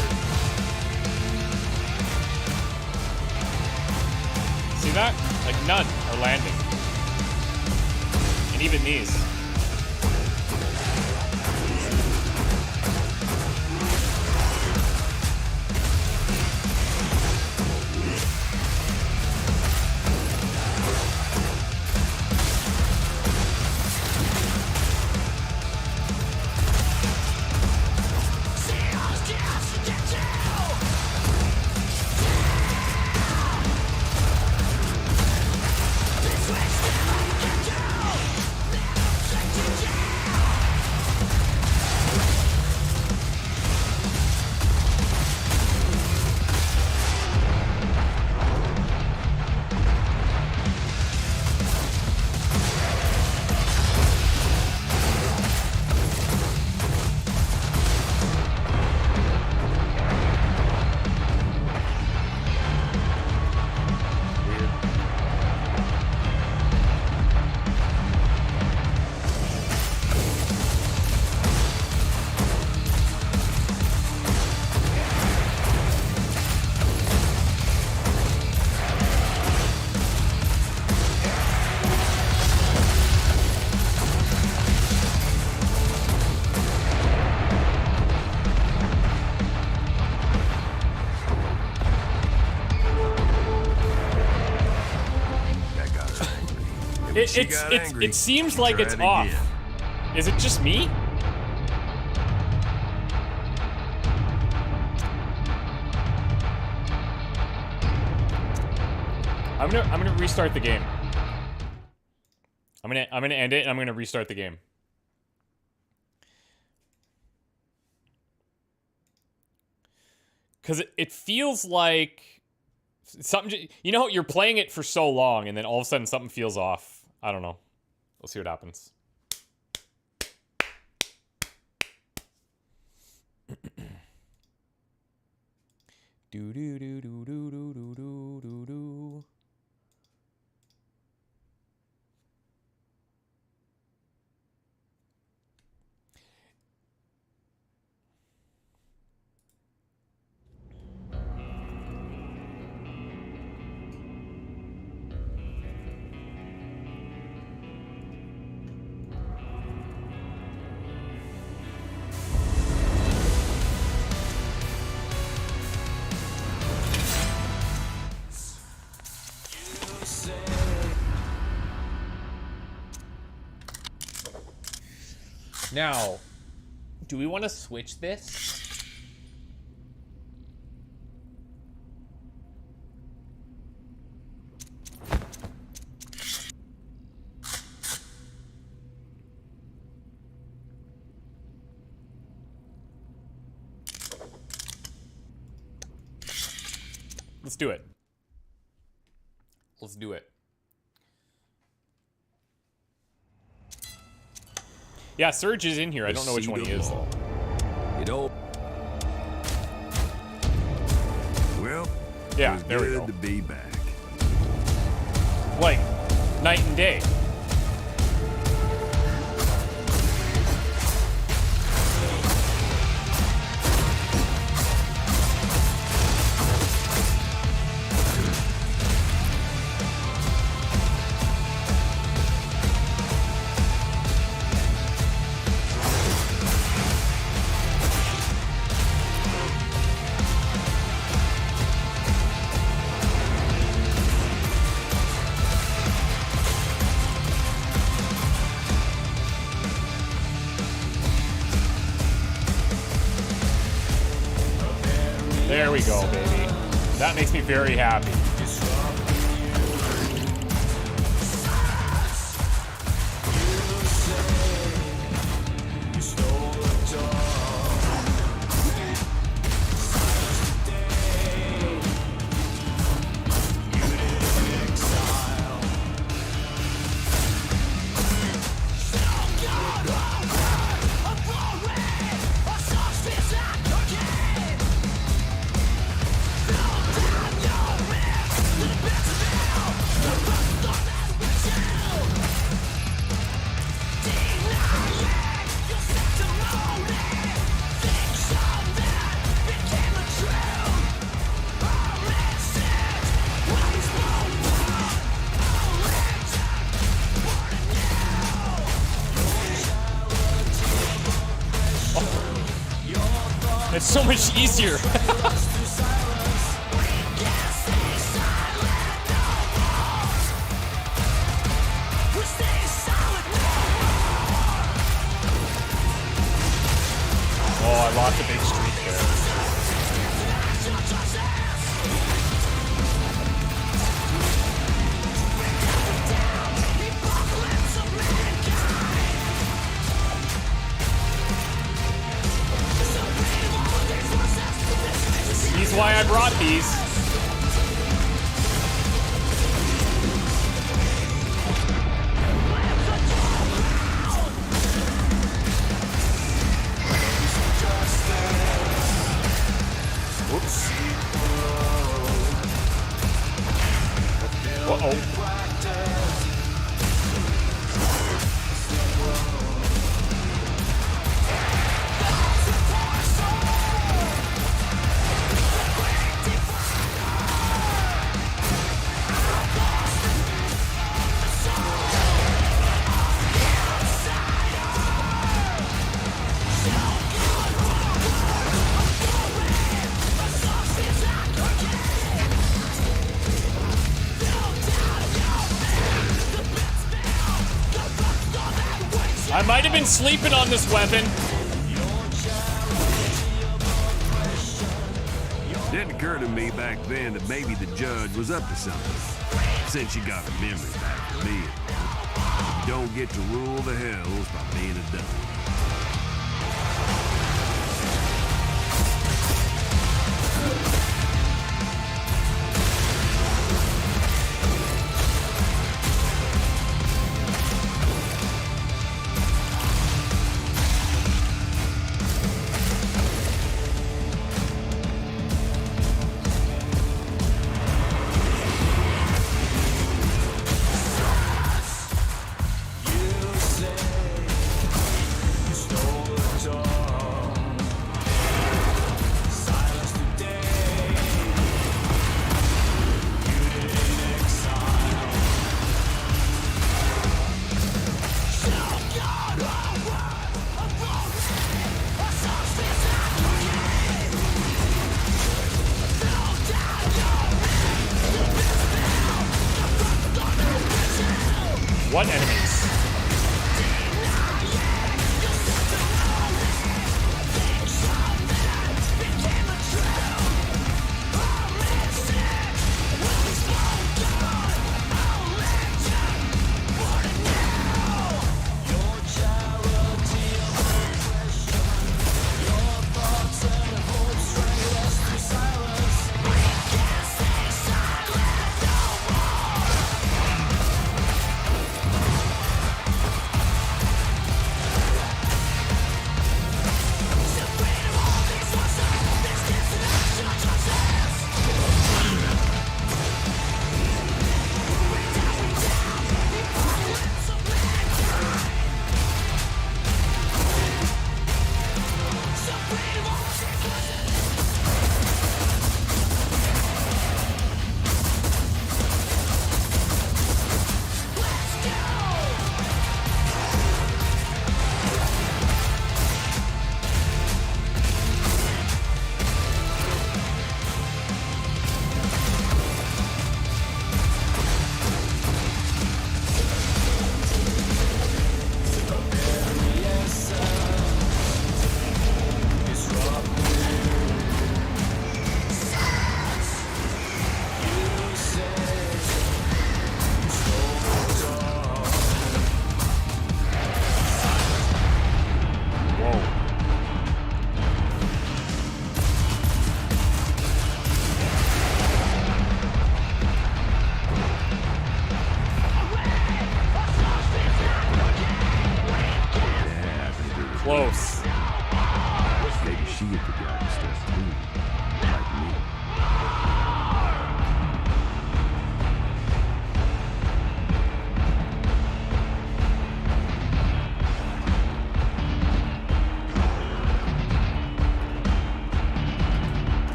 See that? Like, none are landing. And even these. It seems like it's off. Is it just me? I'm gonna restart the game. I'm gonna end it and I'm gonna restart the game. Cause it feels like something, you know, you're playing it for so long and then all of a sudden something feels off. I don't know. We'll see what happens. Do do do do do do do do do do. Now, do we want to switch this? Let's do it. Let's do it. Yeah, Surge is in here. I don't know which one he is. You know. Well, yeah, there we go. Good to be back. Like night and day. There we go, baby. That makes me very happy. It's so much easier. Oh, I lost a big streak there. He's why I brought these. Whoops. Uh-oh. might have been sleeping on this weapon. Didn't occur to me back then that maybe the judge was up to something, since she got her memory back from me. You don't get to rule the hells by being a dummy. What enemies?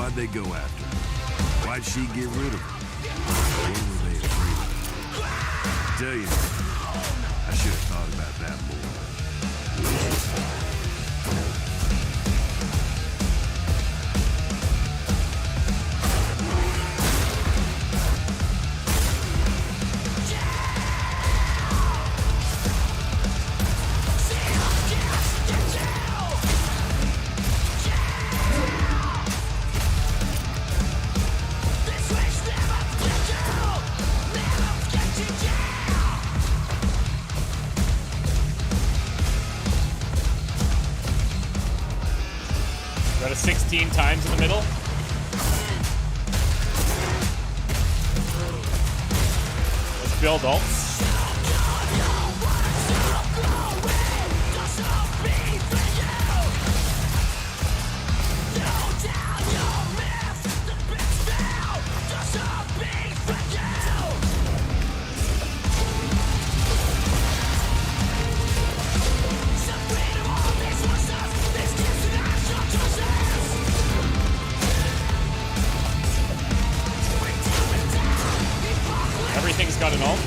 Why'd they go after her? Why'd she get rid of her? What were they afraid of? I tell you, I should have thought about that more. Got a 16 times in the middle. Let's build ults. Everything's got an ult.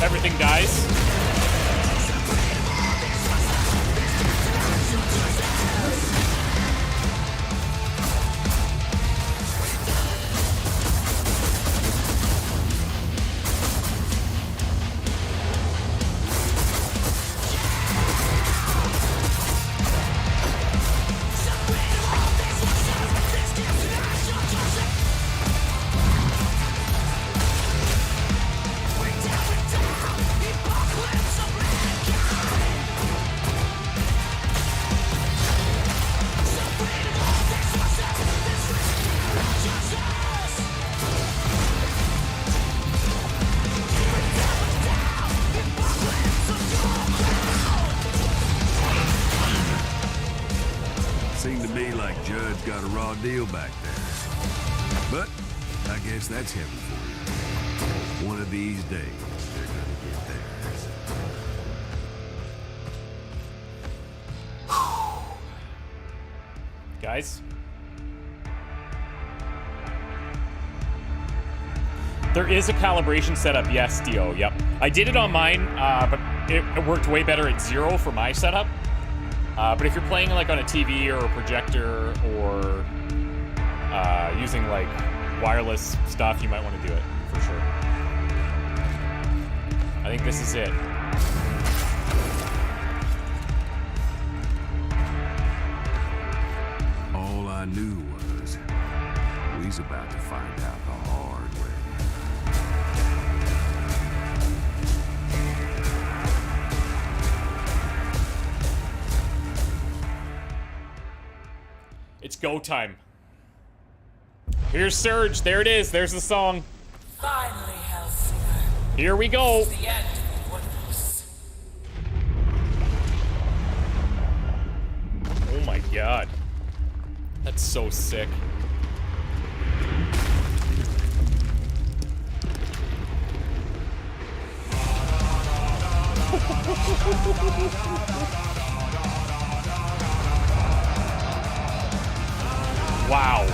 Everything dies. Seemed to me like Judge got a raw deal back there. But I guess that's heaven for you. One of these days, they're gonna get theirs. Guys. There is a calibration setup, yes, Dio, yep. I did it on mine, but it worked way better at 0 for my setup. But if you're playing like on a TV or a projector or using like wireless stuff, you might want to do it for sure. I think this is it. All I knew was we's about to find out the hard way. It's go time. Here's Surge. There it is. There's the song. Finally, Hellsinger. Here we go. The end of Woodhouse. Oh my god. That's so sick. Wow.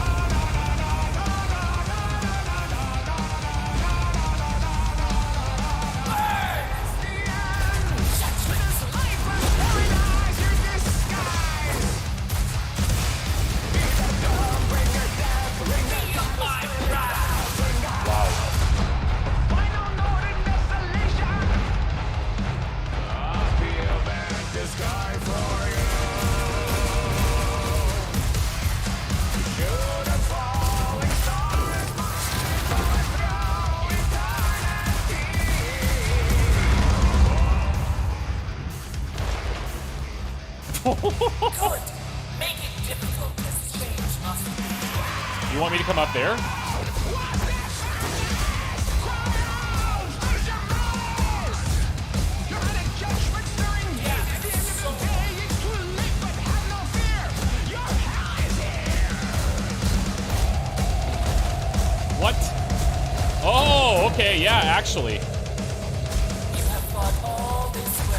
Good. Make it difficult as change must be. You want me to come up there? Okay, yeah, actually. You have fought all this way.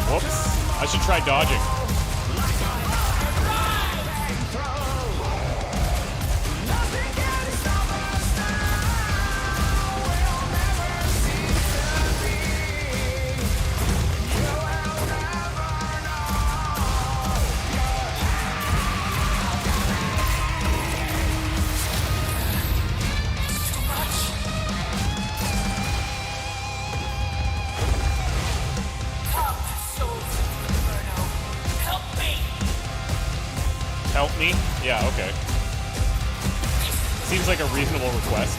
Whoops. I should try dodging. Help me? Yeah, okay. Seems like a reasonable request.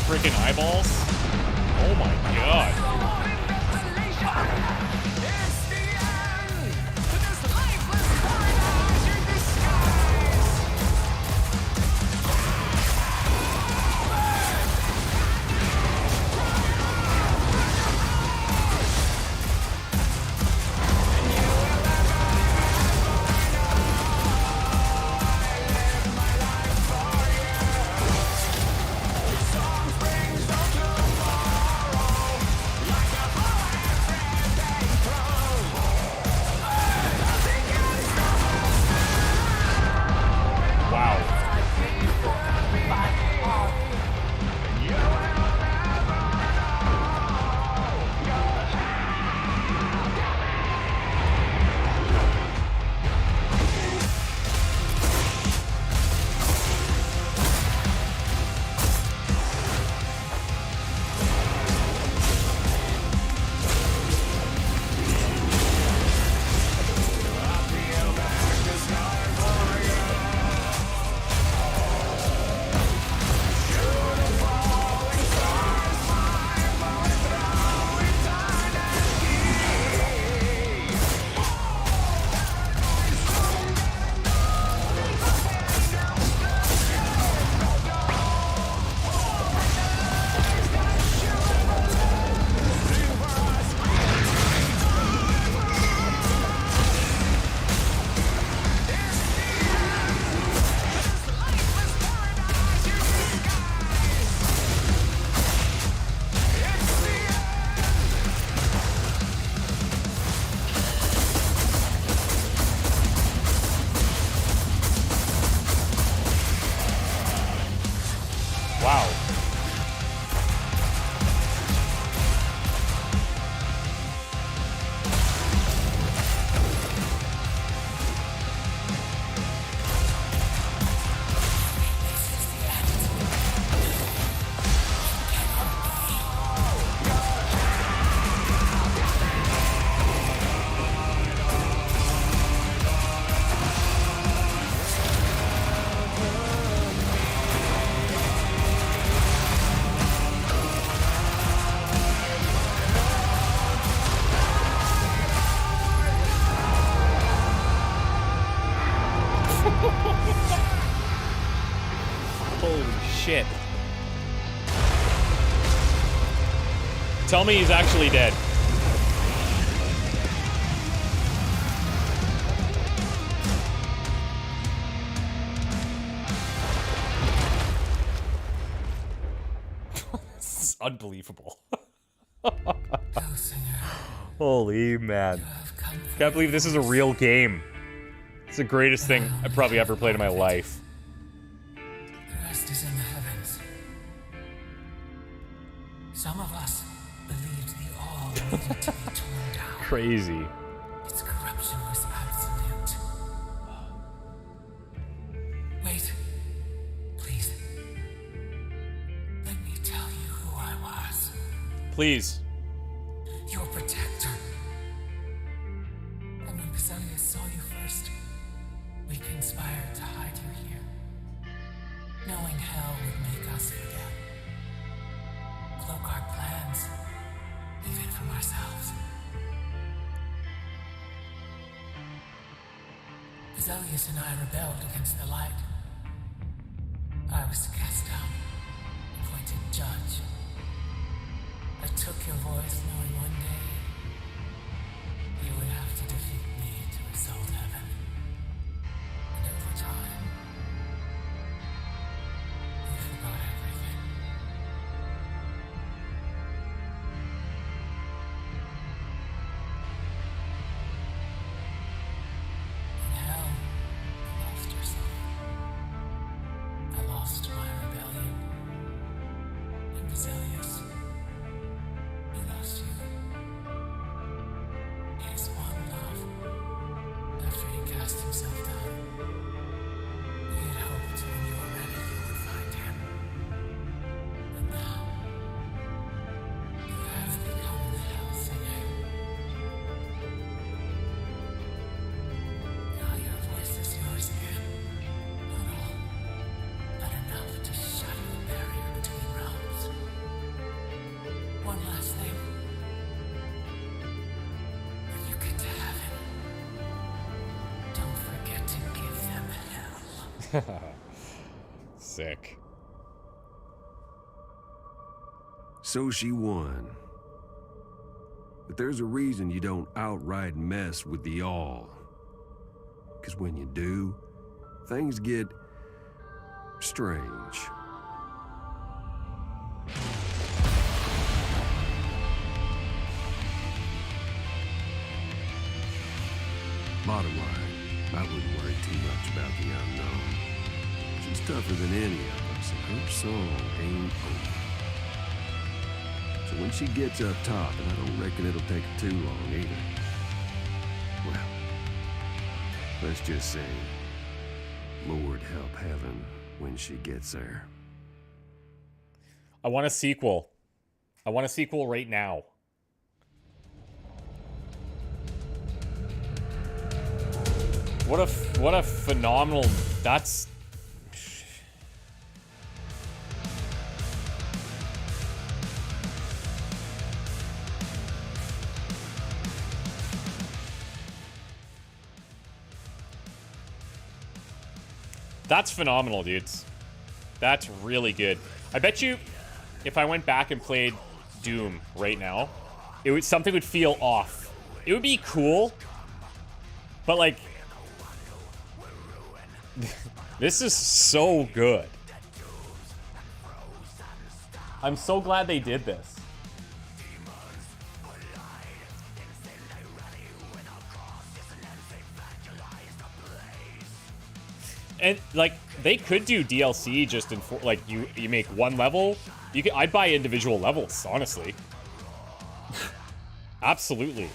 Freaking eyeballs. Oh my god. Holy shit. Tell me he's actually dead. unbelievable. Hellsinger, Holy man. you have come for Can't believe this is a real game. It's the greatest thing I've probably ever played in my life. the rest is in the heavens. Some of us believed the all needed to be torn down. Crazy. Its corruption was absolute. Wait, please. Let me tell you who I was. Please. Your protector. And when Basilius saw you first, we conspired to hide you here. Knowing hell would make us forget. Cloak our plans, even from ourselves. Basilius and I rebelled against the light. I was cast down, appointed judge. I took your voice knowing one day you would have to defeat me to assault heaven. And over time, we forgot everything. In hell, you lost yourself. I lost my rebellion. And Basilius, he lost you. His one love. After he cast himself down, we had hoped when you were ready you would find him. But now, you have become the Hellsinger. Now your voice is yours again. Not all, but enough to shatter the barrier between realms. One last thing. When you get to heaven, don't forget to give them hell. Sick. So she won. But there's a reason you don't outright mess with the all. Because when you do, things get strange. Bottom line, I wouldn't worry too much about the unknown. She's tougher than any of us, and her song ain't over. So when she gets up top, and I don't reckon it'll take her too long either, well, let's just say, Lord help heaven when she gets there. I want a sequel. I want a sequel right now. What a phenomenal. That's. That's phenomenal, dudes. That's really good. I bet you if I went back and played Doom right now, something would feel off. It would be cool, but like this is so good. I'm so glad they did this. And like they could do DLC just in like you make one level. I'd buy individual levels, honestly. Absolutely.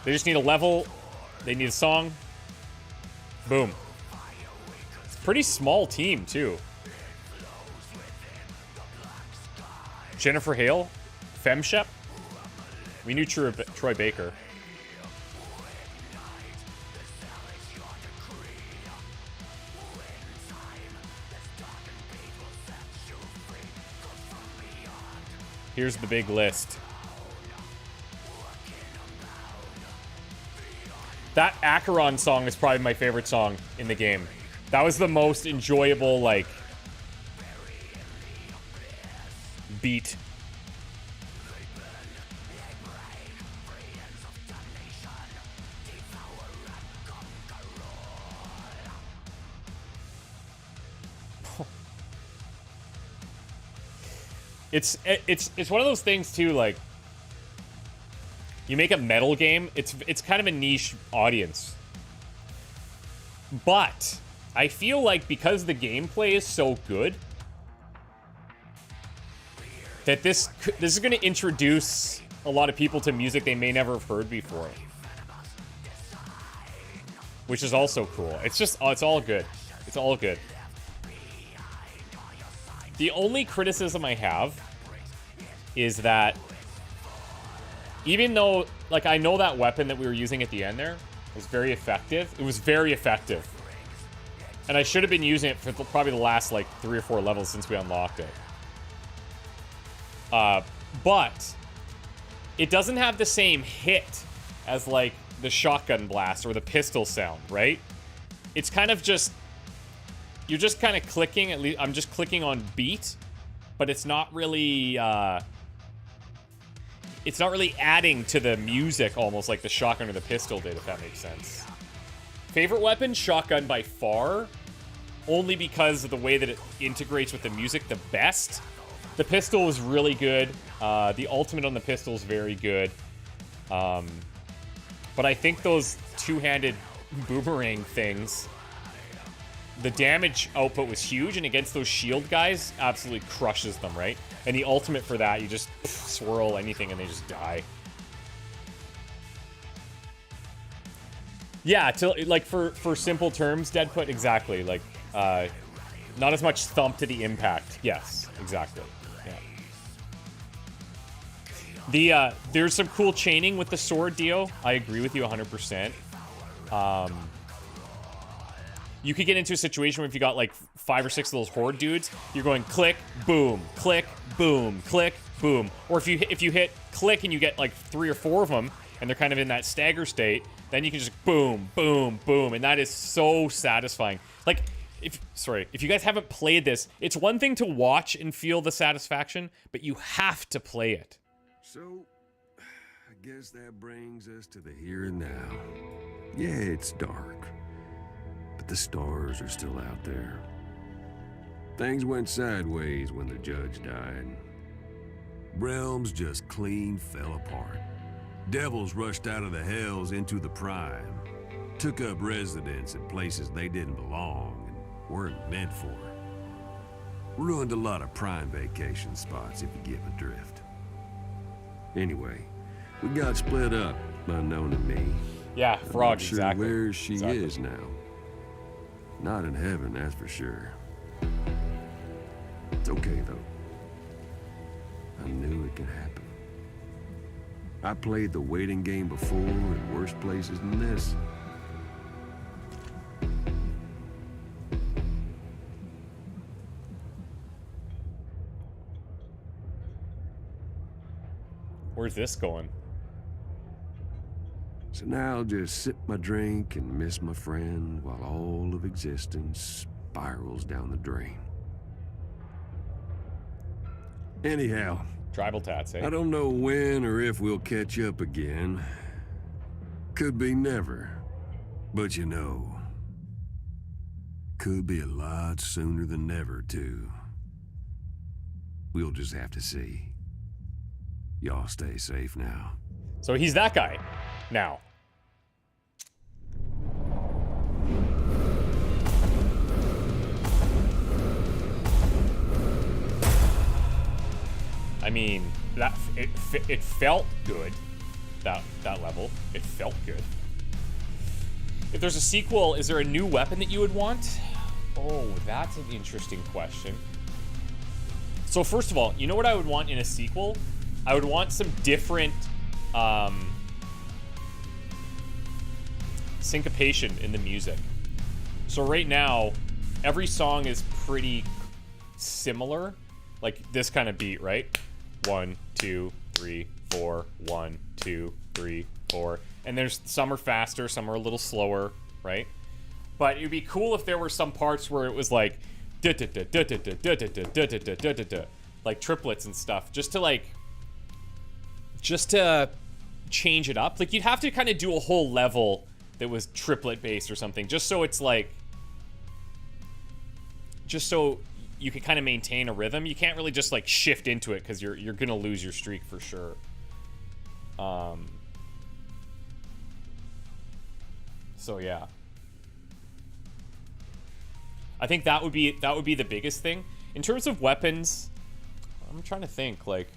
They just need a level. They need a song. Boom. It's a pretty small team too. Jennifer Hale, Femshep. We knew Troy Baker. Here's the big list. That Acheron song is probably my favorite song in the game. That was the most enjoyable, like, beat. It's one of those things too, like, you make a metal game, it's kind of a niche audience. But I feel like because the gameplay is so good, that this is going to introduce a lot of people to music they may never have heard before. Which is also cool. It's just, it's all good. It's all good. The only criticism I have is that even though, like, I know that weapon that we were using at the end there was very effective. It was very effective. And I should have been using it for probably the last, like, 3 or 4 levels since we unlocked it. But it doesn't have the same hit as, like, the shotgun blast or the pistol sound, right? It's kind of just, you're just kind of clicking, at least I'm just clicking on beat, but it's not really adding to the music almost like the shotgun or the pistol did, if that makes sense. Favorite weapon? Shotgun by far, only because of the way that it integrates with the music the best. The pistol is really good. The ultimate on the pistol is very good. But I think those two-handed boomerang things, the damage output was huge, and against those shield guys, absolutely crushes them, right? And the ultimate for that, you just swirl anything and they just die. Yeah, like for simple terms, Dead Put, exactly. Like, not as much thump to the impact. Yes, exactly. Yeah. There's some cool chaining with the sword, Dio. I agree with you 100%. You could get into a situation where if you got like 5 or 6 of those horde dudes, you're going click, boom, click, boom, click, boom. Or if you hit click and you get like 3 or 4 of them, and they're kind of in that stagger state, then you can just boom, boom, boom, and that is so satisfying. Like, if you guys haven't played this, it's one thing to watch and feel the satisfaction, but you have to play it. So, I guess that brings us to the here and now. Yeah, it's dark, but the stars are still out there. Things went sideways when the judge died. Realms just clean fell apart. Devils rushed out of the hells into the prime, took up residence in places they didn't belong and weren't meant for. Ruined a lot of prime vacation spots, if you get my drift. Anyway, we got split up, unknown to me. Yeah, Frog, I'm not sure exactly. where she Exactly. is now. Not in heaven, that's for sure. It's okay, though. I knew it could happen. I played the waiting game before in worse places than this. Where's this going? So now I'll just sip my drink and miss my friend while all of existence spirals down the drain. Anyhow, Tribal tats, eh? I don't know when or if we'll catch up again. Could be never. But you know, could be a lot sooner than never, too. We'll just have to see. Y'all stay safe now. So he's that guy now. I mean, that it felt good. That level, it felt good. If there's a sequel, is there a new weapon that you would want? Oh, that's an interesting question. So first of all, you know what I would want in a sequel? I would want some different syncopation in the music. So right now, every song is pretty similar, like this kind of beat, right? 1, 2, 3, 4, 1, 2, 3, 4. And there's some are faster, some are a little slower, right? But it'd be cool if there were some parts where it was like like triplets and stuff, just to change it up. Like, you'd have to kind of do a whole level that was triplet based or something, just so it's like, just so you can kind of maintain a rhythm. You can't really just like shift into it because you're gonna lose your streak for sure. So yeah, I think that would be the biggest thing in terms of weapons. I'm trying to think, like,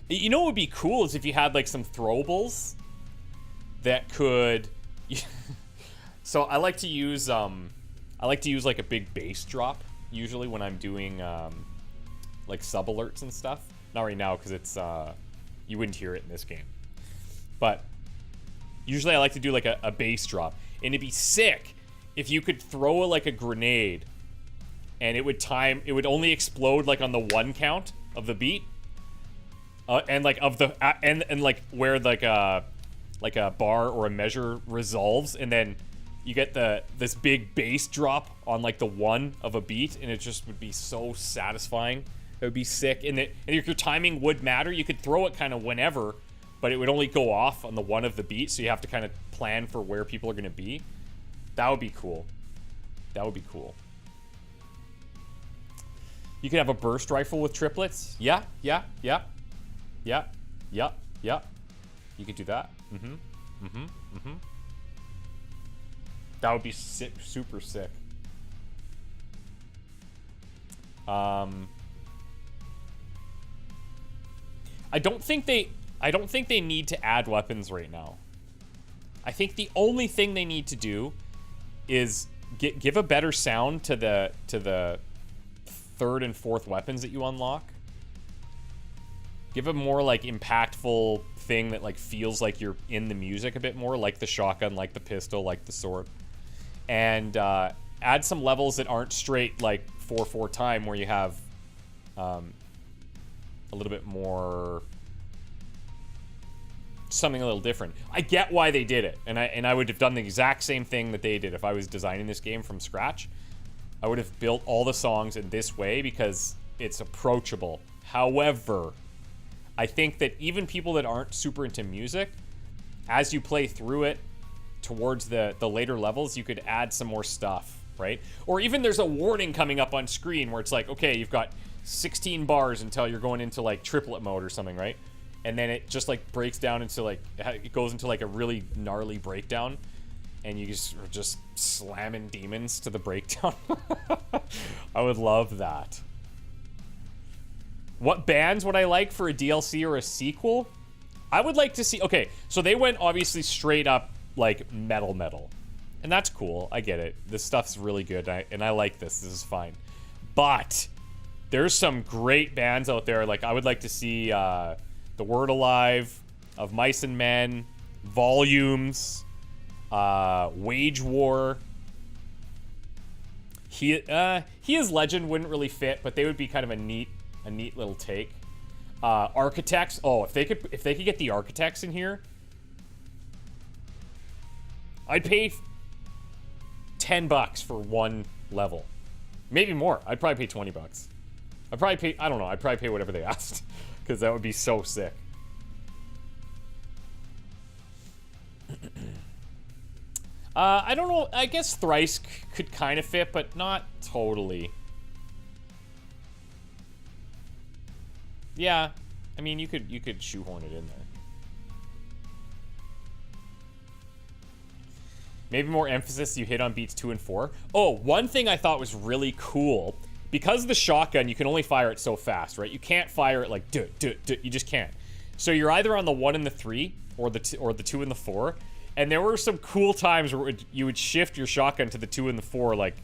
you know what would be cool is if you had like some throwables that could. So I like to use like a big bass drop usually when I'm doing like sub alerts and stuff. Not right now because it's you wouldn't hear it in this game, but usually I like to do like a bass drop, and it'd be sick if you could throw like a grenade and it would only explode like on the 1 count of the beat, and like of the and like where like a bar or a measure resolves, and then you get this big bass drop on like the 1 of a beat, and it just would be so satisfying. It would be sick, and if your timing would matter, you could throw it kind of whenever, but it would only go off on the 1 of the beat, so you have to kind of plan for where people are going to be. That would be cool. That would be cool. You could have a burst rifle with triplets. Yeah. You could do that. That would be sick, super sick. I don't think they need to add weapons right now. I think the only thing they need to do is give a better sound to the 3rd and 4th weapons that you unlock. Give a more like impactful thing that like feels like you're in the music a bit more, like the shotgun, like the pistol, like the sword. And add some levels that aren't straight like 4/4 time, where you have a little bit more, something a little different. I get why they did it, and I would have done the exact same thing that they did if I was designing this game from scratch. I would have built all the songs in this way because it's approachable. However, I think that even people that aren't super into music, as you play through it towards the later levels, you could add some more stuff, right? Or even there's a warning coming up on screen where it's like, okay, you've got 16 bars until you're going into like triplet mode or something, right? And then it just like breaks down into like, it goes into like a really gnarly breakdown, and you just slamming demons to the breakdown. I would love that. What bands would I like for a DLC or a sequel? I would like to see... Okay, so they went obviously straight up, like, metal. And that's cool. I get it. This stuff's really good, and I like this. This is fine. But there's some great bands out there. Like, I would like to see The Word Alive, Of Mice and Men, Volumes, Wage War. He is Legend wouldn't really fit, but they would be kind of a neat little take. Architects. Oh, if they could get the Architects in here, I'd pay $10 for 1 level, maybe more. I'd probably pay $20. I'd probably pay. I don't know. I'd probably pay whatever they asked, because that would be so sick. I don't know. I guess Thrice could kind of fit, but not totally. Yeah, I mean, you could shoehorn it in there. Maybe more emphasis you hit on beats 2 and 4. Oh, one thing I thought was really cool, because of the shotgun, you can only fire it so fast, right? You can't fire it like you just can't. So you're either on the 1 and the 3, or the 2 and the 4. And there were some cool times where you would shift your shotgun to the 2 and the 4, like,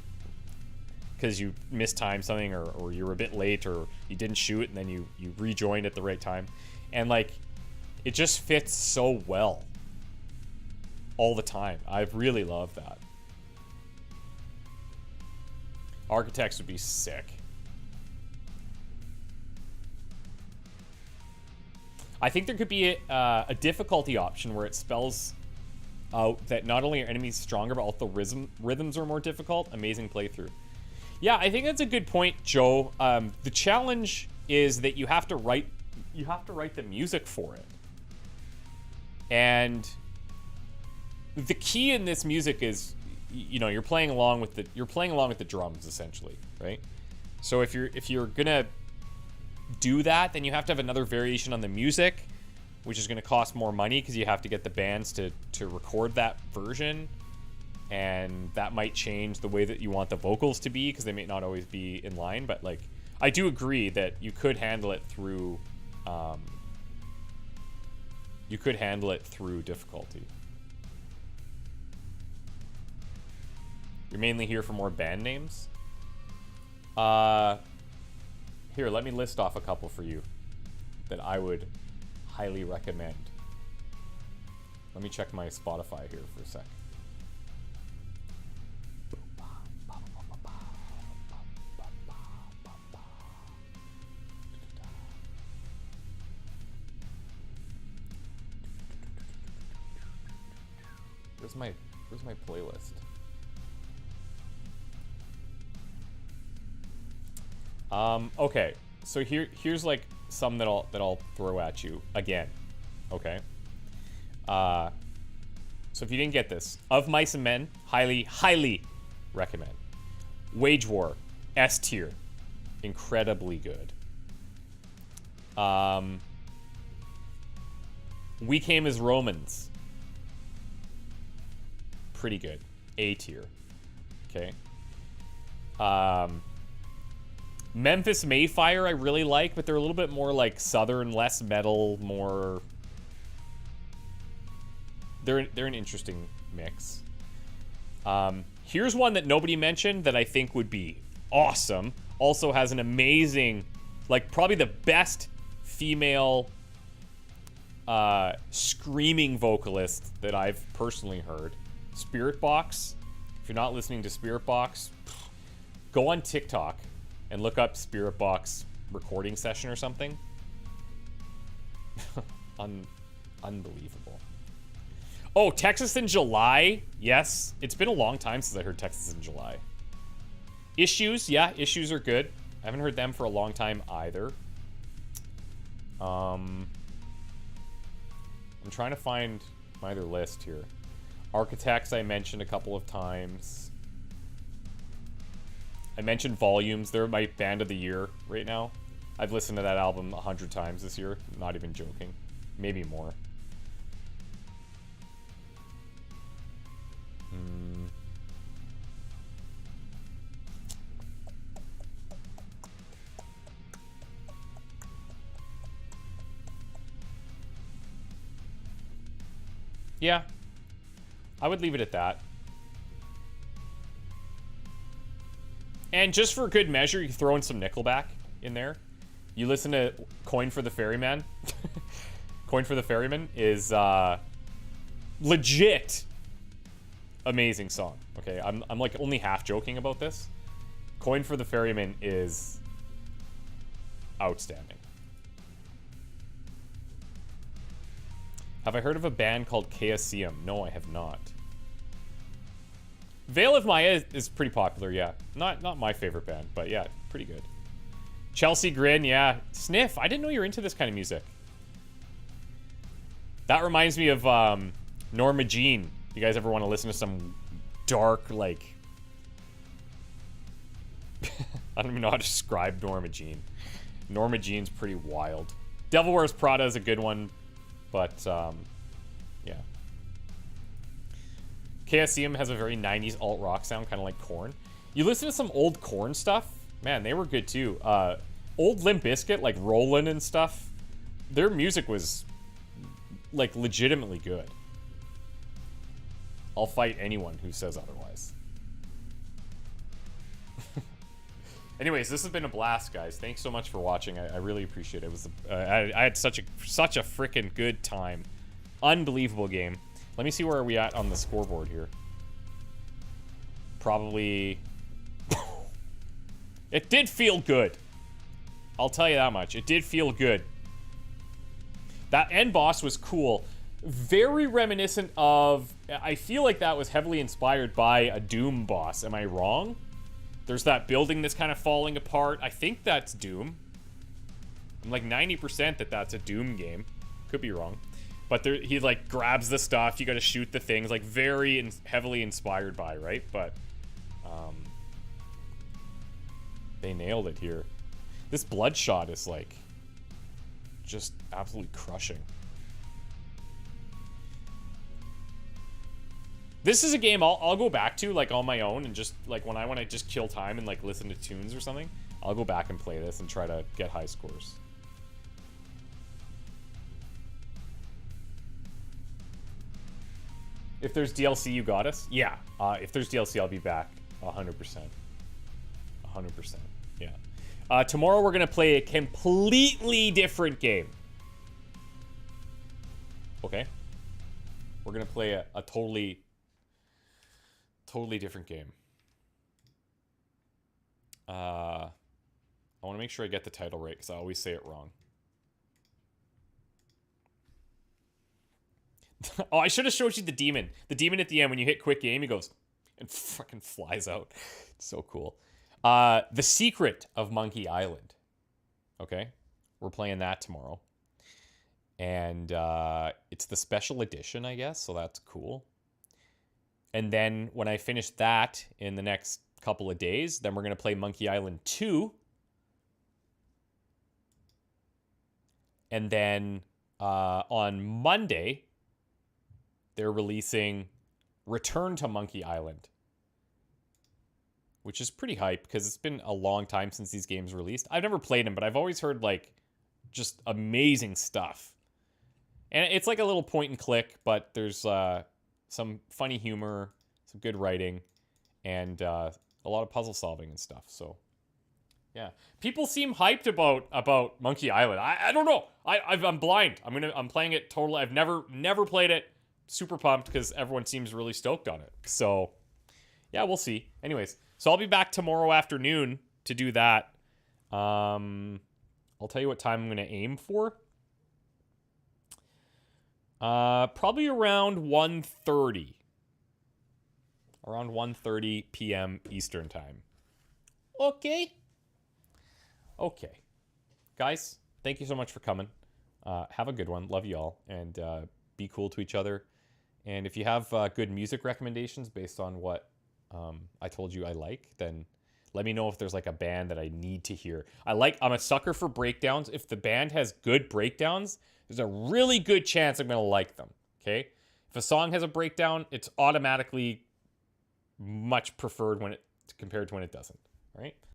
because you mistimed something, or you were a bit late, or you didn't shoot, and then you rejoined at the right time. And, like, it just fits so well all the time. I really love that. Architects would be sick. I think there could be a difficulty option where it spells out that not only are enemies stronger, but also rhythms are more difficult. Amazing playthrough. Yeah, I think that's a good point, Joe. The challenge is that you have to write the music for it. And the key in this music is you know, you're playing along with the drums essentially, right? So if you're gonna do that, then you have to have another variation on the music, which is going to cost more money because you have to get the bands to record that version, and that might change the way that you want the vocals to be because they may not always be in line. But like, I do agree that you could handle it through difficulty. You're mainly here for more band names. Here, let me list off a couple for you that I would highly recommend. Let me check my Spotify here for a sec. Where's my playlist? Okay, so here's like some that I'll throw at you again. Okay. So if you didn't get this, Of Mice and Men, highly recommend. Wage War, S tier, incredibly good. We Came as Romans, pretty good, A tier. Okay. Memphis Mayfire I really like, but they're a little bit more like southern, less metal, more... They're an interesting mix. Here's one that nobody mentioned that I think would be awesome. Also has an amazing, like probably the best female screaming vocalist that I've personally heard. Spirit Box. If you're not listening to Spirit Box, go on TikTok and look up Spirit Box recording session or something. Unbelievable. Oh, Texas in July. Yes, it's been a long time since I heard Texas in July. Issues, yeah, Issues are good. I haven't heard them for a long time either. I'm trying to find my other list here. Architects I mentioned a couple of times. I mentioned Volumes. They're my band of the year right now. I've listened to that album 100 times this year. Not even joking. Maybe more. Yeah. I would leave it at that. And just for good measure, you throw in some Nickelback in there. You listen to Coin for the Ferryman. Coin for the Ferryman is legit amazing song. Okay, I'm like only half joking about this. Coin for the Ferryman is outstanding. Have I heard of a band called Chaosium? No, I have not. Veil of Maya is pretty popular, yeah. Not my favorite band, but yeah, pretty good. Chelsea Grin, yeah. Sniff, I didn't know you were into this kind of music. That reminds me of Norma Jean. You guys ever want to listen to some dark, like... I don't even know how to describe Norma Jean. Norma Jean's pretty wild. Devil Wears Prada is a good one, but yeah. KSCM has a very 90s alt-rock sound, kind of like Korn. You listen to some old Korn stuff, man, they were good too. Old Limp Bizkit, like Rollin' and stuff, their music was like legitimately good. I'll fight anyone who says otherwise. Anyways, this has been a blast, guys. Thanks so much for watching. I really appreciate it. It was I had such a freaking good time. Unbelievable game. Let me see where are we at on the scoreboard here. Probably... It did feel good. I'll tell you that much. It did feel good. That end boss was cool. Very reminiscent of... I feel like that was heavily inspired by a Doom boss. Am I wrong? There's that building that's kind of falling apart. I think that's Doom. I'm like 90% that that's a Doom game. Could be wrong. But there, he like grabs the stuff. You got to shoot the things. Like very heavily inspired by, right? But they nailed it here. This Bloodshot is like just absolutely crushing. This is a game I'll go back to like on my own and just like when I want to just kill time and like listen to tunes or something. I'll go back and play this and try to get high scores. If there's DLC, you got us? Yeah. If there's DLC, I'll be back 100%. 100%. Yeah. Tomorrow we're going to play a completely different game. Okay? We're going to play a totally different game. I want to make sure I get the title right because I always say it wrong. Oh, I should have showed you the demon. The demon at the end, when you hit quick game, he goes and fucking flies out. It's so cool. The Secret of Monkey Island. Okay? We're playing that tomorrow. And it's the special edition, I guess, so that's cool. And then when I finish that in the next couple of days, then we're going to play Monkey Island 2. And then on Monday, they're releasing Return to Monkey Island, which is pretty hype because it's been a long time since these games released. I've never played them, but I've always heard like just amazing stuff. And it's like a little point and click, but there's some funny humor, some good writing, and a lot of puzzle solving and stuff. So yeah, people seem hyped about Monkey Island. I don't know. I'm blind. I'm playing it totally. I've never played it. Super pumped because everyone seems really stoked on it. So yeah, we'll see. Anyways, so I'll be back tomorrow afternoon to do that. I'll tell you what time I'm going to aim for. Probably around 1:30. Around 1:30 p.m. Eastern time. Okay. Okay. Guys, thank you so much for coming. Have a good one. Love you all. And be cool to each other. And if you have good music recommendations based on what I told you I like, then let me know if there's like a band that I need to hear. I'm a sucker for breakdowns. If the band has good breakdowns, there's a really good chance I'm going to like them. Okay? If a song has a breakdown, it's automatically much preferred when compared to when it doesn't. All right?